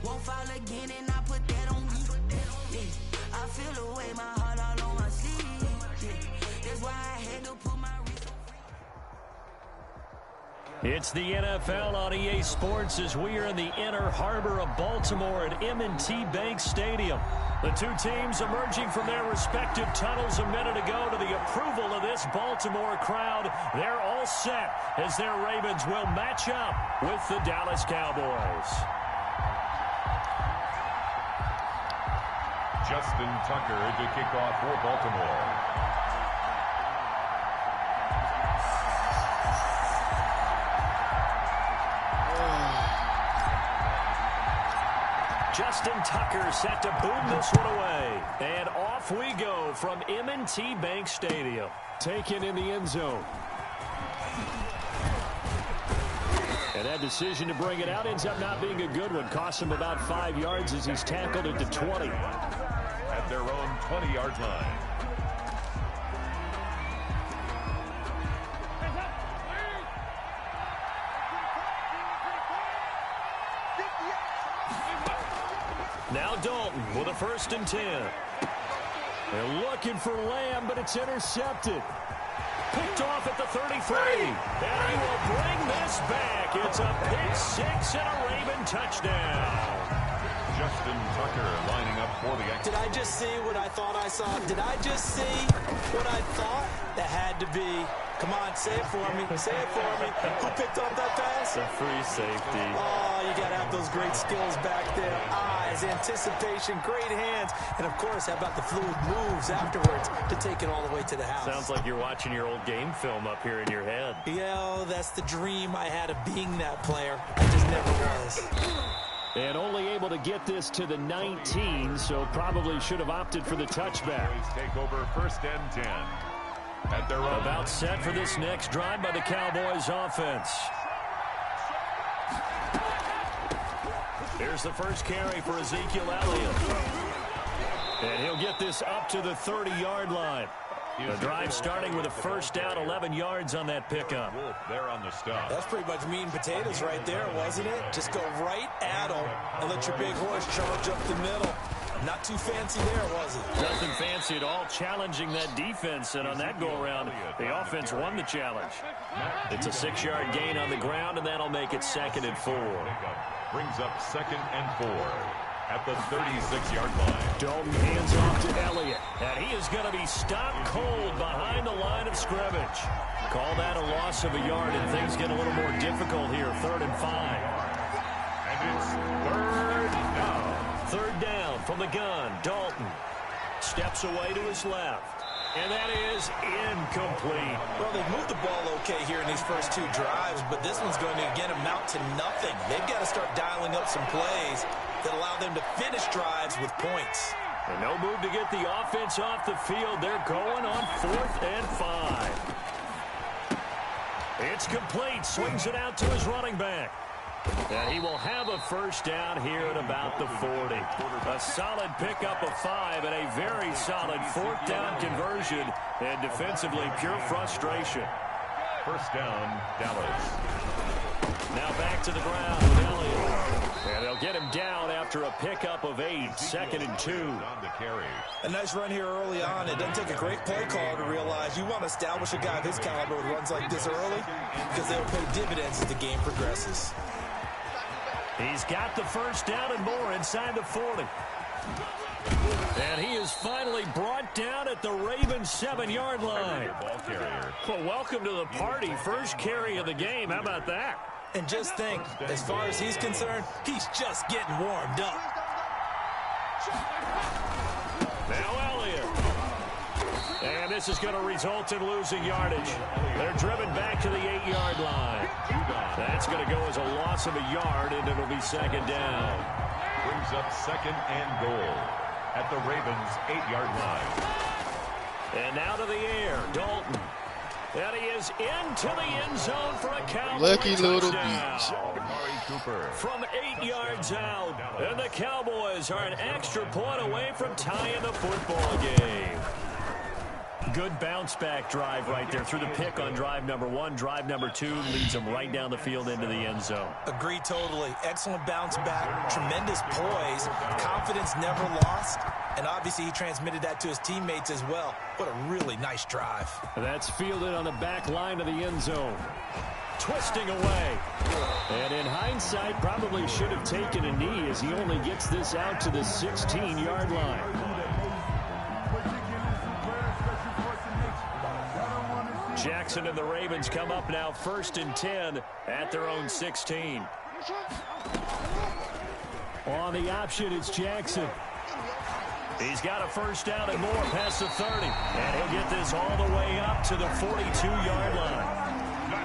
[SPEAKER 3] won't fall again and I put that on me, yeah. I feel the way my heart all on my sleeve. Yeah. That's why I had to put my wrist on.
[SPEAKER 14] It's the NFL on EA Sports as we are in the inner harbor of Baltimore at M&T Bank Stadium. The two teams emerging from their respective tunnels a minute ago to the approval of this Baltimore crowd. They're all set as their Ravens will match up with the Dallas Cowboys.
[SPEAKER 5] Justin Tucker to kick off for Baltimore.
[SPEAKER 14] Justin Tucker set to boom this one away. And off we go from M&T Bank Stadium. Taken in the end zone.
[SPEAKER 4] And that decision to bring it out ends up not being a good one. Costs him about 5 yards as he's tackled it to 20.
[SPEAKER 5] At their own 20-yard line.
[SPEAKER 4] Now Dalton with a 1st and 10. They're looking for Lamb, but it's intercepted. Picked off at the 33. And he will bring this back. It's a pick 6 and a Raven touchdown.
[SPEAKER 5] Justin Tucker lining up for the extra.
[SPEAKER 18] Did I just see what I thought I saw? Did I just see what I thought? That had to be. Come on, say it for me. Say it for me. Who picked up that pass?
[SPEAKER 19] The free safety.
[SPEAKER 18] Oh, you got to have those great skills back there. Eyes, anticipation, great hands. And, of course, how about the fluid moves afterwards to take it all the way to the house?
[SPEAKER 19] Sounds like you're watching your old game film up here in your head.
[SPEAKER 18] Yeah, that's the dream I had of being that player. I just never was.
[SPEAKER 4] And only able to get this to the 19, so probably should have opted for the touchback.
[SPEAKER 5] Take over 1st and 10. At their own.
[SPEAKER 4] About set for this next drive by the Cowboys offense. Here's the first carry for Ezekiel Elliott. And he'll get this up to the 30-yard line. The drive starting with a 1st down, 11 yards on that pickup.
[SPEAKER 5] They're on the stop.
[SPEAKER 18] That's pretty much meat and potatoes right there, wasn't it? Just go right at them and let your big horse charge up the middle. Not too fancy there, was it?
[SPEAKER 4] Nothing fancy at all, challenging that defense. And on that go-around, the offense won the challenge. It's a 6-yard gain on the ground, and that'll make it 2nd and 4.
[SPEAKER 5] Brings up 2nd and 4. At the 36-yard line.
[SPEAKER 4] Dalton hands off to Elliott. And he is going to be stopped cold behind the line of scrimmage. Call that a loss of a yard, and things get a little more difficult here. 3rd and 5.
[SPEAKER 5] And it's 3rd down.
[SPEAKER 4] 3rd down from the gun. Dalton steps away to his left. And that is incomplete.
[SPEAKER 18] Well, they've moved the ball okay here in these first 2 drives, but this one's going to, again, amount to nothing. They've got to start dialing up some plays that allow them to finish drives with points.
[SPEAKER 4] And no move to get the offense off the field. They're going on 4th and 5. It's complete. Swings it out to his running back. And he will have a 1st down here at about the 40. A solid pickup of 5 and a very solid 4th down conversion. And defensively, pure frustration.
[SPEAKER 5] 1st down, Dallas.
[SPEAKER 4] Now back to the ground with Elliott. And they'll get him down after a pickup of 8. 2nd and 2.
[SPEAKER 18] A nice run here early on. It doesn't take a great play caller to realize you want to establish a guy of his caliber with runs like this early because they'll pay dividends as the game progresses.
[SPEAKER 4] He's got the 1st down and more inside the 40. And he is finally brought down at the Ravens 7-yard line. Well, welcome to the party. First carry of the game. How about that?
[SPEAKER 18] And just think, as far as he's concerned, he's just getting warmed up.
[SPEAKER 4] Now Elliott. And this is going to result in losing yardage. They're driven back to the 8-yard line. That's going to go as a loss of a yard, and it'll be 2nd down.
[SPEAKER 5] Brings up 2nd and goal at the Ravens' 8-yard line.
[SPEAKER 4] And now to the air, Dalton. And he is into the end zone for a Cowboy
[SPEAKER 20] lucky little
[SPEAKER 4] touchdown.
[SPEAKER 20] beach.
[SPEAKER 4] From 8 yards out, and the Cowboys are an extra point away from tying the football game. Good bounce-back drive right there through the pick on drive number 1. Drive number 2 leads them right down the field into the end zone.
[SPEAKER 18] Agree totally. Excellent bounce back, tremendous poise, confidence never lost, and obviously he transmitted that to his teammates as well. What a really nice drive.
[SPEAKER 4] That's fielded on the back line of the end zone. Twisting away. And in hindsight, probably should have taken a knee as he only gets this out to the 16-yard line. Jackson and the Ravens come up now 1st and 10 at their own 16. On the option, it's Jackson. He's got a 1st down and more past the 30. And he'll get this all the way up to the 42-yard line.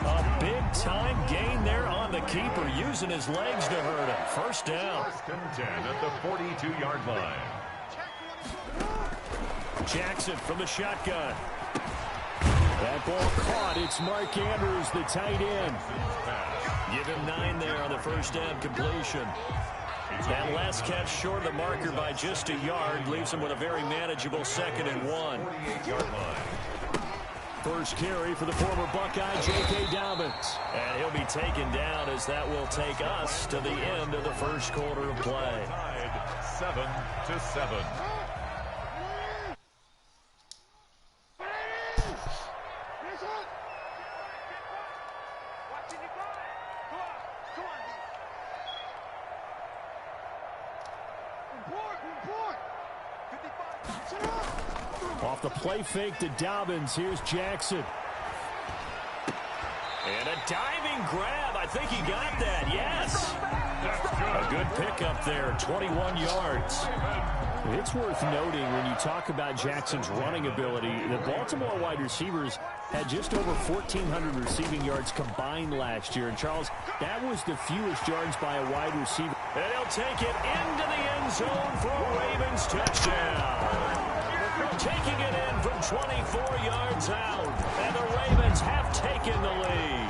[SPEAKER 4] A big-time gain there on the keeper, using his legs to hurt him. 1st down.
[SPEAKER 5] 1st and 10 at the 42-yard line.
[SPEAKER 4] Jackson from the shotgun. That ball caught. It's Mark Andrews, the tight end. Give him 9 there on the first down completion. That last catch short of the marker by just a yard leaves him with a very manageable 2nd and 1. First carry for the former Buckeye, J.K. Dobbins. And he'll be taken down as that will take us to the end of the first quarter of play.
[SPEAKER 5] 7-7.
[SPEAKER 4] Off the play fake to Dobbins. Here's Jackson. And a diving grab. I think he got that. Yes. A good pickup there. 21 yards. It's worth noting when you talk about Jackson's running ability, the Baltimore wide receivers had just over 1,400 receiving yards combined last year. And, Charles, that was the fewest yards by a wide receiver.
[SPEAKER 14] And he'll take it into the end zone for a Ravens touchdown. Taking it in from 24 yards out. And the Ravens have taken the lead.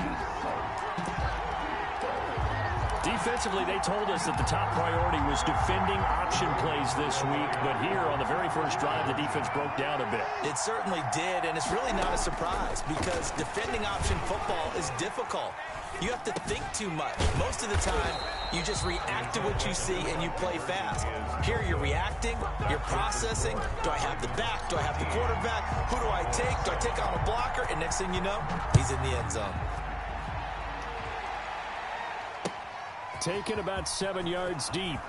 [SPEAKER 4] Defensively, they told us that the top priority was defending option plays this week. But here on the very first drive, the defense broke down a bit.
[SPEAKER 6] It certainly did, and it's really not a surprise because defending option football is difficult. You have to think too much. Most of the time, you just react to what you see and you play fast. Here you're reacting, you're processing. Do I have the back? Do I have the quarterback? Who do I take? Do I take on a blocker? And next thing you know, he's in the end zone.
[SPEAKER 4] Taken about 7 yards deep.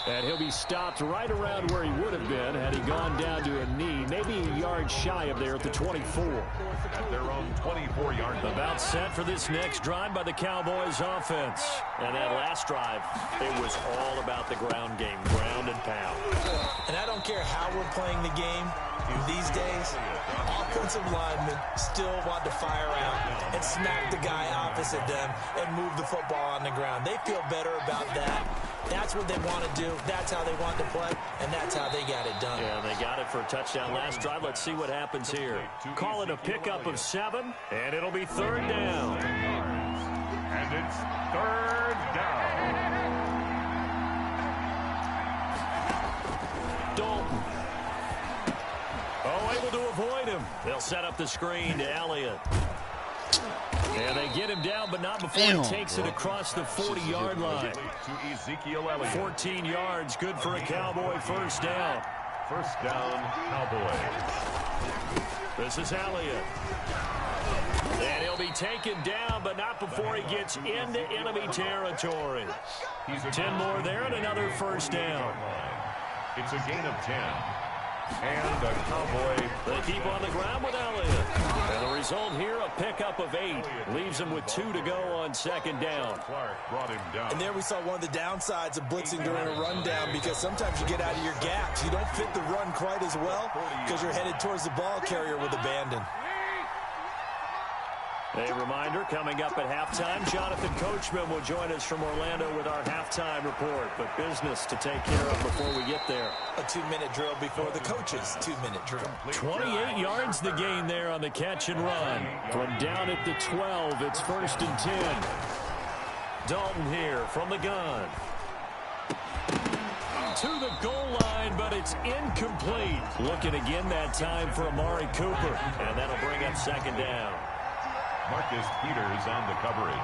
[SPEAKER 4] And he'll be stopped right around where he would have been had he gone down to a knee, maybe a yard shy of there at the 24.
[SPEAKER 5] At their own 24-yard line.
[SPEAKER 4] About set for this next drive by the Cowboys offense. And that last drive, it was all about the ground game, ground and pound.
[SPEAKER 6] And I don't care how we're playing the game these days, offensive linemen still want to fire out and smack the guy opposite them and move the football on the ground. They feel better about that. That's what they want to do. That's how they want to play, and that's how they got it done.
[SPEAKER 4] Yeah, they got it for a touchdown last drive. Let's see what happens here. Call it a pickup of 7, and it'll be 3rd down.
[SPEAKER 5] And it's 3rd down.
[SPEAKER 4] Dalton. Oh, able to avoid him. They'll set up the screen to Elliott. And they get him down, but not before he takes it across the 40-yard line. 14 yards, good for a Cowboy first down.
[SPEAKER 5] First down, Cowboys.
[SPEAKER 4] This is Elliott. And he'll be taken down, but not before he gets into enemy territory. 10 more there and another first down.
[SPEAKER 5] It's a gain of 10. And a Cowboy.
[SPEAKER 4] They keep on the ground with Elliott. And the result here, a pickup of 8. Leaves him with 2 to go on 2nd down.
[SPEAKER 5] Clark brought him down.
[SPEAKER 6] And there we saw one of the downsides of blitzing during a rundown because sometimes you get out of your gaps. You don't fit the run quite as well because you're headed towards the ball carrier with abandon.
[SPEAKER 4] A reminder, coming up at halftime, Jonathan Coachman will join us from Orlando with our halftime report. But business to take care of before we get there.
[SPEAKER 6] A 2-minute drill before the coach's 2-minute drill.
[SPEAKER 4] 28 yards the gain there on the catch and run. From down at the 12, it's 1st and 10. Dalton here from the gun. To the goal line, but it's incomplete. Looking again that time for Amari Cooper. And that'll bring up 2nd down.
[SPEAKER 5] Marcus Peters on the coverage.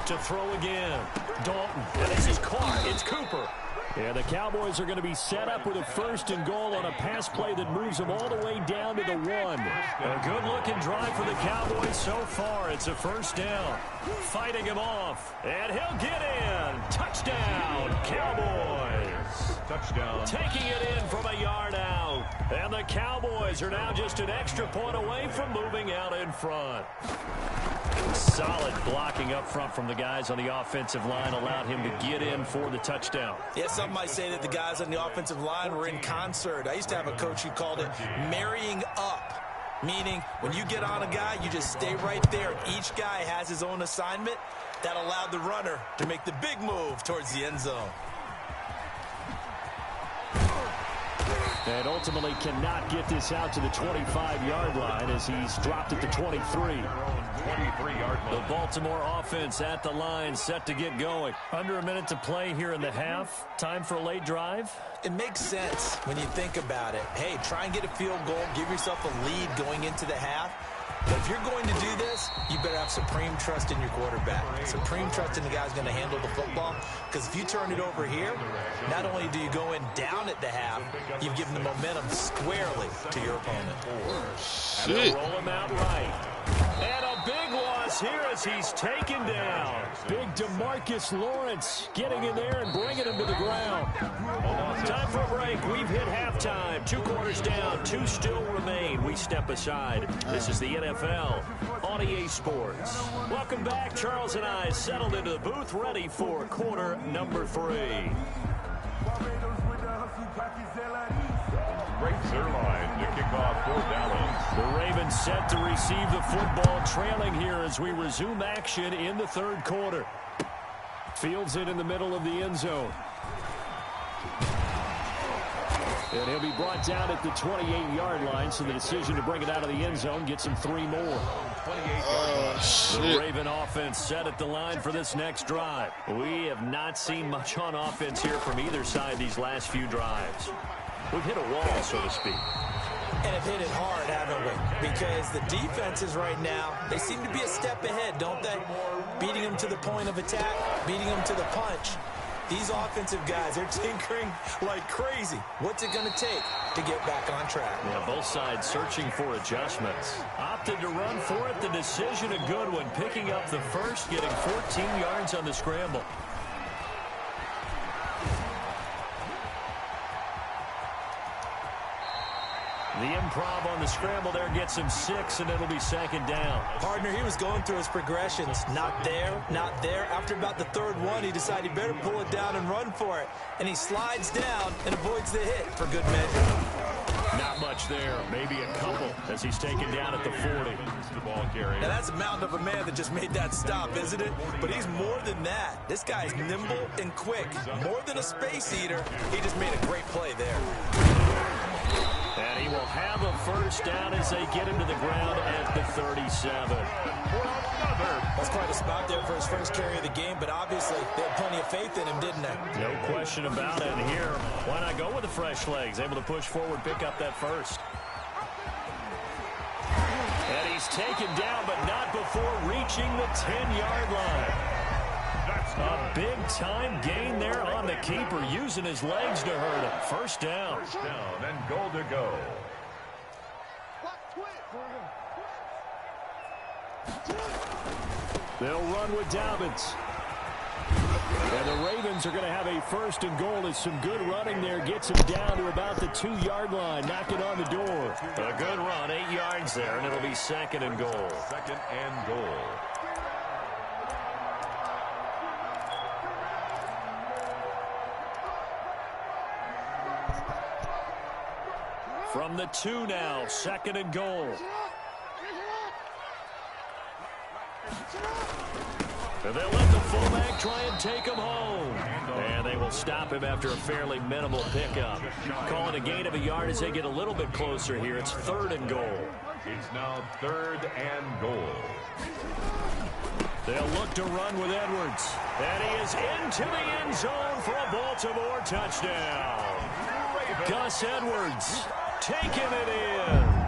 [SPEAKER 4] To throw again. Dalton. And this is caught. It's Cooper. Yeah, the Cowboys are going to be set up with a 1st and goal on a pass play that moves them all the way down to the 1. A good-looking drive for the Cowboys so far. It's a 1st down. Fighting him off. And he'll get in. Touchdown, Cowboys.
[SPEAKER 5] Touchdown.
[SPEAKER 4] Taking it in from a yard out. And the Cowboys are now just an extra point away from moving out in front. Solid blocking up front from the guys on the offensive line allowed him to get in for the touchdown.
[SPEAKER 6] Yeah, some might say that the guys on the offensive line were in concert. I used to have a coach who called it marrying up, meaning when you get on a guy, you just stay right there. Each guy has his own assignment. That allowed the runner to make the big move towards the end zone.
[SPEAKER 4] And ultimately cannot get this out to the 25-yard line as he's dropped at the 23.
[SPEAKER 5] 23-yard line.
[SPEAKER 4] The Baltimore offense at the line, set to get going. Under a minute to play here in the half. Time for a late drive.
[SPEAKER 18] It makes sense when you think about it. Hey, try and get a field goal. Give yourself a lead going into the half. But if you're going to do this, you better have supreme trust in your quarterback. Supreme trust in the guy's going to handle the football. Because if you turn it over here, not only do you go in down at the half, you've given the momentum squarely to your opponent.
[SPEAKER 4] And they'll roll him out right. And a big loss here as he's taken down. Big DeMarcus Lawrence getting in there and bringing him to the ground. Time for a break. We've hit halftime. 2 quarters down. 2 still remain. We step aside. This is the NFL on EA Sports. Welcome back. Charles and I settled into the booth, ready for quarter number 3.
[SPEAKER 5] Breaks their line to kick off for Dallas.
[SPEAKER 4] The Ravens set to receive the football, trailing here as we resume action in the 3rd quarter. Fields it in the middle of the end zone. And he'll be brought down at the 28-yard line, so the decision to bring it out of the end zone gets him 3 more. The Raven offense set at the line for this next drive. We have not seen much on offense here from either side these last few drives. We've hit a wall, so to speak.
[SPEAKER 18] And have hit it hard, haven't we? Because the defenses right now, they seem to be a step ahead, don't they? Beating them to the point of attack, beating them to the punch. These offensive guys, they're tinkering like crazy. What's it going to take to get back on track?
[SPEAKER 4] Yeah, both sides searching for adjustments. Opted to run for it. The decision a good one. Picking up the first, getting 14 yards on the scramble. The improv on the scramble there gets him 6, and it'll be 2nd down.
[SPEAKER 18] Partner, he was going through his progressions. Not there, not there. After about the 3rd one, he decided he better pull it down and run for it. And he slides down and avoids the hit for good measure.
[SPEAKER 4] Not much there. Maybe a couple as he's taken down at the 40.
[SPEAKER 18] Now, that's a mountain of a man that just made that stop, isn't it? But he's more than that. This guy's nimble and quick. More than a space eater. He just made a great play there.
[SPEAKER 4] And he will have a first down as they get him to the ground at the 37.
[SPEAKER 18] That's quite a spot there for his first carry of the game, but obviously they had plenty of faith in him, didn't they?
[SPEAKER 4] No question about it. And here, why not go with the fresh legs? Able to push forward, pick up that first. And he's taken down, but not before reaching the 10-yard line. A big-time gain there on the keeper, using his legs to hurt him. First down.
[SPEAKER 5] First down and goal to go.
[SPEAKER 4] They'll run with Dobbins. And the Ravens are going to have a 1st and goal as some good running there gets him down to about the 2-yard line, knocking on the door. A good run, 8 yards there, and it'll be 2nd and goal.
[SPEAKER 5] 2nd and goal.
[SPEAKER 4] From the 2 now, 2nd and goal. And they'll let the fullback try and take him home. And they will stop him after a fairly minimal pickup. Calling a gain of a yard as they get a little bit closer here. It's 3rd and goal.
[SPEAKER 5] It's now 3rd and goal.
[SPEAKER 4] They'll look to run with Edwards. And he is into the end zone for a Baltimore touchdown. Gus Edwards taking it in.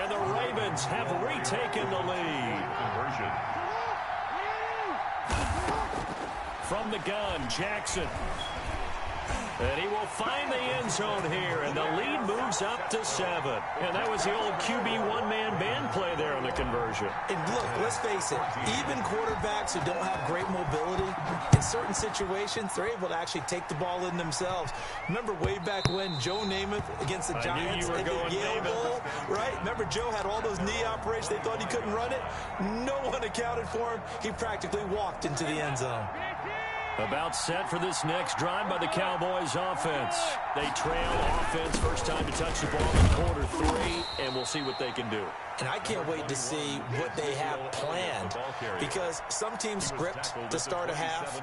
[SPEAKER 4] And the Ravens have retaken the lead.
[SPEAKER 5] Conversion.
[SPEAKER 4] From the gun, Jackson. And he will find the end zone here, and the lead moves up to 7. And that was the old QB one-man band play there on the conversion.
[SPEAKER 18] And look, let's face it, even quarterbacks who don't have great mobility, in certain situations, they're able to actually take the ball in themselves. Remember way back when Joe Namath against the Giants
[SPEAKER 4] in the Yale Bowl,
[SPEAKER 18] right? Remember Joe had all those knee operations. They thought he couldn't run it. No one accounted for him. He practically walked into the end zone.
[SPEAKER 4] About set for this next drive by the Cowboys offense. They trail offense, first time to touch the ball in quarter 3, and we'll see what they can do.
[SPEAKER 18] And I can't wait to see what they have planned, because some teams script to start a half.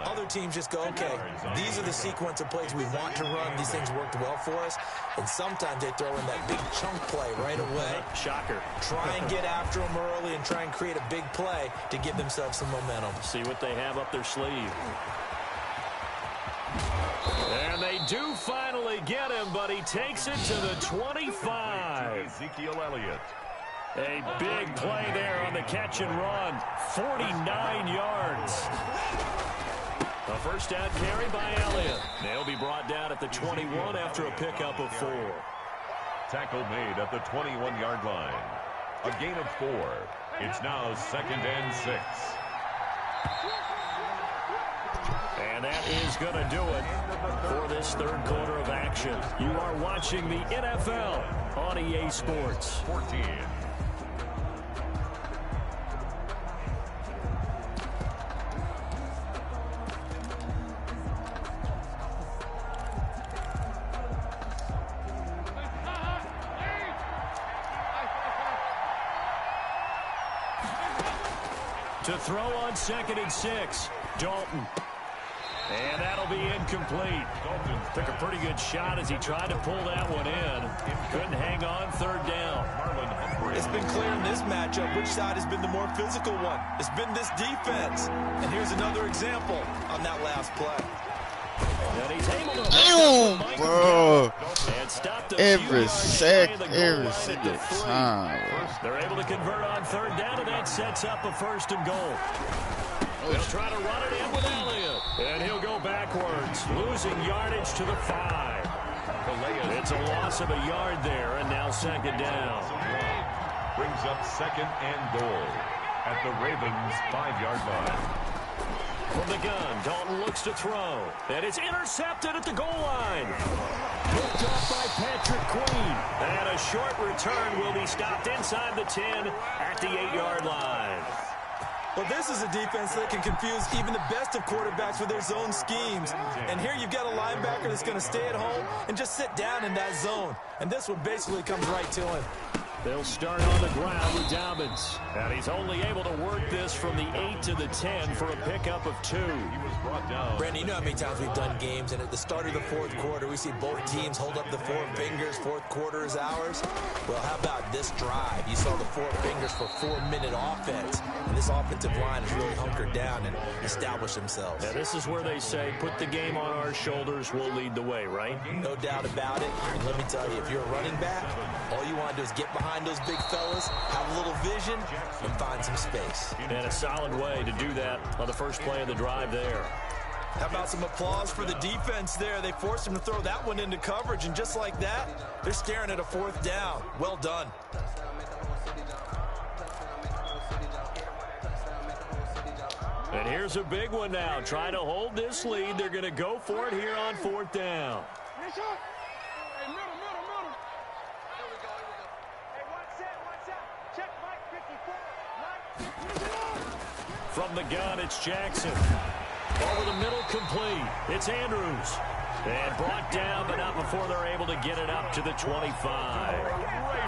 [SPEAKER 18] Other teams just go, okay, these are the sequence of plays we want to run. These things worked well for us. And sometimes they throw in that big chunk play right away.
[SPEAKER 4] Shocker.
[SPEAKER 18] Try and get after them early and try and create a big play to give themselves some momentum.
[SPEAKER 4] See what they have up their sleeve. And they do finally get him, but he takes it to the 25.
[SPEAKER 5] Ezekiel Elliott.
[SPEAKER 4] A big play there on the catch and run. 49 yards. A first down carry by Elliott. They'll be brought down at the 21 after a pickup of 4.
[SPEAKER 5] Tackle made at the 21-yard line. A gain of 4. It's now 2nd and 6.
[SPEAKER 4] And that is going to do it for this third quarter of action. You are watching the NFL on EA Sports.
[SPEAKER 5] 14.
[SPEAKER 4] To throw on 2nd and 6, Dalton. And that'll be incomplete. Dalton took a pretty good shot as he tried to pull that one in. Couldn't hang on, 3rd down.
[SPEAKER 6] It's been clear in this matchup which side has been the more physical one. It's been this defense. And here's another example on that last play.
[SPEAKER 4] And he's able to
[SPEAKER 20] Damn, bro.
[SPEAKER 4] And stopped
[SPEAKER 20] every single time.
[SPEAKER 4] They're able to convert on 3rd down, and that sets up a 1st and goal. They'll try to run it in with Elliott. And he'll go backwards, losing yardage to the 5. It's a loss of a yard there, and now 2nd down.
[SPEAKER 5] Brings up 2nd and goal at the Ravens' 5-yard line.
[SPEAKER 4] From the gun, Dalton looks to throw. And it's intercepted at the goal line. Picked up by Patrick Queen. And a short return will be stopped inside the 10 at the 8-yard line.
[SPEAKER 6] Well, this is a defense that can confuse even the best of quarterbacks with their zone schemes. And here you've got a linebacker that's going to stay at home and just sit down in that zone. And this one basically comes right to him.
[SPEAKER 4] They'll start on the ground with Dobbins. And he's only able to work this from the 8 to the 10 for a pickup of 2. He was
[SPEAKER 5] brought down.
[SPEAKER 18] Brandon, you know how many times we've done games, and at the start of the 4th quarter, we see both teams hold up the 4 fingers, 4th quarter is ours. Well, how about this drive? You saw the 4 fingers for 4-minute offense. And this offensive line has really hunkered down and established themselves.
[SPEAKER 4] Yeah, this is where they say, put the game on our shoulders, we'll lead the way, right?
[SPEAKER 18] No doubt about it. And let me tell you, if you're a running back, all you want to do is get behind those big fellas, have a little vision, and find some space.
[SPEAKER 4] And a solid way to do that on the first play of the drive there.
[SPEAKER 6] How about some applause for the defense there? They forced him to throw that one into coverage, and just like that, they're staring at a 4th down. Well done.
[SPEAKER 4] And here's a big one now. Trying to hold this lead. They're going to go for it here on 4th down. From the gun, it's Jackson. Over the middle, complete. It's Andrews. And brought down, but not before they're able to get it up to the 25.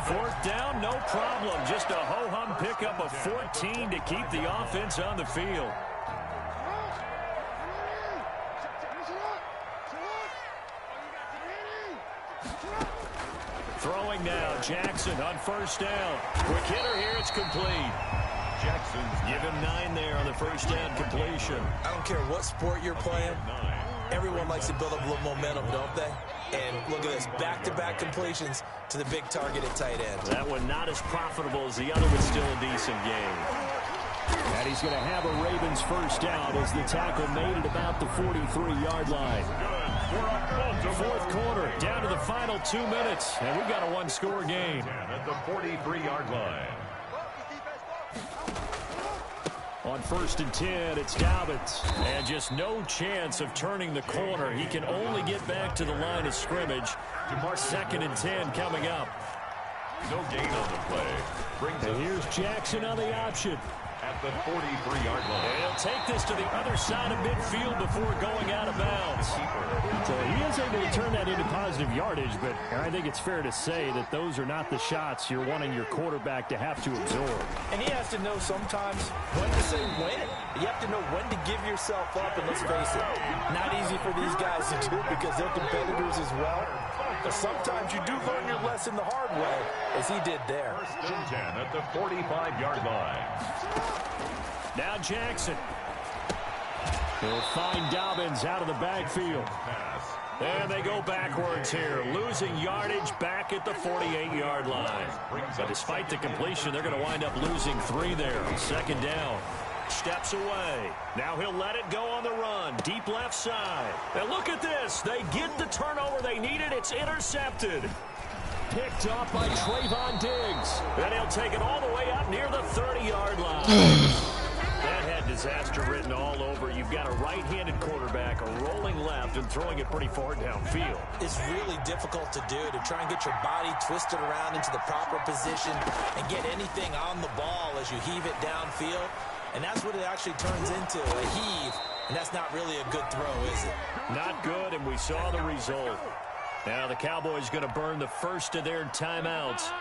[SPEAKER 4] 4th down, no problem. Just a ho-hum pickup of 14 to keep the offense on the field. Throwing now, Jackson on 1st down. Quick hitter here, it's complete.
[SPEAKER 5] Jackson's
[SPEAKER 4] give him 9 there on the 1st down completion.
[SPEAKER 18] I don't care what sport you're playing. Everyone likes to build up a little momentum, don't they? And look at this, back-to-back completions to the big target at tight end.
[SPEAKER 4] That one not as profitable as the other, but still a decent game. And he's going to have a Ravens 1st down as the tackle made at about the 43-yard line. 4th quarter, down to the final 2 minutes, and we've got a 1-score game.
[SPEAKER 5] At the 43-yard line.
[SPEAKER 4] On 1st and 10, it's Dobbins. And just no chance of turning the corner. He can only get back to the line of scrimmage. 2nd and 10 coming up.
[SPEAKER 5] No gain on the play.
[SPEAKER 4] And here's Jackson on the option.
[SPEAKER 5] at the 43-yard line.
[SPEAKER 4] And he'll take this to the other side of midfield before going out of bounds.
[SPEAKER 14] So he is able to turn that into positive yardage, but I think it's fair to say that those are not the shots you're wanting your quarterback to have to absorb.
[SPEAKER 17] And he has to know sometimes when to say when. You have to know when to give yourself up, and let's face it, not easy for these guys to do because they're competitors as well. But sometimes you do learn your lesson the hard way, as he did there.
[SPEAKER 5] First and 10 at the 45-yard line.
[SPEAKER 4] Now Jackson. He'll find Dobbins out of the backfield. And they go backwards here, losing yardage back at the 48-yard line. But despite the completion, they're going to wind up losing 3 there. Second down. Steps away. Now he'll let it go on the run. Deep left side. And look at this. They get the turnover they needed. It's intercepted. Picked off by Trayvon Diggs. And he'll take it all the way up near the 30-yard line. That had disaster written all over. You've got a right-handed quarterback, a rolling left, and throwing it pretty far downfield.
[SPEAKER 18] It's really difficult to do, to try and get your body twisted around into the proper position and get anything on the ball as you heave it downfield. And that's what it actually turns into, a heave. And that's not really a good throw, is it?
[SPEAKER 4] Not good, and we saw the result. Now the Cowboys going to burn the first of their timeouts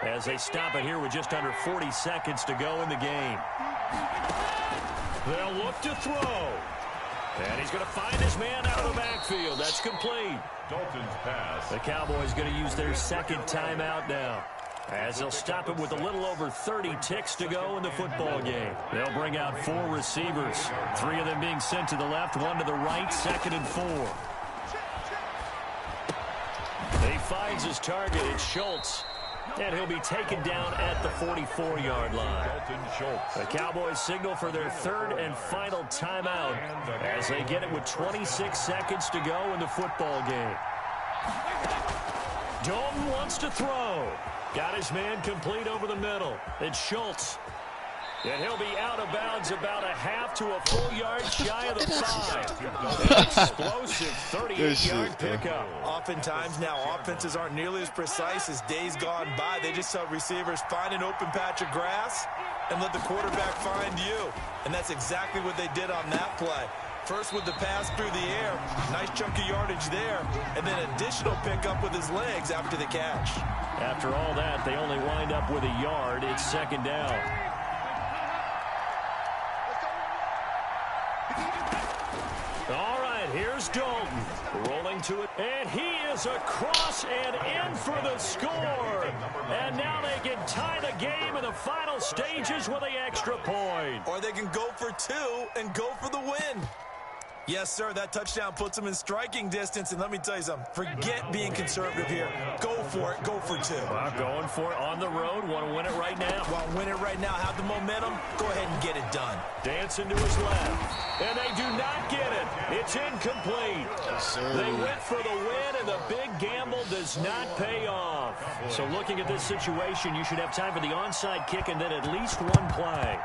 [SPEAKER 4] as they stop it here with just under 40 seconds to go in the game. They'll look to throw. And he's going to find his man out of the backfield. That's complete.
[SPEAKER 5] Dalton's pass.
[SPEAKER 4] The Cowboys going to use their second timeout now, as they'll stop it with a little over 30 ticks to go in the football game. They'll bring out 4 receivers, 3 of them being sent to the left, 1 to the right, 2nd and 4. He finds his target. It's Schultz. And he'll be taken down at the 44-yard line. The Cowboys signal for their 3rd and final timeout as they get it with 26 seconds to go in the football game. Dalton wants to throw. Got his man complete over the middle. It's Schultz. And he'll be out of bounds about a half to a full yard shy of the 5. An explosive 38-yard pickup.
[SPEAKER 18] Oftentimes now offenses aren't nearly as precise as days gone by. They just help receivers find an open patch of grass and let the quarterback find you. And that's exactly what they did on that play. First with the pass through the air, nice chunk of yardage there, and then additional pickup with his legs after the catch.
[SPEAKER 4] After all that, they only wind up with a yard. It's 2nd down. All right, here's Dalton rolling to it, and he is across and in for the score. And now they can tie the game in the final stages with the extra point.
[SPEAKER 18] Or they can go for 2 and go for the win. Yes, sir, that touchdown puts them in striking distance. And let me tell you something, forget being conservative here. Go for it, go for 2.
[SPEAKER 4] Well, going for it on the road. Want to win it right now?
[SPEAKER 18] Want to win it right now, have the momentum, go ahead and get it done.
[SPEAKER 4] Dancing to his left, and they do not get it. It's incomplete. They went for the win, and the big gamble does not pay off. So looking at this situation, you should have time for the onside kick and then at least 1 play.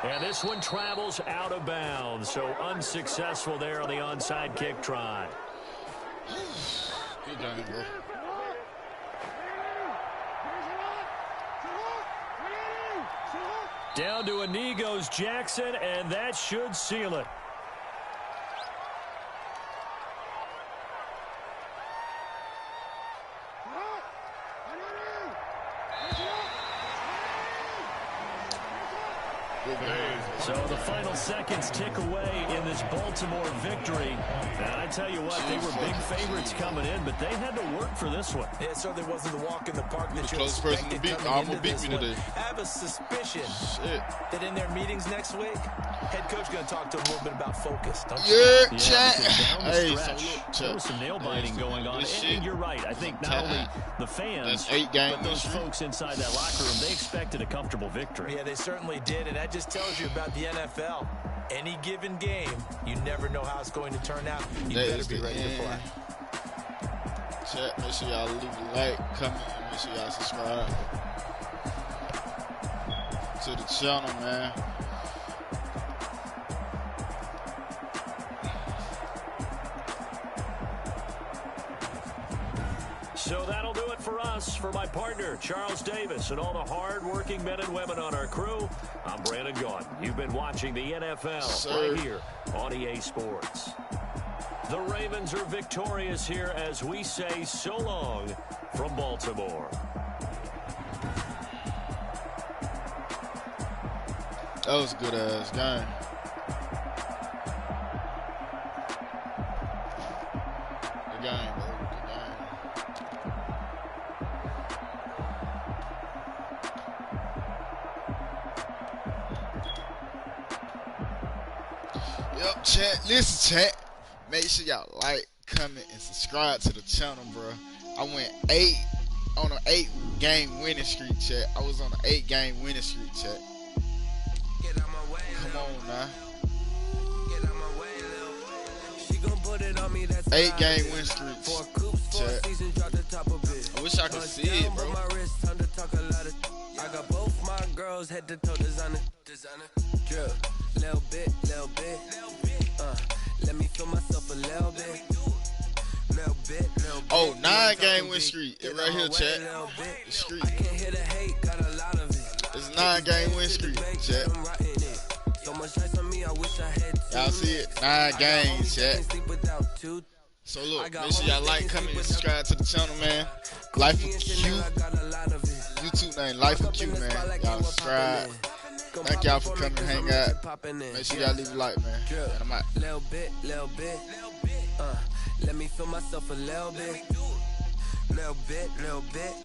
[SPEAKER 4] And this one travels out of bounds, so unsuccessful there on the onside kick try.
[SPEAKER 20] Good game, bro.
[SPEAKER 4] Down to a knee goes Jackson, and that should seal it. So the final seconds tick away in this Baltimore victory. And I tell you what, they were big favorites coming in, but they had to work for this one.
[SPEAKER 18] It certainly wasn't the walk in the park that you
[SPEAKER 20] closest person to beat me. Almost beat me today.
[SPEAKER 18] I have a suspicion that in their meetings next week, head coach going to talk to them a little bit about focus. Don't you?
[SPEAKER 20] Yeah, chat.
[SPEAKER 4] Hey, there was some nail biting going on. And you're right. I think not only the fans, but those folks inside that locker room, they expected a comfortable victory.
[SPEAKER 18] Yeah, they certainly did. And that just tells you about the NFL. Any given game, you never know how it's going to turn out. You better be ready to play.
[SPEAKER 20] Chat, make sure y'all leave a like, comment, and make sure y'all subscribe to the channel, man.
[SPEAKER 4] So that'll do it for for us. For my partner, Charles Davis, and all the hard-working men and women on our crew, I'm Brandon Gaudin. You've been watching the NFL right here on EA Sports. The Ravens are victorious here as we say so long from Baltimore.
[SPEAKER 20] That was a good-ass game. Good game, bro. Good game. Yep, chat. Listen, chat. Make sure y'all like, comment, and subscribe to the channel, bro. I went on an 8-game winning streak, chat. I was on an 8-game winning streak, chat. Come on now. 8-game win streaks. Chat. I wish I could see it, bro.
[SPEAKER 15] I got both my girls head to toe designer. Drip, little bit. Let me feel myself a little bit.
[SPEAKER 20] Oh, 9-game win streak. It right here, chat. The streak.
[SPEAKER 15] I can't hear the hate, got a lot of it.
[SPEAKER 20] It's a 9-game win streak, chat.
[SPEAKER 15] So much ice on me, I wish I had.
[SPEAKER 20] Y'all see it? 9 games, chat. So look, make sure y'all like, comment, and subscribe to the channel, man. Life of Q. YouTube name, Life of Q, man. Y'all subscribe. Thank y'all for coming, hang out. Make sure y'all leave a like, man. And I'm out.
[SPEAKER 15] Little bit. Let me feel myself a little bit. Little bit.